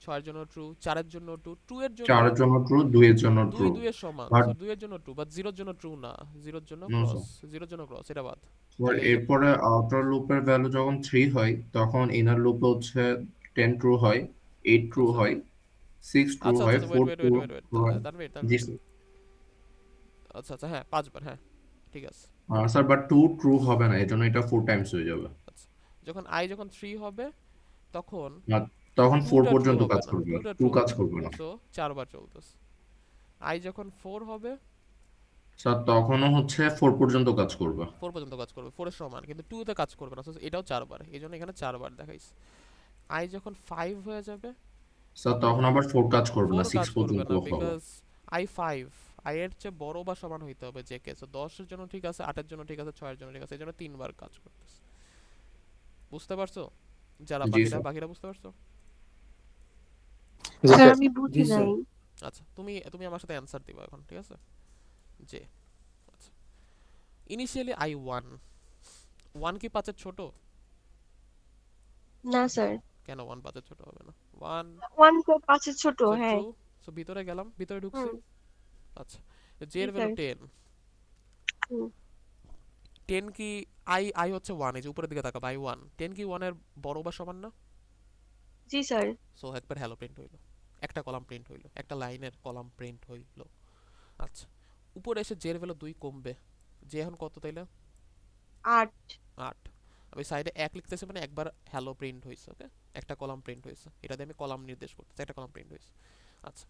A: 6 এর জন্য ট্রু, 4 এর জন্য ট্রু, 2 এর জন্য
G: 4 এর জন্য ট্রু, 2 এর জন্য
A: 2
G: ট্রু।
A: 2 এর সমান,
G: বাট
A: সো 2 এর জন্য ট্রু, বাট 0 এর জন্য ট্রু না, 0 এর জন্য
G: নো
A: ক্রস,
G: স্যার।
A: 0 এর জন্য ক্রস, এটা বাদ।
G: স্যার
A: তাহলে এই যে
G: এরপরে আউটার লুপের ভ্যালু যখন 3 হয় তখন ইনার লুপে হচ্ছে 10 ট্রু হয়, 8 ট্রু
A: আচ্ছা
G: হয়, 6 ট্রু
A: আচ্ছা
G: হয়,
A: আচ্ছা, wait
G: 4
A: wait
G: true
A: wait wait wait,
G: হয়।
A: তানভীর
G: জি
A: তানভীর,
G: স্যার।
A: আচ্ছা আচ্ছা, হ্যাঁ 5 বার, হ্যাঁ ঠিক আছে।
G: স্যার বাট 2 ট্রু হবে না, এজন্য এটা 4 টাইমস হয়ে যাবে।
A: আচ্ছা, যখন আই যখন 3 হবে, তখন
G: আর তখন 4
A: 2টা ট্রু
G: পর্যন্ত
A: হবে
G: কাজ
A: না,
G: করবে,
A: 2টা
G: 2
A: ট্রু
G: কাজ
A: হবে না,
G: করবে না।
A: সো 4 বার চলতেছে। আই যখন 4 হবে,
G: স্যার তখনও হচ্ছে 4 পর্যন্ত কাজ করবে।
A: 4 পর্যন্ত কাজ করবে, 4 এর সমান, কিন্তু 2 তে কাজ করবে না, so এটাও 4 বার, এই জন্য এখানে 4 বার দেখাইছে। আই যখন 5 হয়ে যাবে,
G: স্যার
A: তখন
G: তখন আবার 4 কাজ করবে না,
A: 4
G: 6
A: কাজ করবে
G: পর্যন্ত
A: না,
G: হবে।
A: বিকজ আই 5, আই এর চেয়ে বড় বা সমান হইতে হবে জে কে, সো 10 এর জন্য ঠিক আছে, 8 এর জন্য ঠিক আছে, 6 এর জন্য ঠিক আছে, এই জন্য 3 বার কাজ করতেছে। বুঝতে পারছো? যারা
G: জি
A: বাকিরা
G: স্যার।
A: বাকিরা বুঝতে পারছো?
E: জি
H: স্যার
E: স্যার।
H: আমি
C: জি
H: বুঝি
C: স্যার।
H: নাই।
A: আচ্ছা তুমি তুমি আমার সাথে অ্যানসার দিবা এখন, ঠিক আছে? যে আচ্ছা, ইনিশিয়ালি আই 1, 1 কি 5 এর ছোট?
H: না স্যার,
A: কেন 1 5 এর ছোট হবে না? 1,
H: 1 তো 5 এর ছোট,
A: সো
H: হ্যাঁ।
A: ট্রু, সো ভিতরে গেলাম, ভিতরে ঢুকছি।
H: হুম।
A: আচ্ছা, জে
H: জি
A: এর ভ্যালু
H: স্যার।
A: 10,
H: হুম।
A: 10 কি, আই আই হচ্ছে 1, এই যে উপরের দিকে তাকাবা, আই 1, 10 কি 1 এর বড় বা সমান না?
H: জি স্যার।
A: সো একবার হ্যালো প্রিন্ট হইলো, একটা কলাম প্রিন্ট হইলো, একটা লাইনের কলাম প্রিন্ট হইলো। আচ্ছা, উপরে এসে জের ভ্যালু 2 কমবে, যে এখন কত তাইলে?
H: 8।
A: 8। আমি সাইডে 1 লিখতেছি, মানে একবার হ্যালো প্রিন্ট হইছে, ওকে, একটা কলাম প্রিন্ট হইছে, এটা দিয়ে আমি কলাম নির্দেশ করতেছি, একটা কলাম প্রিন্ট হইছে। আচ্ছা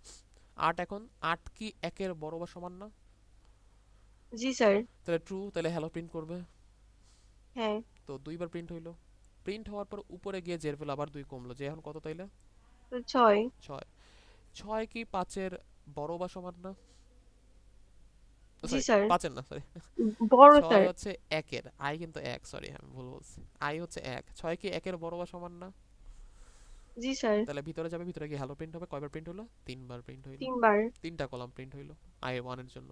A: 8, এখন 8 কি 1 এর বড় বা সমান না?
H: জি স্যার।
A: তাহলে ট্রু, তাহলে হ্যালো প্রিন্ট করবে।
H: হ্যাঁ।
A: তো 2 বার প্রিন্ট হইলো, প্রিন্ট হওয়ার পর উপরে গিয়ে জের ভ্যালু আবার 2 কমলো, যে এখন কত তাইলে?
H: তো 6।
A: 6। 6 কি 5 এর বড় বা সমান না?
H: জি
A: সরি,
H: স্যার।
A: 5 এর না, সরি,
H: বড়
A: 6
H: স্যার।
A: হচ্ছে 1 এর, আই কিন্তু 1, সরি আমি ভুল বলছি, আই হচ্ছে 1, 6 কি 1 এর বড় বা সমান না?
H: জি স্যার।
A: তাহলে ভিতরে যাবে, ভিতরে গিয়ে হ্যালো প্রিন্ট হবে, কয়বার প্রিন্ট হলো? 3 বার প্রিন্ট হইলো,
H: 3 বার।
A: 3টা কলাম প্রিন্ট হইলো আই 1 এর জন্য।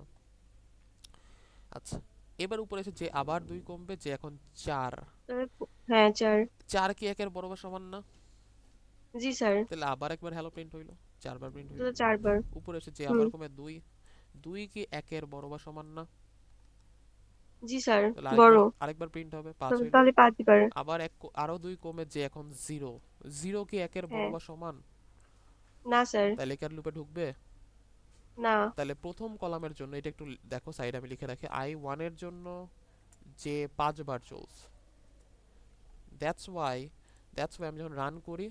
A: আচ্ছা, এবার উপরে এসে যে আবার 2 কমবে, যে এখন 4,
H: হ্যাঁ 4।
A: 4 কি 1 এর বড় বা সমান না?
H: জি স্যার।
A: তাহলে আবার একবার হ্যালো প্রিন্ট হইলো, 4 বার প্রিন্ট
H: তো
A: হইলো।
H: 4 বার।
A: উপরে এসে যে
H: হুম।
A: আবার কমে 2, 2 কি 1 এর বড় বা সমান না?
H: জি স্যার।
A: তাহলে
H: বড়।
A: আরেকবার প্রিন্ট হবে, 5 হইলো।
H: তাহলে 5 বার।
A: আবার আরো 2 কমে, যে এখন 0, 0 কি 1 এর বড়
H: হ্যাঁ।
A: বা সমান?
H: না স্যার।
A: তাহলে কি আর লুপে ঢুকবে?
H: না।
A: তাহলে প্রথম কলামের জন্য এটা একটু দেখো, সাইড আমি লিখে রাখি, i1 এর জন্য যে 5 বার চলছে, দ্যাটস ওয়াই আমি যখন রান করি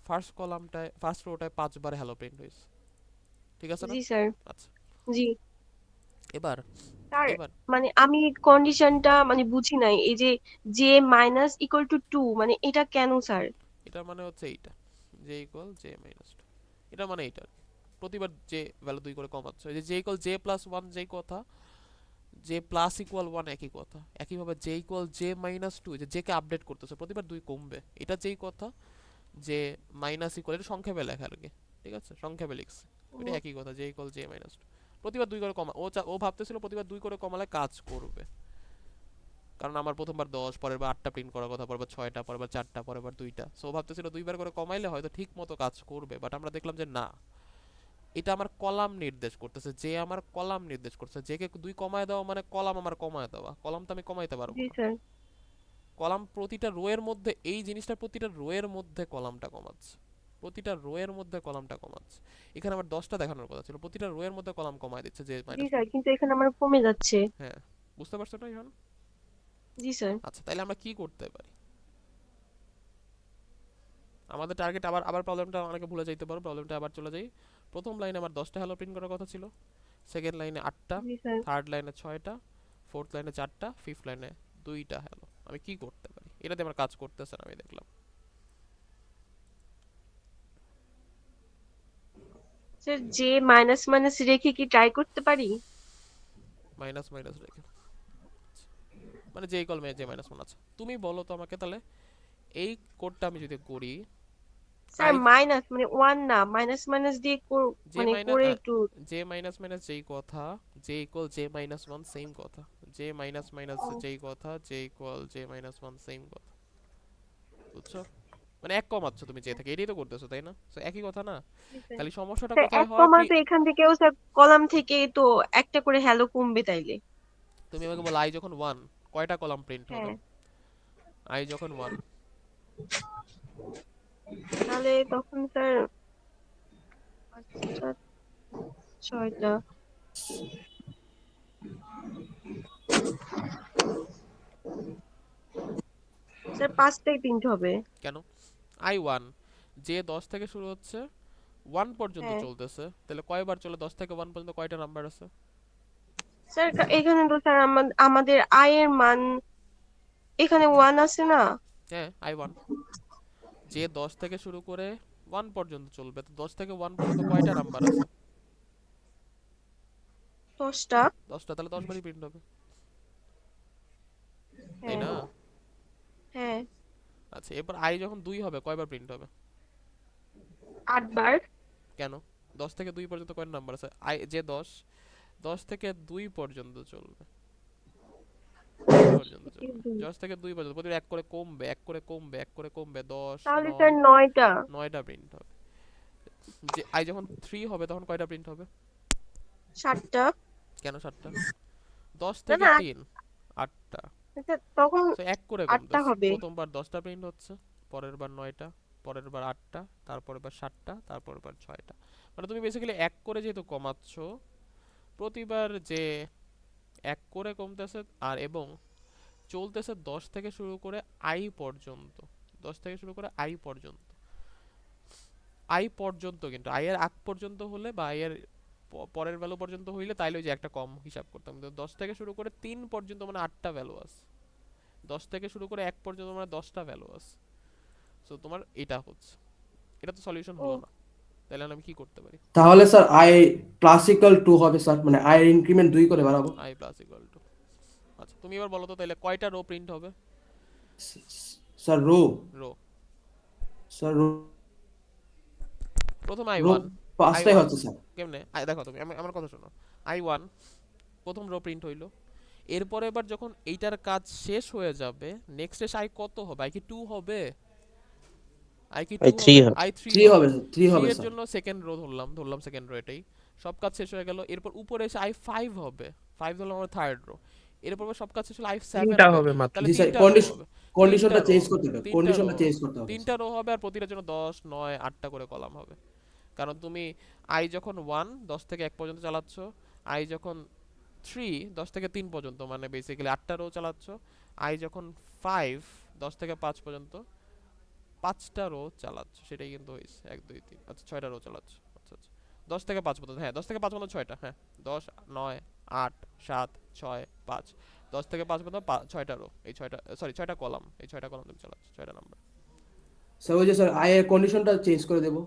A: ফার্স্ট রোটায় 5 বার হ্যালো প্রিন্ট হয়েছে। ঠিক আছে না?
H: জি স্যার।
A: আচ্ছা,
H: জি
A: এবার
H: স্যার,
A: এবার
H: মানে আমি কন্ডিশনটা মানে বুঝি নাই, এই যে জে মাইনাস ইকুয়াল টু 2 মানে এটা কেন স্যার?
A: এটার মানে হচ্ছে এইটা, J equal J minus two, এটার মানে এইটা, প্রতিবার জে ভ্যালু 2 করে কমাচ্ছে। এই যে জে ইকুয়াল জে প্লাস 1 যেই কথা, জে প্লাস ইকুয়াল 1 একই কথা, একইভাবে জে ইকুয়াল জে মাইনাস 2 যে জে কে আপডেট করতেছে, প্রতিবার 2 কমবে, এটা যেই কথা। যে মাইনাস ইকুয়াল, এটা সংক্ষেপে লেখা আর কি, ঠিক আছে, সংক্ষেপে লিখছি, এটা একই কথা, জে ইকুয়াল জে মাইনাস 2 প্রতিবার 2 করে কমা, ও ভাবতেছিল প্রতিবার 2 করে কমালে কাজ করবে, কারণ আমার প্রথমবার 10, পরের বার 8টা প্রিন্ট করার কথা, পরের বার 6টা, পরের বার 4টা, পরের বার 2টা, সো ও ভাবতেছিল 2বার করে কমাইলে হয়তো ঠিক মতো কাজ করবে, বাট আমরা দেখলাম যে না, এটা আমার কলাম নির্দেশ করতেছে, যে আমার কলাম নির্দেশ করতেছে, যে কে 2 কমায় দেওয়া মানে কলাম আমার কমায় দেওয়া, কলাম তো আমি কমাইতে পারবো
H: জি
A: না,
H: স্যার।
A: কলাম প্রতিটা রো এর মধ্যে, এই জিনিসটা প্রতিটা রো এর মধ্যে কলামটা কমাচ্ছে, প্রতিটা রো এর মধ্যে কলামটা কমাচ্ছে। এখানে আমার 10টা দেখানোর কথা ছিল, প্রতিটা রো এর মধ্যে কলাম কমায় দিচ্ছে যে
H: জি
A: মাইনাস।
H: স্যার, কিন্তু এখানে আমার কমে যাচ্ছে।
A: হ্যাঁ, বুঝতে পারছো না এখন?
H: জি স্যার।
A: আচ্ছা, তাহলে আমরা কি করতে পারি? আমাদের টার্গেট আবার প্রবলেমটা অনেকে ভুলে যাইতে পারো, প্রবলেমটা আবার চলে যাই। প্রথম লাইনে আমার 10টা হ্যালো প্রিন্ট করার কথা ছিল, সেকেন্ড লাইনে 8টা,
H: জি স্যার।
A: থার্ড লাইনে 6টা, ফোর্থ লাইনে 4টা, ফিফথ লাইনে 2টা হ্যালো। আমি কি করতে পারি? এটাতে আমার কাজ করতেছে না, আমি দেখলাম।
H: স্যার, জে মাইনাস মাইনাস রেখে কি ট্রাই করতে পারি?
A: মাইনাস মাইনাস রেখে, মানে যে ইকুয়াল যে মাইনাস 1 আছে, তুমি বলো তো আমাকে, তাহলে এই কোডটা আমি যদি করি,
H: স্যার
A: আই
H: মাইনাস মানে 1 না, মাইনাস মাইনাস দিয়ে
A: জে
H: মানে
A: মাইনাস
H: করে একটু।
A: জে মাইনাস মাইনাস যেই কথা, J equal J minus 1 same কথা, জে মাইনাস মাইনাস
H: ও,
A: যেই কথা, J equal J minus 1 same কথা, বুঝছো? মানে এক কমাচ্ছ তুমি জে থেকে, এটাই তো করতেছো তাই না? তো একই কথা না?
H: জি স্যার।
A: খালি সমস্যাটা
H: স্যার
A: কোথায়
H: এক
A: হয়,
H: কমা তো এখান থেকেও স্যার, কলাম থেকে তো একটা করে হ্যালো কমবে তাইলে।
A: তুমি আমাকে বলো, আই যখন 1 কয়টা কলাম প্রিন্ট হবে?
H: হ্যাঁ,
A: আই যখন 1,
H: তাহলে তখন স্যার 5টা, 6টা। স্যার 5টাই প্রিন্ট হবে।
A: কেন? আই 1 যে 10 থেকে শুরু হচ্ছে 1 পর্যন্ত
H: হ্যাঁ
A: চলতেছে, তাহলে কয়বার চলে? 10 থেকে 1 পর্যন্ত কয়টা নাম্বার আছে?
H: স্যার, এখানে তো স্যার আমাদের আই এর মান এখানে 1 আছে না?
A: হ্যাঁ, আই 1 যে 10 থেকে শুরু করে 1 পর্যন্ত চলবে, তো 10 থেকে 1 পর্যন্ত কয়টা নাম্বার আছে?
H: 10টা।
A: 10টা, তাহলে 10 বারই প্রিন্ট হবে, তাই
H: হ্যাঁ
A: না?
H: হ্যাঁ।
A: আচ্ছা, এরপর আই যখন 2 হবে কয়বার প্রিন্ট হবে?
H: 8 বার।
A: কেন? 10 থেকে 2 পর্যন্ত কয়টা নাম্বার আছে? আই যে 10 থেকে 2 পর্যন্ত চলবে, 2 পর্যন্ত চলবে, 10 থেকে 2 পর্যন্ত প্রতিবার 1 করে কমবে, 1 করে কমবে, 1 করে কমবে, 10,
H: তাহলে
A: 9,
H: স্যার 9টা।
A: 9টা প্রিন্ট হবে। যে আই যখন 3 হবে তখন কয়টা প্রিন্ট হবে?
H: 7টা।
A: কেন 7টা? 10
H: না
A: থেকে
H: না,
A: 3 8টা,
H: স্যার তখন
A: সো 1 করে
H: 8টা
A: কমতেছে,
H: হবে।
A: প্রথমবার 10টা প্রিন্ট হচ্ছে, পরের বার 9টা, পরের বার 8টা, তারপরের বার 7টা, তারপরের বার 6টা, মানে তুমি বেসিক্যালি 1 করে যেহেতু কমাচ্ছ, প্রতিবার যে 1 করে কমতেছে, আর এবং চলতেছে 10 থেকে শুরু করে আই পর্যন্ত, 10 থেকে শুরু করে আই পর্যন্ত, আই পর্যন্ত, কিন্তু আই এর আগ পর্যন্ত হলে বা আই এর পরের ভ্যালু পর্যন্ত হইলে তাইলে ওই যে একটা কম হিসাব করতাম, কিন্তু 10 থেকে শুরু করে 3 পর্যন্ত মানে 8টা ভ্যালু আছে, 10 থেকে শুরু করে 1 পর্যন্ত মানে 10টা ভ্যালু আছে, সো তোমার এটা হচ্ছে, এটা তো সলিউশন
H: ও
A: হলো না, তাহলে আমি কি করতে পারি?
C: তাহলে স্যার আই প্লাস ইকুয়াল 2 হবে স্যার, মানে আই এর ইনক্রিমেন্ট 2 করে বাড়াবো।
A: আই প্লাস ইকুয়াল টু, আচ্ছা তুমি এবার বলো তো তাহলে কয়টা রো প্রিন্ট হবে?
C: Sir row,
A: row,
C: sir row,
A: প্রথম আই
C: রো
A: 1, আই
C: 5টাই
A: 1
C: হচ্ছে স্যার।
A: কেমনে দেখো, তুমি আমার কথা শোনো, আই 1 প্রথম রো প্রিন্ট হইলো, এরপরে এবার যখন এইটার কাজ শেষ হয়ে যাবে, নেক্সট এসে আই কত হবে? আই কি 2 হবে? আই কি 2
D: আই 3
A: হবে?
D: হবে।
A: আই 3
C: 3
A: হবে।
C: হবে স্যার, 3
A: 3
C: হবে
A: এর
C: স্যার।
A: জন্য সেকেন্ড রো ধরলাম সেকেন্ড রো, এটাই সব কাজ শেষ হয়ে গেল, এরপর উপরে এসে আই 5 হবে, 5 হলো আমার থার্ড রো, এরপর সব কাজ শেষ হলো আই 7
E: তিনটা
A: হবে,
E: হবে মাত্র।
A: তাহলে
C: জি স্যার,
A: তিনটা রো হবে, তিনটা
C: কন্ডিশনটা
A: রো
C: চেঞ্জ
A: হবে,
C: করতে হবে,
A: তিনটা রো
C: কন্ডিশনটা চেঞ্জ
A: হবে,
C: করতে হবে
A: তিনটা
C: স্যার।
A: রো হবে, আর প্রতিটার জন্য 10, 9, 8টা করে কলাম হবে, কারণ তুমি আই যখন 1 10 থেকে 1 পর্যন্ত চালাচ্ছ, আই যখন 3 10 থেকে 3 পর্যন্ত মানে বেসিক্যালি 8টা রো চালাচ্ছ, আই যখন 5 10 থেকে 5 পর্যন্ত 5টা রো চালাচ্ছ, সেটাই কিন্তু হইছে 1 2 3, আচ্ছা 6টা রো চালাচ্ছ, আচ্ছা আচ্ছা 10 থেকে 5 পর্যন্ত, হ্যাঁ 10 থেকে 5 পর্যন্ত 6টা, হ্যাঁ 10 9 8 7 6 5, 10 থেকে 5 পর্যন্ত 6টা রো, এই 6টা সরি 6টা কলাম, এই 6টা কলাম তুমি চালাচ্ছ, 6টা নাম্বার।
C: স্যার ওই যে স্যার আই এর কন্ডিশনটা চেঞ্জ করে দেবো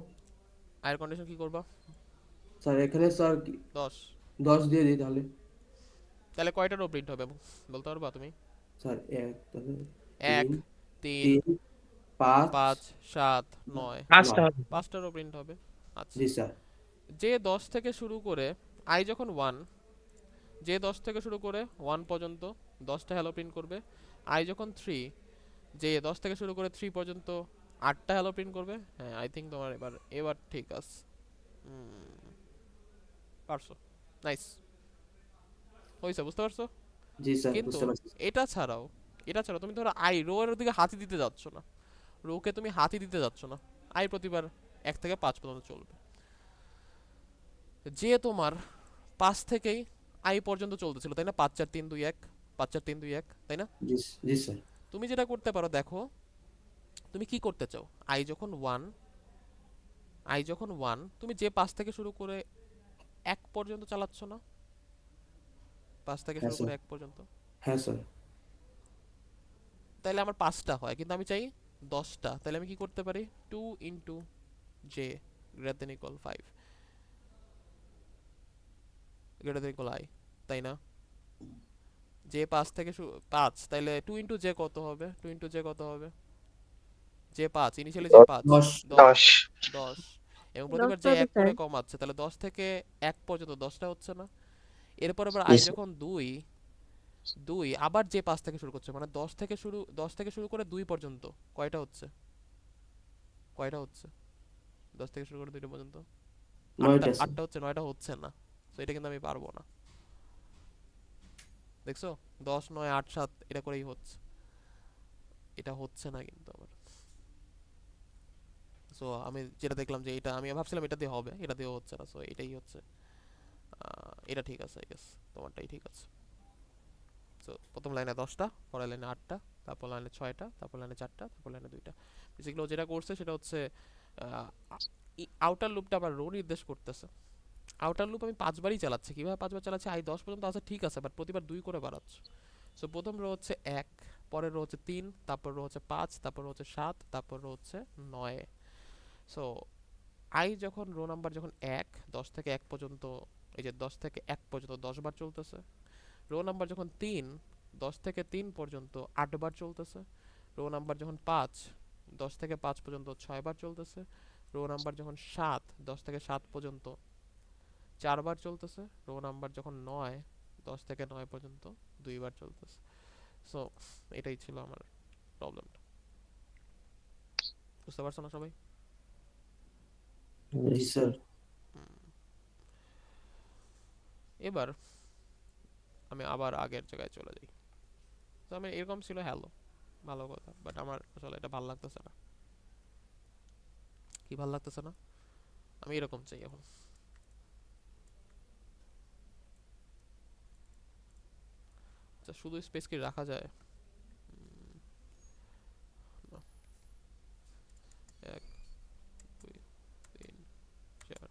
A: আয়ের কন্ডিশন কি করবা?
C: স্যার, এখানে স্যার
A: 10,
C: 10 দিয়ে দিই তাহলে।
A: তাহলে কয়টা রো প্রিন্ট হবে বলতে পারবা তুমি?
C: স্যার 1 তাহলে
A: 1
C: 3
A: 3
C: 3 5
A: 5 7 9,
E: 5টা
C: 9।
E: হবে।
A: 5টা রো প্রিন্ট হবে। আচ্ছা,
C: জি স্যার।
A: যে 10 থেকে শুরু করে আই যখন 1, যে 10 থেকে শুরু করে 1 পর্যন্ত 10টা হ্যালো প্রিন্ট করবে, আই যখন 3, যে 10 থেকে শুরু করে 3 পর্যন্ত 8টা হ্যালো প্রিন্ট করবে। হ্যাঁ আই থিংক তোমার এবার এবার ঠিক আছে, পারছো, নাইস হইছে, বুঝতে পারছো?
C: জি স্যার,
A: কিন্তু
C: বুঝতে পারছি।
A: এটা ছাড়াও তুমি ধরো আই রো এর দিকে হাতি দিতে যাচ্ছ না, রোকে তুমি হাতি দিতে যাচ্ছ না, আই প্রতিবার 1 থেকে 5 পর্যন্ত চলবে। যে তোমার 5 থেকেই আই পর্যন্ত চলতেছিল, তাই না? 5 4 3 2 1, 5 4 3 2 1, তাই না?
C: জি জি স্যার।
A: তুমি যেটা করতে পারো, দেখো তুমি কি করতে চাও। আই যখন 1 তুমি যে 5 থেকে শুরু করে 1 পর্যন্ত চালাচ্ছ না, 5 থেকে
C: হ্যাঁ
A: শুরু করে
C: স্যার।
A: 1 পর্যন্ত,
C: হ্যাঁ স্যার।
A: তাহলে আমার 5টা হয়, কিন্তু আমি চাই 10টা। তাহলে আমি কি করতে পারি, 2 into J greater than equal 5 greater than equal I, তাই না? যে 5 থেকে 5, তাহলে 2 ইন্টু জে কত হবে, 2 ইন্টু জে কত হবে, যে 5 ইনিশিয়ালি যে 5
C: 10।
A: 10 10, এবং
H: 10
A: প্রতিবার যে
H: হবে
A: 1
H: স্যার।
A: করে কমাচ্ছে, তাহলে 10 থেকে 1 পর্যন্ত 10টা হচ্ছে না? এরপর আবার
B: জি
A: আই
B: স্যার।
A: যখন 2 আবার যে 5 থেকে শুরু করছে, মানে 10 থেকে শুরু করে 2 পর্যন্ত কয়টা হচ্ছে, কয়টা হচ্ছে 10 থেকে শুরু করে 2টা পর্যন্ত? 8টা,
C: 9টা স্যার।
A: 8টা হচ্ছে, 9টা হচ্ছে না। তো এটা কিন্তু আমি পারবো না, দেখছো? 10 9 8 7 এটা করেই হচ্ছে, এটা হচ্ছে না কিন্তু আমার। সো আমি যেটা দেখলাম যে এটা আমি ভাবছিলাম এটা দিয়ে হবে, এটা দিয়েও হচ্ছে না, সো এটাই হচ্ছে। এটা ঠিক আছে, আই গেস তোমারটাই ঠিক আছে। সো প্রথম লাইনে 10টা, পরের লাইনে 8টা, তারপর লাইনে 6টা, তারপর লাইনে 4টা, তারপর লাইনে 2টা। বেসিক্যালি ও যেটা করছে সেটা হচ্ছে আউটার লুপটা আবার রো নির্দেশ করতেছে। আউটার লুপ আমি 5বারই চালাচ্ছি, কিভাবে 5বার চালাচ্ছি, আই 10 পর্যন্ত আছে ঠিক আছে, বাট প্রতিবার 2 করে বাড়াচ্ছে। সো প্রথম রো হচ্ছে 1, পরের রো হচ্ছে 3, তারপর রো হচ্ছে 5, তারপর রো হচ্ছে 7, তারপর রো হচ্ছে 9। সো আই যখন রো নাম্বার যখন 1 10 থেকে 1 পর্যন্ত, এই যে 10 থেকে 1 পর্যন্ত 10 বার চলতেছে। রো নাম্বার যখন 3 10 থেকে 3 পর্যন্ত 8 বার চলতেছে। রো নাম্বার যখন 5 10 থেকে 5 পর্যন্ত 6 বার চলতেছে। রো নাম্বার যখন 7 10 থেকে 7 পর্যন্ত 4 বার চলতেছে। রো নাম্বার যখন 9 10 থেকে 9 পর্যন্ত 2 বার চলতেছে। সো এটাই ছিল আমার প্রবলেমটা, বুঝতে পারছো না সবাই?
C: জি স্যার।
A: এবার আমি আবার আগের জায়গায় চলে যাই। তো আমি এরকম ছিল, হ্যালো ভালো কথা, বাট আমার আসলে এটা ভালো লাগতেছে না। কি ভালো লাগতেছে না, আমি এরকম চাই এখন। আচ্ছা শুধু স্পেস কি রাখা যায়? না, 1 2 3 4,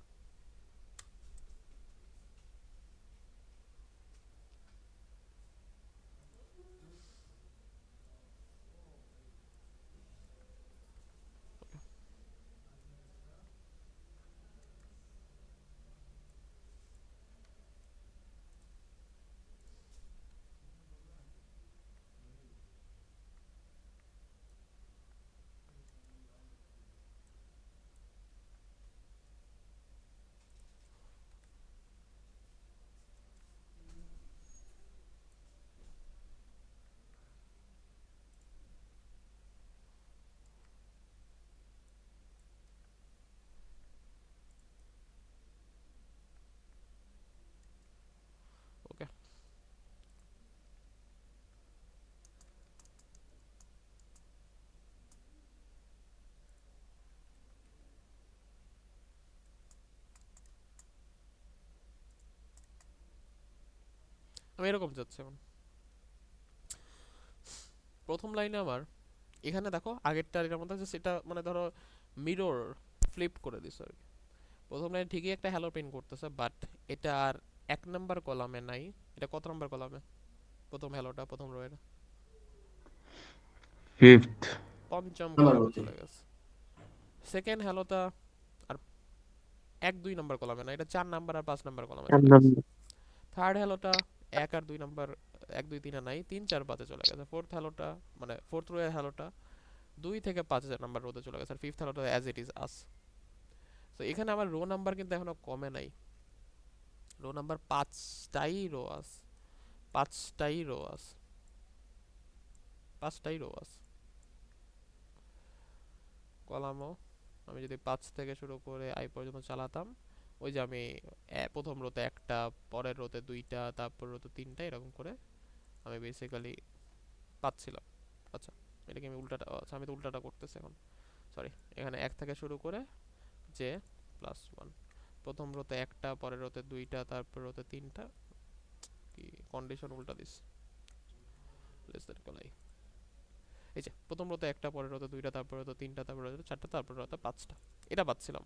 A: আমি এরকম চাচ্ছি এখন। প্রথম লাইনে আমার এখানে দেখো আগেরটার এটার মধ্যে সেটা মানে ধরো মিরর ফ্লিপ করে দিছে আর কি। প্রথম লাইনে ঠিকই একটা হ্যালো প্রিন্ট করতেছে, বাট এটা আর 1 নাম্বার কলামে নাই। এটা কত নাম্বার কলামে? প্রথম হ্যালোটা প্রথম রো এর
I: ফিফথ।
A: পঞ্চম
C: নাম্বার
A: কলামে
C: হচ্ছে
A: চলে গেছে। সেকেন্ড হ্যালোটা আর 1 2 নাম্বার কলামে না, এটা 4 নাম্বার আর 5 নাম্বার কলামে
D: 4
A: চলে গেছে।
D: নাম্বার।
A: থার্ড হ্যালোটা 1 আর 2 নাম্বার 1 2 3 নাই, 3 4 5 চলে গেছে। ফোর্থ হ্যালোটা মানে ফোর্থ রো এর হ্যালোটা 2 থেকে 5 নাম্বার রোতে চলে গেছে। আর ফিফথ হ্যালোটা অ্যাজ ইট ইজ আস। তো এখানে আমার রো নাম্বার কিন্তু এখনো কমে নাই। রো নাম্বার 5টাই রো আছে, 5টাই রো আছে, 5টাই রো আছে। কলামও আমি যদি 5 থেকে শুরু করে আই পর্যন্ত চালাতাম, ওই যে আমি প্রথম রোতে একটা, পরের রোতে 2টা, তারপর রোতে 3টা, এরকম করে আমি বেসিক্যালি পাচ্ছিলাম। আচ্ছা এটাকে আমি উল্টাটা, আচ্ছা আমি তো উল্টাটা করতেছি এখন, সরি। এখানে 1 থেকে শুরু করে যে +1, প্রথম রোতে একটা, পরের রোতে 2টা, তারপর রোতে 3টা, কি কন্ডিশন উল্টা দিস, লেস দ্যাট কলাই। এই যে প্রথম রোতে একটা, পরের রোতে 2টা, তারপর রোতে 3টা, তারপর রোতে 4টা, তারপর রোতে 5টা, এটা পাচ্ছিলাম।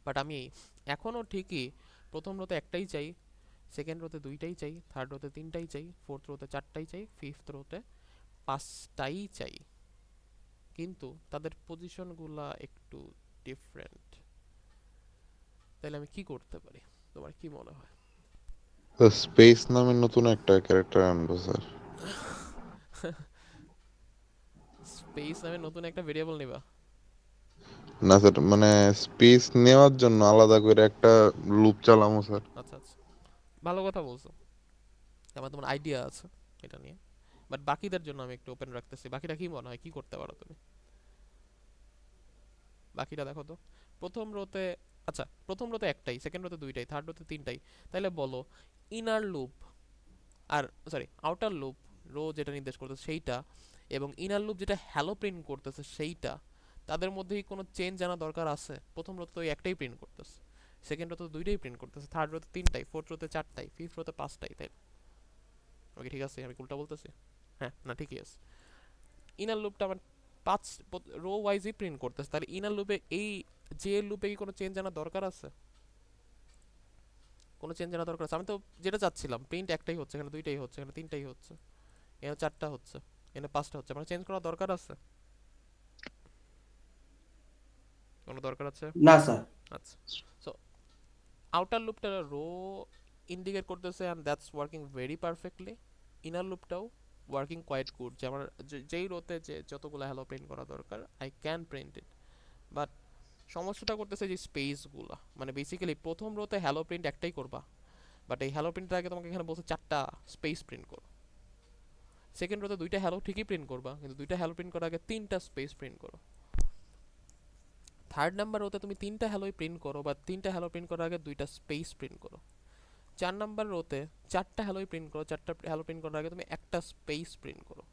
A: বাট আমি এখনও ঠিকই প্রথম রোতে একটাই চাই, সেকেন্ড রোতে 2টাই চাই, থার্ড রোতে 3টাই চাই, ফোর্থ রোতে 4টাই চাই, ফিফথ রোতে 5টাই চাই, কিন্তু তাদের পজিশনগুলা একটু ডিফারেন্ট। তাহলে আমি কি করতে পারি, তোমার কি মনে হয়?
I: স্পেস নামে নতুন একটা ক্যারেক্টার আনবো স্যার।
A: স্পেস নামে নতুন একটা ভেরিয়েবল নিবা?
I: না স্যার, মানে স্পেস নেওয়ার জন্য আলাদা করে একটা লুপ চালামো স্যার।
A: আচ্ছা আচ্ছা, ভালো কথা বলছো, আমার তোমার আইডিয়া আছে এটা নিয়ে। বাট বাকিদের জন্য আমি একটু ওপেন রাখতেছি, বাকিটা কি মনে হয় কি করতে পারো তুমি? বাকিটা দেখো তো। প্রথম রোতে, আচ্ছা প্রথম রোতে একটাই, সেকেন্ড রোতে 2টাই, থার্ড রোতে 3টাই, তাহলে বলো ইনার লুপ আর সরি আউটার লুপ রো যেটা নির্দেশ করতেছে সেইটা, এবং ইনার লুপ যেটা হ্যালো প্রিন্ট করতেছে সেইটা, তাদের মধ্যে কি কোনো চেঞ্জ জানা দরকার আছে? প্রথম রোতে তো ওই একটাই প্রিন্ট করতেছে, সেকেন্ড রোতে 2টাই প্রিন্ট করতেছে, থার্ড রোতে 3টাই, ফোর্থ রোতে 4টাই, ফিফথ রোতে 5টাই, তাই ওকে ঠিক আছে? আমি উল্টা বলতেছি? হ্যাঁ না ঠিকই আছে। ইনার লুপটা আমার 5 রো ওয়াইজই প্রিন্ট করতেছে, তাহলে ইনার লুপে এই যে লুপে কি কোনো চেঞ্জ জানা দরকার আছে? কোনো চেঞ্জ জানা দরকার আছে? আমি তো যেটা চাচ্ছিলাম প্রিন্ট একটাই হচ্ছে, এখানে 2টাই হচ্ছে, এখানে 3টাই হচ্ছে, এখানে 4টা হচ্ছে, এখানে 5টা হচ্ছে, মানে চেঞ্জ করার দরকার আছে? কোনো দরকার আছে?
C: না স্যার।
A: আচ্ছা, সো আউটার লুপটা রো ইন্ডিকেট করতেছে and that's working very perfectly. Inner লুপটাও ওয়ার্কিং কোয়াইট গুড, যে আমার যেই রোতে যে যতগুলো হ্যালো প্রিন্ট করা দরকার I can print it. But সমস্যাটা করতেছে যে স্পেসগুলো, মানে বেসিক্যালি প্রথম রোতে হ্যালো প্রিন্ট একটাই করবা, বাট এই হ্যালো প্রিন্টের আগে তোমাকে এখানে বলছে 4টা স্পেস প্রিন্ট করো। সেকেন্ড রোতে 2টা হ্যালো ঠিকই প্রিন্ট করবা, কিন্তু 2টা হ্যালো প্রিন্ট করার আগে 3টা স্পেস প্রিন্ট করো। থার্ড নাম্বার রোতে তুমি 3টা হ্যালোই প্রিন্ট করো, বা 3টা হ্যালো প্রিন্ট করার আগে 2টা স্পেস প্রিন্ট করো। 4 নাম্বার রোতে 4টা হ্যালোই প্রিন্ট করো, 4টা হ্যালো প্রিন্ট করার আগে তুমি একটা স্পেস প্রিন্ট করো।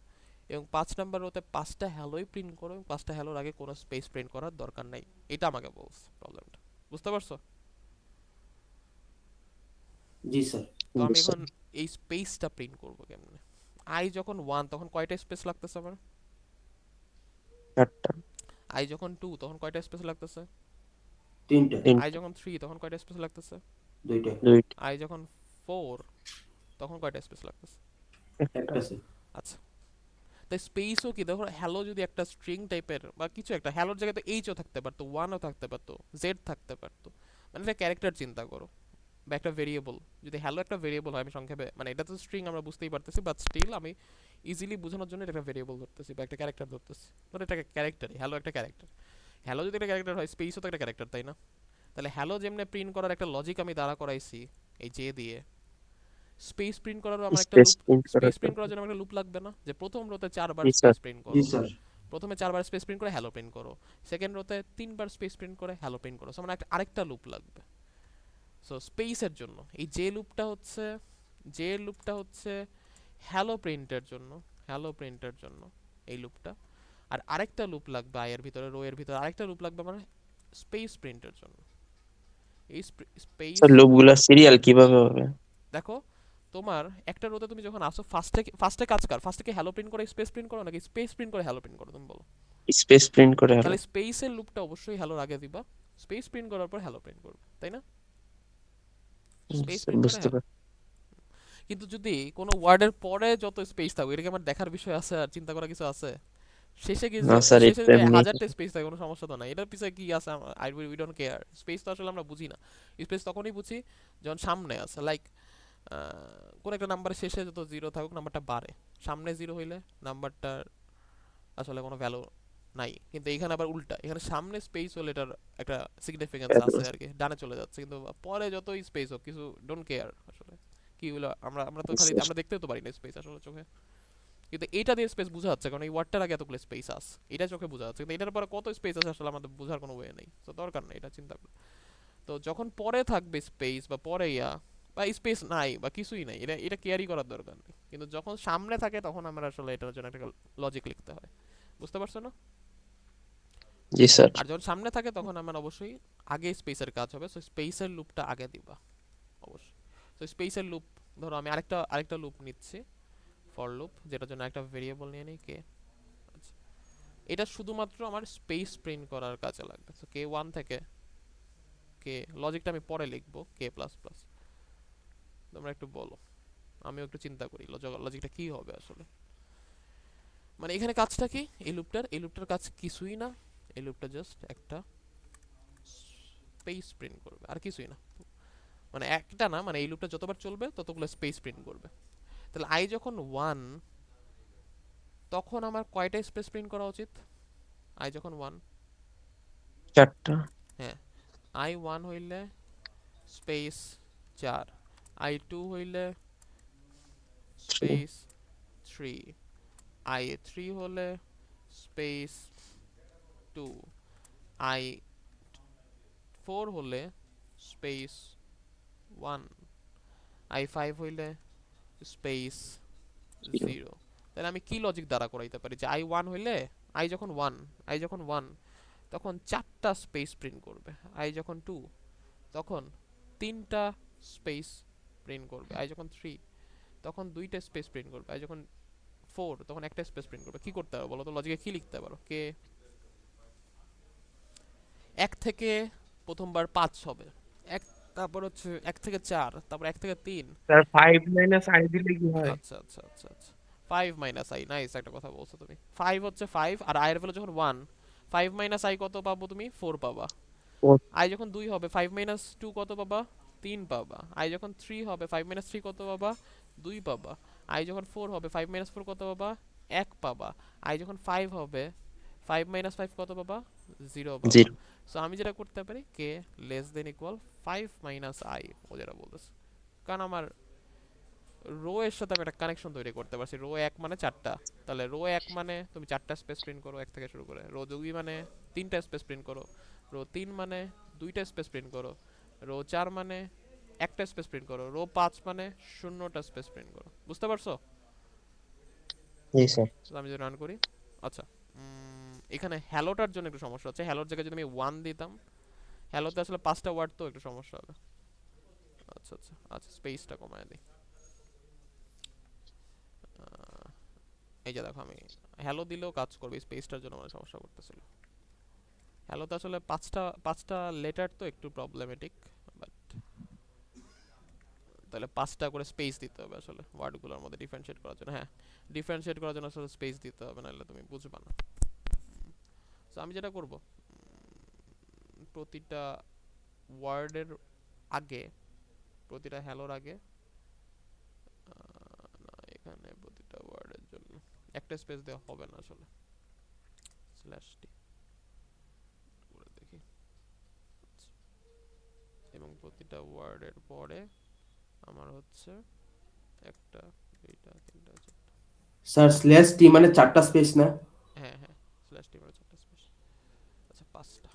A: এবং 5 নাম্বার রোতে 5টা হ্যালোই প্রিন্ট করো, এবং 5টা হ্যালোর আগে কোনো স্পেস প্রিন্ট করার দরকার নাই। এটা আমাকে বলছে প্রবলেমটা, বুঝতে পারছো?
C: জি স্যার।
A: তো আমি এখন এই স্পেসটা প্রিন্ট করবো কেমনে? আই যখন 1 তখন কয়টা স্পেস লাগতেছে আমার?
D: 4টা।
A: আই যখন 2 তখন কয়টা স্পেস লাগতেছে?
C: 3টা।
A: আই
D: 3টা।
A: যখন 3 তখন কয়টা স্পেস লাগতেছে?
C: 2টা।
D: 2টা।
A: আই যখন 4 তখন কয়টা স্পেস লাগতেছে?
C: একটা স্যার।
A: আচ্ছা, তাই স্পেসও কি দেখো, হ্যালো যদি একটা স্ট্রিং টাইপের বা কিছু একটা, হ্যালোর জায়গায় তো এইচও থাকতে পারতো, ওয়ানও থাকতে পারতো, জেড থাকতে পারতো, মানে একটা ক্যারেক্টার চিন্তা করো বা একটা ভেরিয়েবল। যদি হ্যালো একটা ভেরিয়েবল হয়, আমি সংক্ষেপে মানে এটা তো স্ট্রিং আমরা বুঝতেই পারতেছি, বাট স্টিল আমি ইজিলি বোঝানোর জন্য এটা একটা ভেরিয়েবল ধরতেছি বা একটা ক্যারেক্টার ধরতেছি। ধরো এটা ক্যারেক্টারই, হ্যালো একটা ক্যারেক্টার। হ্যালো যদি একটা ক্যারেক্টার হয়, স্পেসও তো একটা ক্যারেক্টার, তাই না? তাহলে হ্যালো যেমনি প্রিন্ট করার একটা লজিক আমি দাঁড়া করাইছি এই জে দিয়ে, স্পেস প্রিন্ট করারও আমার একটা
D: স্পেস
A: লুপ,
D: প্রিন্ট করার
A: স্পেস প্রিন্ট করার জন্য একটা লুপ লাগবে না? যে প্রথম রোতে 4বার
D: জি স্যার।
A: স্পেস প্রিন্ট
C: জি
A: করো,
C: স্যার।
A: প্রথমে 4বার স্পেস প্রিন্ট করে হ্যালো প্রিন্ট করো, সেকেন্ড রোতে 3বার স্পেস প্রিন্ট করে হ্যালো প্রিন্ট করো, মানে আরেকটা লুপ লাগবে। সো স্পেসের জন্য এই যে লুপটা হচ্ছে হ্যালো প্রিন্টের জন্য, হ্যালো প্রিন্টের জন্য এই লুপটা। আর আরেকটা লুপ লাগবে আই এর ভিতরে, রো এর ভিতরে আরেকটা লুপ লাগবে আমার স্পেস প্রিন্টের জন্য। এই স্পেস
D: স্যার লুপগুলা সিরিয়াল কিভাবে হবে?
A: দেখো, তোমার একটা রোতে তুমি যখন আসো ফার্স্টে কাজ কর, ফার্স্টে কি হ্যালো প্রিন্ট করে স্পেস প্রিন্ট করো নাকি স্পেস প্রিন্ট করে হ্যালো প্রিন্ট করো তুমি বলো?
D: স্পেস প্রিন্ট করে হলো।
A: তাহলে স্পেসের লুপটা অবশ্যই হ্যালোর আগে দিবা, স্পেস প্রিন্ট করার পর হ্যালো প্রিন্ট করবে, তাই না? স্পেস প্রিন্ট করে
D: বুঝতে
A: হ্যালো।
D: পারছি।
A: কিন্তু যদি কোনো ওয়ার্ডের পরে যত স্পেস থাকবে, এটা কি আমার দেখার বিষয় আছে আর চিন্তা করার কিছু আছে? শেষে কি
D: না স্যার,
A: শেষে
D: এটা
A: যদি
D: এমনি
A: 1000টা স্পেস থাকে কোনো সমস্যা তো নাই, এটার পিছনে কি আছে I we don't care. Space তো আসলে আমরা বুঝি না, স্পেস তখনই বুঝি যখন সামনে আছে, লাইক কোন একটা নাম্বারের শেষে যত জিরো থাকুক নাম্বারটা বাড়ে, সামনে জিরো হইলে নাম্বারটার আসলে কোনো ভ্যালু নাই। কিন্তু এখানে আবার উল্টা, এখানে সামনে স্পেস হলে এটার একটা সিগনিফিকেন্স আছে আর কি, ডানে চলে যাচ্ছে, কিন্তু পরে যতই স্পেস হোক কিছু ডোন্ট কেয়ার আসলে কি হলো। আমরা আমরা তো খালি আমরা দেখতে তো পারি না স্পেস আসলে চোখে, কিন্তু এটা দিয়ে স্পেস বোঝা যাচ্ছে কারণ এই ওয়ার্ডটার আগে এতগুলো স্পেস আছে, এটা চোখে বোঝা যাচ্ছে, কিন্তু এটার পরে কত স্পেস আছে আসলে আমাদের বোঝার কোনো ওয়ে নেই, তো দরকার নেই এটা চিন্তা করে। তো যখন পরে থাকবে স্পেস বা পরে বা স্পেস নাই বা কিছুই নাই, এটা এটা কেয়ারই করার দরকার নেই, কিন্তু যখন সামনে থাকে তখন আমরা আসলে এটার জন্য একটা লজিক লিখতে হয়, বুঝতে পারছো না?
D: জি স্যার।
A: আর যখন সামনে থাকে তখন আমার অবশ্যই আগে স্পেসের কাজ হবে, সো স্পেসের লুপটা আগে দিবা অবশ্যই। সো স্পেসের লুপ, ধরো আমি আরেকটা লুপ নিচ্ছি, ফর লুপ, যেটার জন্য একটা ভেরিয়েবল নিয়ে নিই কে। আচ্ছা, এটা শুধুমাত্র আমার স্পেস প্রিন্ট করার কাজে লাগবে। সো কে 1 থেকে কে, লজিকটা আমি পরে লিখবো কে প্লাস প্লাস, তোমরা একটু বলো, আমিও একটু চিন্তা করি লজিকটা কি হবে আসলে। মানে এখানে কাজটা কি এই লুপটার কাজ কিছুই না, এই লুপটা জাস্ট একটা স্পেস প্রিন্ট করবে আর কিছুই না। মানে একটা না, মানে এই লুপটা যতবার চলবে ততগুলো স্পেস প্রিন্ট করবে। তাহলে আই যখন 1, তখন আমার কয়টা স্পেস প্রিন্ট করা উচিত? আই যখন 1,
D: 4টা।
A: হ্যাঁ, আই 1 হইলে স্পেস 4, আই 2 হইলে
D: 3।
A: স্পেস 3, আই 3 হলে স্পেস 2, আই 4 হলে স্পেস 1, আই 5 হইলে স্পেস 0। তাহলে আমি কি লজিক দ্বারা করাইতে পারি যে আই 1 হইলে, আই যখন 1 তখন 4টা স্পেস প্রিন্ট করবে, আই যখন 2 তখন 3টা স্পেস প্রিন্ট করবে, আই যখন 3 তখন 2টা স্পেস প্রিন্ট করবে, আই যখন 4 তখন একটা স্পেস প্রিন্ট করবে। কি করতে হবে বলো তো, লজিকে কি লিখতে পারো? কে 1 থেকে প্রথমবার 5 হবে, এক, তারপর হচ্ছে 1 থেকে 4, তারপর 1 থেকে 3।
E: স্যার 5 মাইনাস আই দিলে কি হয়?
A: আচ্ছা আচ্ছা আচ্ছা আচ্ছা, 5 মাইনাস আই, নাইস একটা কথা বলছো তুমি। 5 হচ্ছে 5 আর আই এর ভ্যালু যখন 1, 5 মাইনাস আই কত পাবো তুমি? 4 পাবা। আই যখন 2 হবে 5 মাইনাস 2 কত পাবা? 3 পাবা। আই যখন 3 হবে 5 মাইনাস 3 কত পাবা? 2 পাবা। আই যখন 4 হবে 5 মাইনাস 4 কত পাবা? 1 পাবা। আই যখন 5 হবে 5 মাইনাস 5 কত পাবা? 0 পাবা।
D: 0।
A: সো আমি যেটা করতে পারি K less than equal 5 minus I, ও যেটা বলতেছে, কারণ আমার রো এর সাথে আমি একটা কানেকশন তৈরি করতে পারছি। রো 1 মানে 4টা, তাহলে রো 1 মানে তুমি 4টা স্পেস প্রিন্ট করো 1 থেকে শুরু করে, রো 2 মানে 3টা স্পেস প্রিন্ট করো, রো 3 মানে 2টা স্পেস প্রিন্ট করো, রো 4 মানে একটা স্পেস প্রিন্ট করো, রো 5 মানে 0টা স্পেস প্রিন্ট করো। বুঝতে পারছো?
D: জি স্যার।
A: তো আমি যদি রান করি, আচ্ছা এখানে হ্যালোটার জন্য একটু সমস্যা হচ্ছে, হ্যালোর জায়গায় যদি আমি 1 দিতাম, হ্যালোতে আসলে 5টা ওয়ার্ড তো একটু সমস্যা হবে। আচ্ছা আচ্ছা আচ্ছা, স্পেসটা কমায় দিই। এই যে দেখো আমি হ্যালো দিলেও কাজ করবে, স্পেসটার জন্য আমার সমস্যা করতেছিল। হ্যালোতে আসলে পাঁচটা লেটার তো একটু প্রবলেমেটিক, বাট তাহলে 5টা করে স্পেস দিতে হবে আসলে ওয়ার্ডগুলোর মধ্যে ডিফারেন্সিয়েট করার জন্য। হ্যাঁ, ডিফারেন্সিয়েট করার জন্য আসলে স্পেস দিতে হবে, নাহলে তুমি বুঝবে না। সো আমি যেটা করব, প্রতিটা ওয়ার্ডের আগে, প্রতিটা হ্যালোর আগে, না এখানে প্রতিটা ওয়ার্ডের জন্য একটা স্পেস দেওয়া হবে না আসলে, স্ল্যাশ টি করে দেখি। এবং প্রতিটা ওয়ার্ডের পরে আমার হচ্ছে একটা, দুইটা, তিনটা, চারটা।
C: স্যার স্ল্যাশ টি মানে 4টা স্পেস না?
A: হ্যাঁ হ্যাঁ, স্ল্যাশ টি মানে 4টা স্পেস। আচ্ছা 5টা।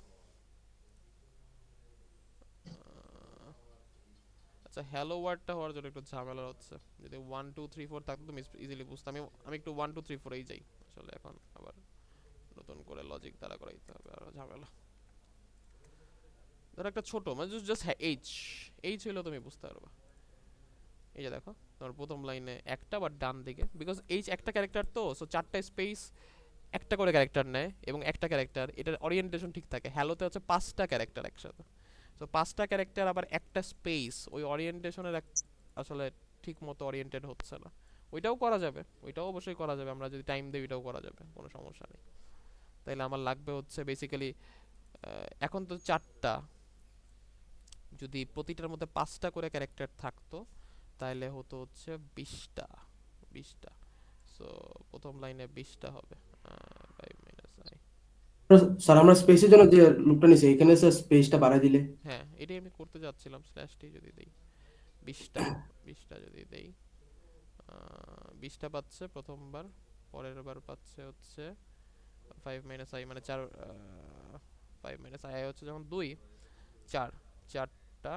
A: আচ্ছা হ্যালো ওয়ার্ডটা হওয়ার জন্য একটু ঝামেলা হচ্ছে, যদি 1 2 3 4 থাকতো তুমি ইজিলি বুঝতাম। আমি একটু 1 2 3 4 এই যাই আসলে, এখন আবার নতুন করে লজিক দ্বারা করাইতে হবে, আর ঝামেলা। ধরো একটা ছোট মানে জাস্ট এইচ হইলো তুমি বুঝতে পারবা। এই যে দেখো তোমার প্রথম লাইনে একটা বা ডান দিকে, বিকজ এইচ একটা ক্যারেক্টার তো, সো চারটা স্পেস একটা করে ক্যারেক্টার নেয় এবং একটা ক্যারেক্টার এটার ওরিয়েন্টেশন ঠিক থাকে। হ্যালোতে হচ্ছে পাঁচটা ক্যারেক্টার একসাথে, সো পাঁচটা ক্যারেক্টার আবার একটা স্পেস, ওই ওরিয়েন্টেশনের আসলে ঠিক মতো ওরিয়েন্টেড হচ্ছে না। ওইটাও করা যাবে, ওইটাও অবশ্যই করা যাবে, আমরা যদি টাইম দিই ওইটাও করা যাবে, কোনো সমস্যা নেই। তাইলে আমার লাগবে হচ্ছে বেসিক্যালি এখন তো চারটা, যদি প্রতিটার মধ্যে পাঁচটা করে ক্যারেক্টার থাকতো তাহলে হতো হচ্ছে 20টা 20টা। সো প্রথম লাইনে 20টা হবে 5 মাইনাস আই।
C: স্যার আমরা স্পেসের জন্য যে লুপটা নিছি এখানে স্যার স্পেসটা বাড়াই দিলে
A: হ্যাঁ, এটাই আমি করতে যাচ্ছিলাম, স্ল্যাশটি যদি দেই 20টা 20টা যদি দেই 20টা পাচ্ছে প্রথমবার, পরের বার পাচ্ছে হচ্ছে 5 মাইনাস আই মানে 4, 5 মাইনাস আই হচ্ছে যখন 2 4 4টা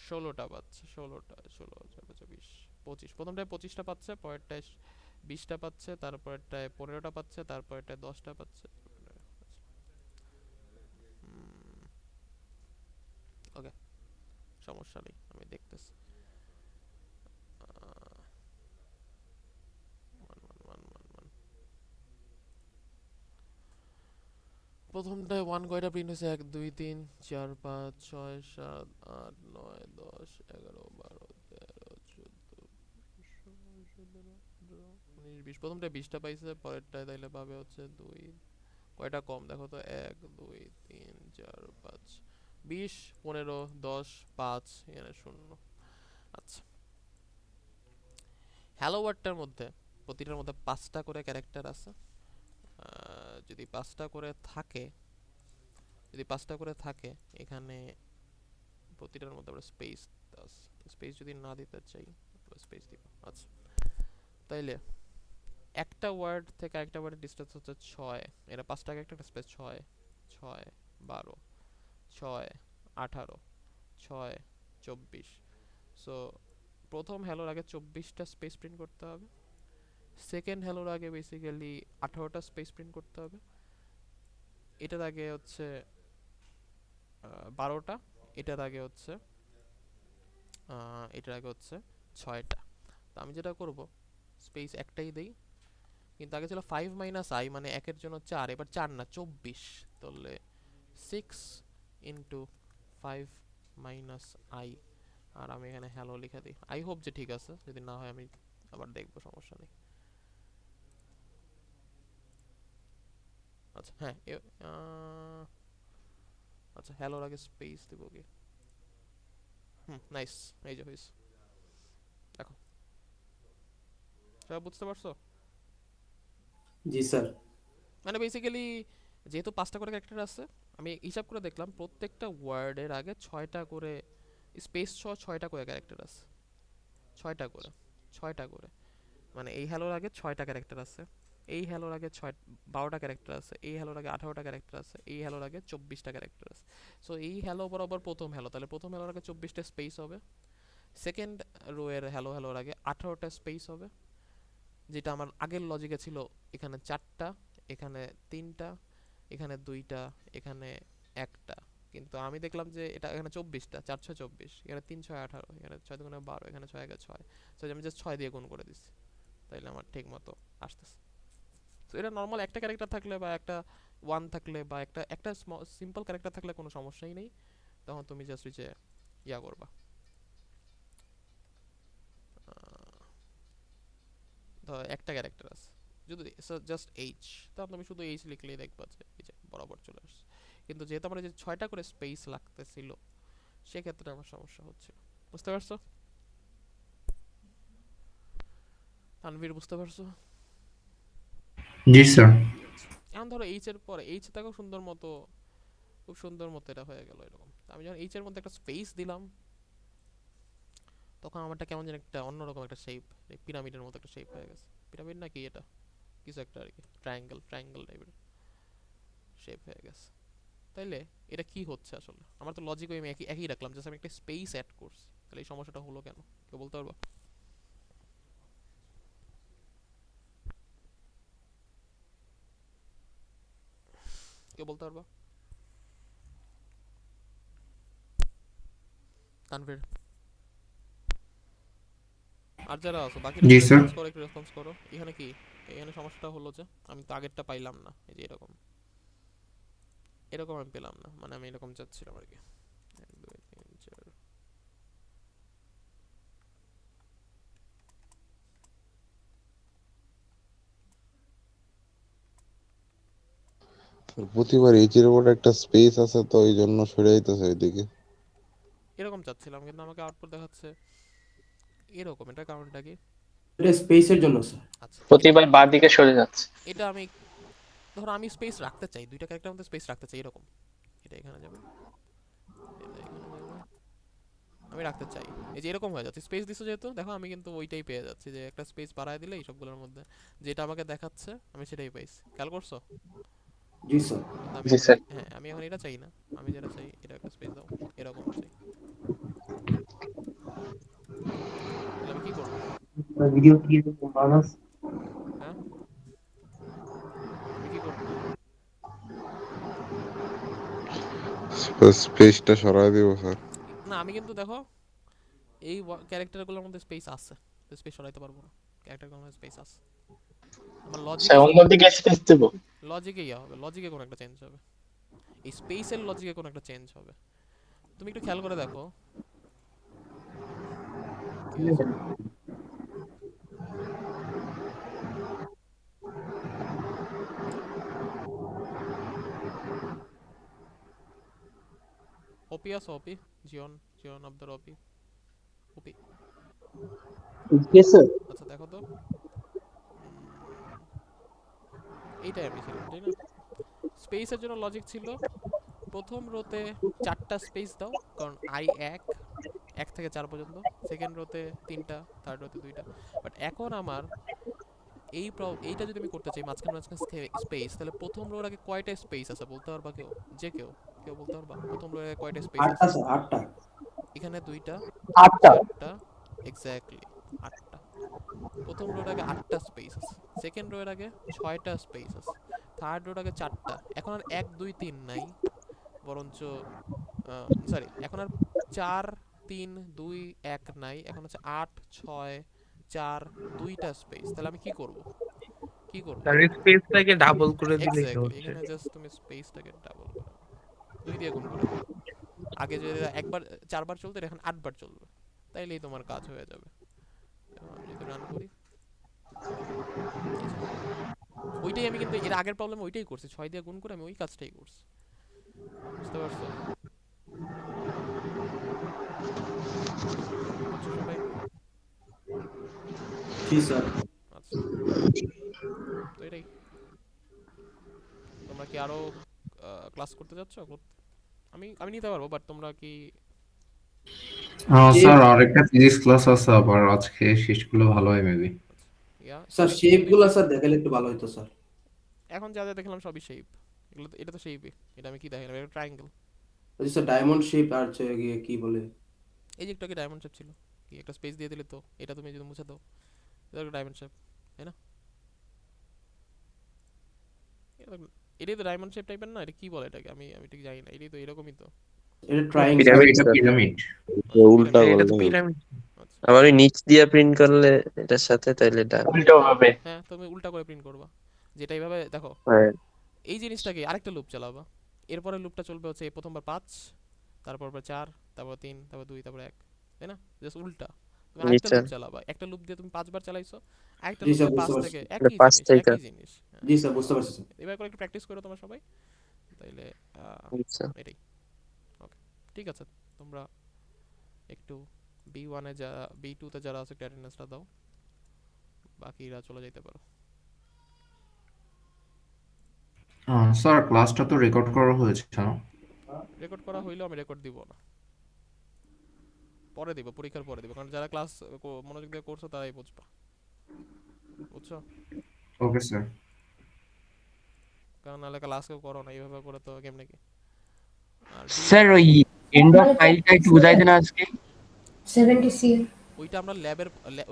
A: 16টা পাচ্ছে, 16টা 16 4 20 25, প্রথমটায় 25টা পাচ্ছে, পরেরটায় 20টা পাচ্ছে, তারপরেরটায় 15টা পাচ্ছে, তারপরেরটায় 10টা পাচ্ছে। ওকে, সমস্যা নেই, আমি দেখতেছি। প্রথমটায় 1 কয়টা প্রিন্ট হয়েছে? 1 2 3 4 5 6 7 8 9 10 11 12 13 14 15 16 17 18 19 20, প্রথমটায় 20টা পাইছে, পরেরটায় তাইলে পাবে হচ্ছে 2, কয়টা কম দেখো তো, 1 2 3 4 5 20 15 10 5 এখানে 0। আচ্ছা, হ্যালো ওয়ার্ডটার মধ্যে প্রতিটার মধ্যে 5টা করে ক্যারেক্টার আছে। যদি 5টা করে থাকে, যদি 5টা করে থাকে এখানে প্রতিটার মধ্যে আমরা স্পেস স্পেস যদি না দিতে চাই স্পেস দিব। আচ্ছা, তাইলে একটা ওয়ার্ড থেকে আরেকটা ওয়ার্ডের ডিসটেন্স হচ্ছে 6, এটা 5টা ক্যারেক্টার স্পেস 6 6 12 6 18 6 24। সো প্রথম হ্যালোর আগে 24টা স্পেস প্রিন্ট করতে হবে, সেকেন্ড হ্যালোর আগে বেসিক্যালি 18টা স্পেস প্রিন্ট করতে হবে, এটার আগে হচ্ছে 12টা, এটার আগে হচ্ছে 6টা। তো আমি যেটা করব স্পেস একটাই দেই, কিন্তু আগে ছিল 5 মাইনাস আই মানে একের জন্য 4, এবার 4 না 24, তাহলে 6 ইন্টু 5 মাইনাস আই, আর আমি এখানে হ্যালো লিখে দিই। আই হোপ যে ঠিক আছে, যদি না হয় আমি আবার দেখবো, সমস্যা নেই। আচ্ছা হ্যাঁ, আচ্ছা হ্যালোর আগে স্পেস দেবো কি? নাইস, এই যে হয়েছে, দেখো সবাই বুঝতে পারছো?
C: জি স্যার
A: মানে বেসিক্যালি যেহেতু 5টা করে ক্যারেক্টার আছে, আমি হিসাব করে দেখলাম প্রত্যেকটা ওয়ার্ডের আগে 6টা করে স্পেস 6টা করে ক্যারেক্টার আছে, 6টা করে 6টা করে, মানে এই হ্যালোর আগে 6টা ক্যারেক্টার আছে, এই হ্যালোর আগে 12টা ক্যারেক্টার আছে, এই হ্যালোর আগে 18টা ক্যারেক্টার আছে, এই হ্যালোর আগে 24টা ক্যারেক্টার আছে। সো এই হ্যালো বরাবর প্রথম হ্যালো, তাহলে প্রথম হ্যালোর আগে 24টা স্পেস হবে, সেকেন্ড রো এর হ্যালোর আগে 18টা স্পেস হবে, যেটা আমার আগের লজিকে ছিল এখানে 4টা, এখানে 3টা, এখানে 2টা, এখানে 1টা, কিন্তু আমি দেখলাম যে এটা এখানে 24টা, 4 6 24, এখানে 3 6 18, এখানে 6 2 12, এখানে 6 1 6, সো আমি জাস্ট 6 দিয়ে গুণ করে দিচ্ছি, তাইলে আমার ঠিক মতো আসতেছে। তো এটা নর্মাল একটা ক্যারেক্টার থাকলে বা একটা 1 থাকলে বা একটা একটা সিম্পল ক্যারেক্টার থাকলে কোনো সমস্যাই নেই, তখন তুমি জাস্ট যে ইয়া করবা, ধর একটা ক্যারেক্টার আছে যদি জাস্ট এইচ, তাহলে তুমি শুধু এইচ লিখলেই দেখবা যে এই যে বরাবর চলে আসছে। কিন্তু যেহেতু আমার যে 6টা করে স্পেস লাগতেছিল, সেক্ষেত্রে আমার সমস্যা হচ্ছিল। বুঝতে পারছো তানভীর? বুঝতে পারছো?
G: জি স্যার।
A: এখন ধরো এইচ এর পরে এইচ দেখো সুন্দর মতো, খুব সুন্দর মতো এটা হয়ে গেল এরকম। আমি যখন এইচ এর মধ্যে একটা স্পেস দিলাম, তখন আমারটা কেমন যেন একটা অন্যরকম একটা শেপ, পিরামিডের মতো একটা শেপ হয়ে গেছে। পিরামিড নাকি এটা কিছু একটা আর কি, ট্রায়াঙ্গেল টাইপের শেপ হয়ে গেছে। তাইলে এটা কি হচ্ছে আসলে? আমার তো লজিক আমি একই রাখলাম, জাস্ট আমি একটা স্পেস অ্যাড করছি, তাহলে এই সমস্যাটা হলো কেন? কেউ বলতে পারবো? কেউ বলতে পারবো? তানভীর আর যারা আছো বাকিরা
G: জি
A: একটু
G: স্যার।
A: রেসপন্স করো, একটু রেসপন্স করো। এখানে কি, এখানে সমস্যাটা হলো যে আমি তো আগেরটা পাইলাম না, এই যে এরকম এরকম আমি পেলাম না, মানে আমি এরকম চাচ্ছিলাম আর কি। 1 2 3 4
I: প্রতিবার এইচের উপর একটা স্পেস আছে তো এই জন্য সরে যাইতেছে ওইদিকে।
A: এরকম চাচ্ছিলাম, কিন্তু আমাকে আউটপুট দেখাচ্ছে এরকম। এটা কারণটা কি?
C: এটা স্পেসের জন্য স্যার।
A: আচ্ছা এটা,
B: প্রতিবার বার দিকে সরে যাচ্ছে।
A: এটা আমি ধরো আমি স্পেস রাখতে চাই, দুইটা ক্যারেক্টারের মধ্যে স্পেস রাখতে চাই এরকম। এটা এখানে যাবে, এটা এখানে যাবে, আমি রাখতে চাই। এই যে এরকম হয়ে যাচ্ছে, স্পেস দিছো যেহেতু দেখো আমি কিন্তু ওইটাই পেয়ে যাচ্ছি, যে একটা স্পেস বাড়ায় দিলে এই সবগুলোর মধ্যে যেটা আমাকে দেখাচ্ছে আমি সেটাই পাইছি। খেয়াল করছো?
C: জি স্যার।
A: কিন্তু আমি
B: জি
A: এখন
B: স্যার।
A: হ্যাঁ আমি এখন এটা চাই না, আমি যেটা চাই এটা একটা স্পেস দাও, এরকম চাই। তাহলে আমি কি করব?
E: ভিডিও কি মানুষ
A: হ্যাঁ আমি কি করব?
I: স্পেসটা সরাই দিব স্যার।
A: না আমি কিন্তু দেখো এই ক্যারেক্টারগুলোর মধ্যে স্পেস আছে, তো স্পেস সরাইতে পারবো না। ক্যারেক্টারগুলোর মধ্যে স্পেস আছে, আমার লজিকে
B: স্যার
A: সব,
B: অন্যদিকে স্পেস দেবো।
A: লজিকে ইয়া হবে, লজিকে কোনো একটা চেঞ্জ হবে, এই স্পেসের লজিকে কোনো একটা চেঞ্জ হবে। তুমি একটু খেয়াল করে দেখো কি হয়েছে। ওপি আছে, ওপি জিওন, জিওন আব্দার ওপি, ওপি। আচ্ছা দেখো তো, এইটাই আমি ছিলাম তাই না? স্পেসের জন্য লজিক ছিল প্রথম রোতে 4টা স্পেস দাও, কারণ আই 1 1 থেকে 4 পর্যন্ত, সেকেন্ড রোতে 3টা, থার্ড রোতে 2টা। বাট এখন আমার এইটা যদি আমি করতে চাই মাঝখানে মাঝখানে স্পেস, তাহলে প্রথম রোর আগে কয়টা স্পেস আছে বলতে পারবা কেউ? যে কেউ, কেউ বলতে পারবা প্রথম রোর আগে কয়টা স্পেস
C: 8টা
A: আছে?
C: স্যার, 8টা।
A: এখানে 2টা,
C: 8টা।
A: 4টা, এক্স্যাক্টলি 8টা। প্রথম রোর আগে 8টা স্পেস আছে, সেকেন্ড রোর আগে 6টা স্পেস আছে, থার্ড রোর আগে 4টা। এখন আর 1 2 3 নাই, বরঞ্চ সরি এখন আর 4 3 2 1 নাই, এখন হচ্ছে 8 6 4 2টা স্পেস। তাহলে আমি কি করব, কি করব?
E: তার স্পেসটাকে ডাবল করে দিলেই তো
A: এক্স্যাক্টলি
E: হচ্ছে।
A: এখানে জাস্ট তুমি স্পেসটাকে ডাবল করে দাও, 2 দিয়ে গুণ করে দাও। আগে যে একবার 4বার চলতো এটা এখন 8বার চলবে, তাইলেই তোমার কাজ হয়ে যাবে। এবং আমি যদি রান করি, এই যে ওইটাই আমি কিন্তু এর আগের প্রবলেম ওইটাই করছি, 6 দিয়ে গুণ করে আমি ওই কাজটাই করছি। বুঝতে পারছো? বুঝছো সবাই?
C: জি স্যার।
A: আচ্ছা তো এটাই। তোমরা কি আরো ক্লাস করতে যাচ্ছ? আমি আমি নিতে পারবো, বাট তোমরা কি?
C: শেপ
G: স্যার আরেকটা ফিজিক্স ক্লাস আছে আবার আজকে, শেষ করলে ভালো হয় মেবি।
A: আচ্ছা ইয়া
C: স্যার শেপগুলো স্যার দেখালে একটু ভালো হতো স্যার।
A: এখন যা যা দেখলাম সবই শেপ, এগুলো এটা তো শেপই। এটা আমি কি দেখালাম, এটা ট্রায়াঙ্গেল।
C: ওই যে স্যার ডায়মন্ড শেপ আর হচ্ছে গিয়ে কি বলে,
A: এই যে একটু আগে ডায়মন্ড শেপ ছিল, কি একটা স্পেস দিয়ে দিলে তো, এটা তুমি যদি মুছে দাও এটা একটা ডায়মন্ড শেপ, তাই না? এটা তো- এটাই তো ডায়মন্ড শেপ টাইপের না? এটা কি বলে এটাকে, আমি আমি ঠিক জানি না, এটাই তো এরকমই তো।
C: এটা ট্রায়াঙ্গেল।
G: স্যার
D: পিরামিড
G: এটা
D: স্যার,
G: পিরামিড।
D: উল্টা
A: পিরামিড,
E: এটা তো
D: বললে।
E: পিরামিড।
A: আচ্ছা
D: আবার ওই নিচ দিয়ে প্রিন্ট করলে এটার সাথে তাইলে ডায়মন্ড।
B: উল্টো ভাবে।
A: হ্যাঁ তুমি উল্টা করে প্রিন্ট করবা, যেটা এইভাবে দেখো।
D: হ্যাঁ
A: এই জিনিসটাকে আরেকটা লুপ চালাবা, এরপরে লুপটা চলবে হচ্ছে এই প্রথমবার 5, তারপর 4, তারপর 3, তারপর 2, তারপর 1, তাই না? জাস্ট উল্টা। তুমি আরেকটা
D: নিচে
A: লুপ চালাবা, একটা লুপ দিয়ে তুমি 5বার চালাইছো, আরেকটা
C: জি
A: লুপ
C: স্যার
A: দিয়ে 5
C: বুঝতে পারছি।
A: থেকে
D: এটা
A: একই
D: 5
A: জিনিস,
D: থেকে।
A: একই জিনিস। হ্যাঁ
C: জি স্যার বুঝতে পারছি স্যার।
A: এবার করে একটু প্র্যাকটিস করো তোমরা সবাই, তাইলে
D: আচ্ছা
A: এটাই। ওকে ঠিক আছে, তোমরা একটু B1 এ যা B2 তে যারা আছে অ্যাটেন্ডেন্সটা দাও, বাকিরা চলে যেতে পারো।
G: স্যার ক্লাসটা তো রেকর্ড করা হয়েছে না?
A: রেকর্ড করা হইলেও আমি রেকর্ড দিব না, পরে দিব, পরীক্ষার পরে দিব, কারণ যারা ক্লাস মনোযোগ দিয়ে করছো তারাই বুঝবা। বুঝছো?
G: Okay sir.
A: কারণ নাহলে ক্লাস কেউ করো না, এইভাবে করে তো কেমনে কি। আর
J: স্যার ওই এন্ড অফ ফাইলটা একটু বুঝাই দেন আজকে।
F: 70C
A: ওইটা আমরা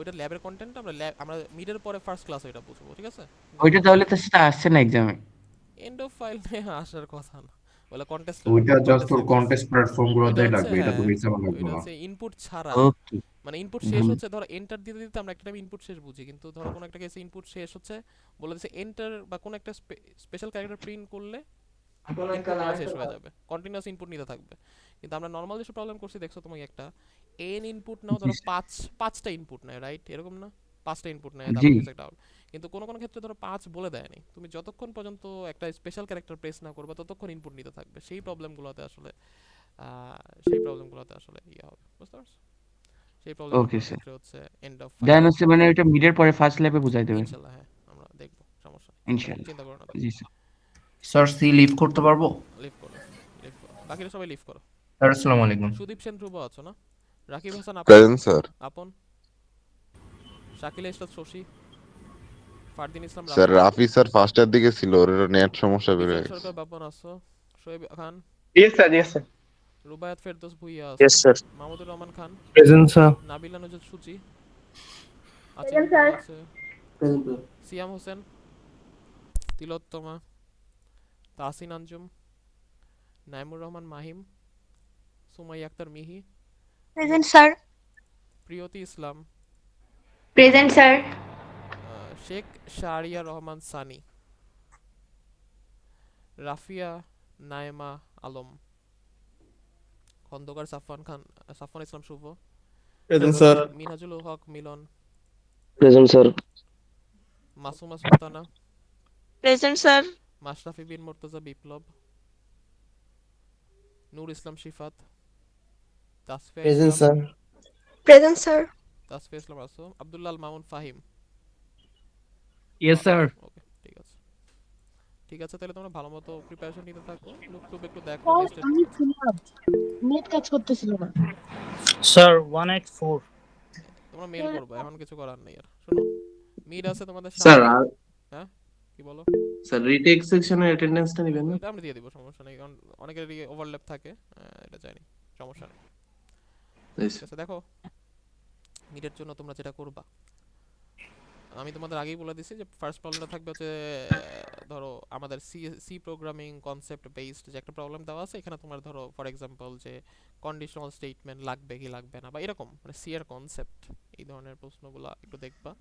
A: ওইটা ল্যাবের কন্টেন্ট আমরা আমরা মিডের পরে ফার্স্ট ক্লাস ওইটা বুঝবো, ঠিক আছে?
J: ওইটা তাহলে তো সেটা আসছে না এক্সামে।
A: এন্ড অফ ফাইল নিয়ে আসার কথা না, বলে কন্টেস্ট
G: ওইটা জাস্ট
A: কন্টেস্ট
G: ওর
A: লেভেলস।
G: কন্টেস্ট
A: ওইটা
G: প্ল্যাটফর্মগুলোতেই
A: হচ্ছে
G: লাগবে, এটা তো
A: হ্যাঁ,
G: মিস লাগবে
A: ওইটা
G: না।
A: হচ্ছে ইনপুট ছাড়া,
J: ওকে
A: মানে ইনপুট শেষ হচ্ছে, ধরো এন্টার দিতে দিতে আমরা একটা টাইম ইনপুট শেষ বুঝি, কিন্তু ধরো কোনো একটা কেসে ইনপুট শেষ হচ্ছে, বলে দিচ্ছে এন্টার বা কোনো একটা স্পেশাল ক্যারেক্টার প্রিন্ট করলে ইনপুট শেষ হয়ে যাবে, কন্টিনিউয়াস ইনপুট নিতে থাকবে। কিন্তু আমরা নর্মাল যেসব প্রবলেম করছি দেখছো তোমাকে, একটা এন ইনপুট নাও, ধরো পাঁচটা ইনপুট নেয়, রাইট? এরকম না, পাঁচটা ইনপুট নেয়,
J: জি
A: তারপর কিছু একটা আউট। কিন্তু কোনো কোনো ক্ষেত্রে ধরো 5 বলে দেয়নি, তুমি যতক্ষণ পর্যন্ত একটা স্পেশাল ক্যারেক্টার প্রেস না করবে ততক্ষণ ইনপুট নিতে থাকবে। সেই প্রবলেমগুলোতে আসলে ইয়ে হবে, বুঝতে পারছো? সেই প্রবলেমগুলোর
J: ওকে স্যার,
A: ক্ষেত্রে হচ্ছে এন্ড অফ
J: দেন
A: ফাইল।
J: হচ্ছে মানে ওইটা মিডের পরে ফার্স্ট ল্যাবে বুঝাই দেবেন
A: ইনশাল্লাহ, হ্যাঁ, আমরা দেখবো, সমস্যা নেই,
J: ইনশাআল্লাহ।
A: চিন্তা করো না।
J: জি স্যার।
G: স্যার সি লিভ করতে পারবো?
A: লিভ করো, লিভ করো, বাকিরা সবাই লিভ করো।
G: স্যার আসসালামু আলাইকুম।
A: সুদীপ সেন ধ্রুব আছো না? রাকিব হাসান আপন,
I: প্রেজেন্ট স্যার।
A: আপন শাকিল ইসলাম শশী, ফারদিন ইসলাম
I: স্যার
A: রাফি,
I: রাফি স্যার ফার্স্টের দিকে ছিল, ওর নেট সমস্যা বের
A: বিজন
I: হয়ে গেছে।
A: সরকার বাপন আছো, Shoaib Khan,
B: yes sir, yes sir.
A: Rubayat Ferdous Bhuiyan
D: yes
A: আছো,
D: sir.
A: Mahmudur Rahman Khan,
C: present sir.
A: Nabila Nazrul Suchi আছে, ভিতরে আছে
C: present sir.
A: Siam Hossain, Tilottama, Tahsin Anjum, Naimur Rahman Mahim, Sumaiya Akter Mihi,
F: present sir.
A: Priyoti Islam,
F: present sir.
A: Sheikh Shahriar Rahman Sunny, Rafia Nayema Alam, Khandaker Safwan Islam Shuvo,
C: present sir.
A: Minhajul Haque Milon,
D: present sir.
A: Masuma Sultana,
H: present sir.
A: Mashrafe বিন Murtaza Biplob, Nur Islam Shifat, Tasfia
C: present
A: Islam,
C: sir.
H: Present sir.
A: Tasfia Islam আসো, Abdullah Al Mamun Fahim.
J: Yes sir.
A: Okay, ঠিক আছে, ঠিক আছে, তাহলে তোমরা ভালো মতো প্রিপারেশন নিতে থাকো, লুক টুক একটু দেখো, নেক্সট
K: নেট কাজ করতেছিল না স্যার 184
A: তোমরা মেল করবে, এখন কিছু করার নেই আর। শোনো, মিড আছে তোমাদের
B: স্যার
A: সামনে।
B: আর
A: হ্যাঁ, কি বলো?
B: স্যার রিটেক সেকশনের অ্যাটেন্ডেন্সটা নেবেন না?
A: এটা আমরা দিয়ে দিব, সমস্যা নেই, কারণ অনেকেরই ওভারল্যাপ থাকে, এটা জানি, সমস্যা নেই। ঠিক আছে, দেখো মিডের জন্য তোমরা যেটা করবা, আমি তোমাদের আগেই বলে দিছি যে ফার্স্ট প্রবলেমটা থাকবে হচ্ছে, ধরো আমাদের সি প্রোগ্রামিং কনসেপ্ট বেসড যে একটা প্রবলেম দেওয়া আছে, এখানে তোমার ধরো ফর এক্সাম্পল যে কন্ডিশনাল স্টেটমেন্ট লাগবে কি লাগবে না, বা এরকম মানে সি এর কনসেপ্ট, এই ধরনের প্রশ্নগুলো একটু দেখবা।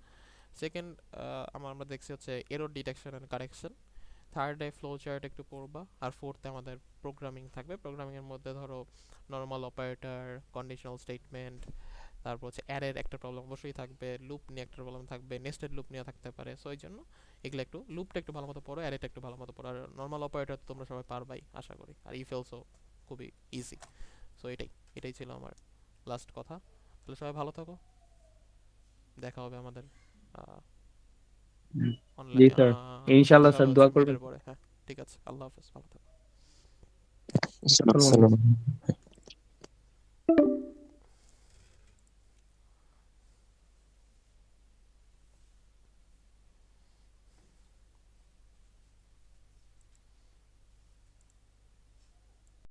A: সেকেন্ড আমরা দেখছি হচ্ছে এরর ডিটেকশন এন্ড কারেকশন। থার্ডে ফ্লো চার্ট একটু পড়বা। আর ফোর্থে আমাদের প্রোগ্রামিং থাকবে। প্রোগ্রামিং এর মধ্যে ধরো নরমাল অপারেটর, কন্ডিশনাল স্টেটমেন্ট, তারপর হচ্ছে অ্যারের একটা প্রবলেম অবশ্যই থাকবে, লুপ নিয়ে একটা প্রবলেম থাকবে, নেস্টেড লুপ নিয়ে থাকতে পারে। সো এই জন্য এগুলো একটু, লুপটা একটু ভালো মতো পড়ো, অ্যারেটা একটু ভালো মতো পড়ো। আর নরমাল অপারেটর তোমরা সবাই পারবাই আশা করি, আর ইফ এলসও খুবই ইজি। সো এটাই ছিল আমার লাস্ট কথা। তাহলে সবাই ভালো থাকো, দেখা হবে আমাদের
E: জি
A: অনলাইন,
E: স্যার, ইনশাআল্লাহ
A: দেখা
E: স্যার
A: হবে
E: দোয়া
A: হচ্ছে
E: করবেন।
A: মিটের পরে। হ্যাঁ, ঠিক আছে, আল্লাহ হাফেজ, ভালো থাকো।
D: আসসালামু আলাইকুম।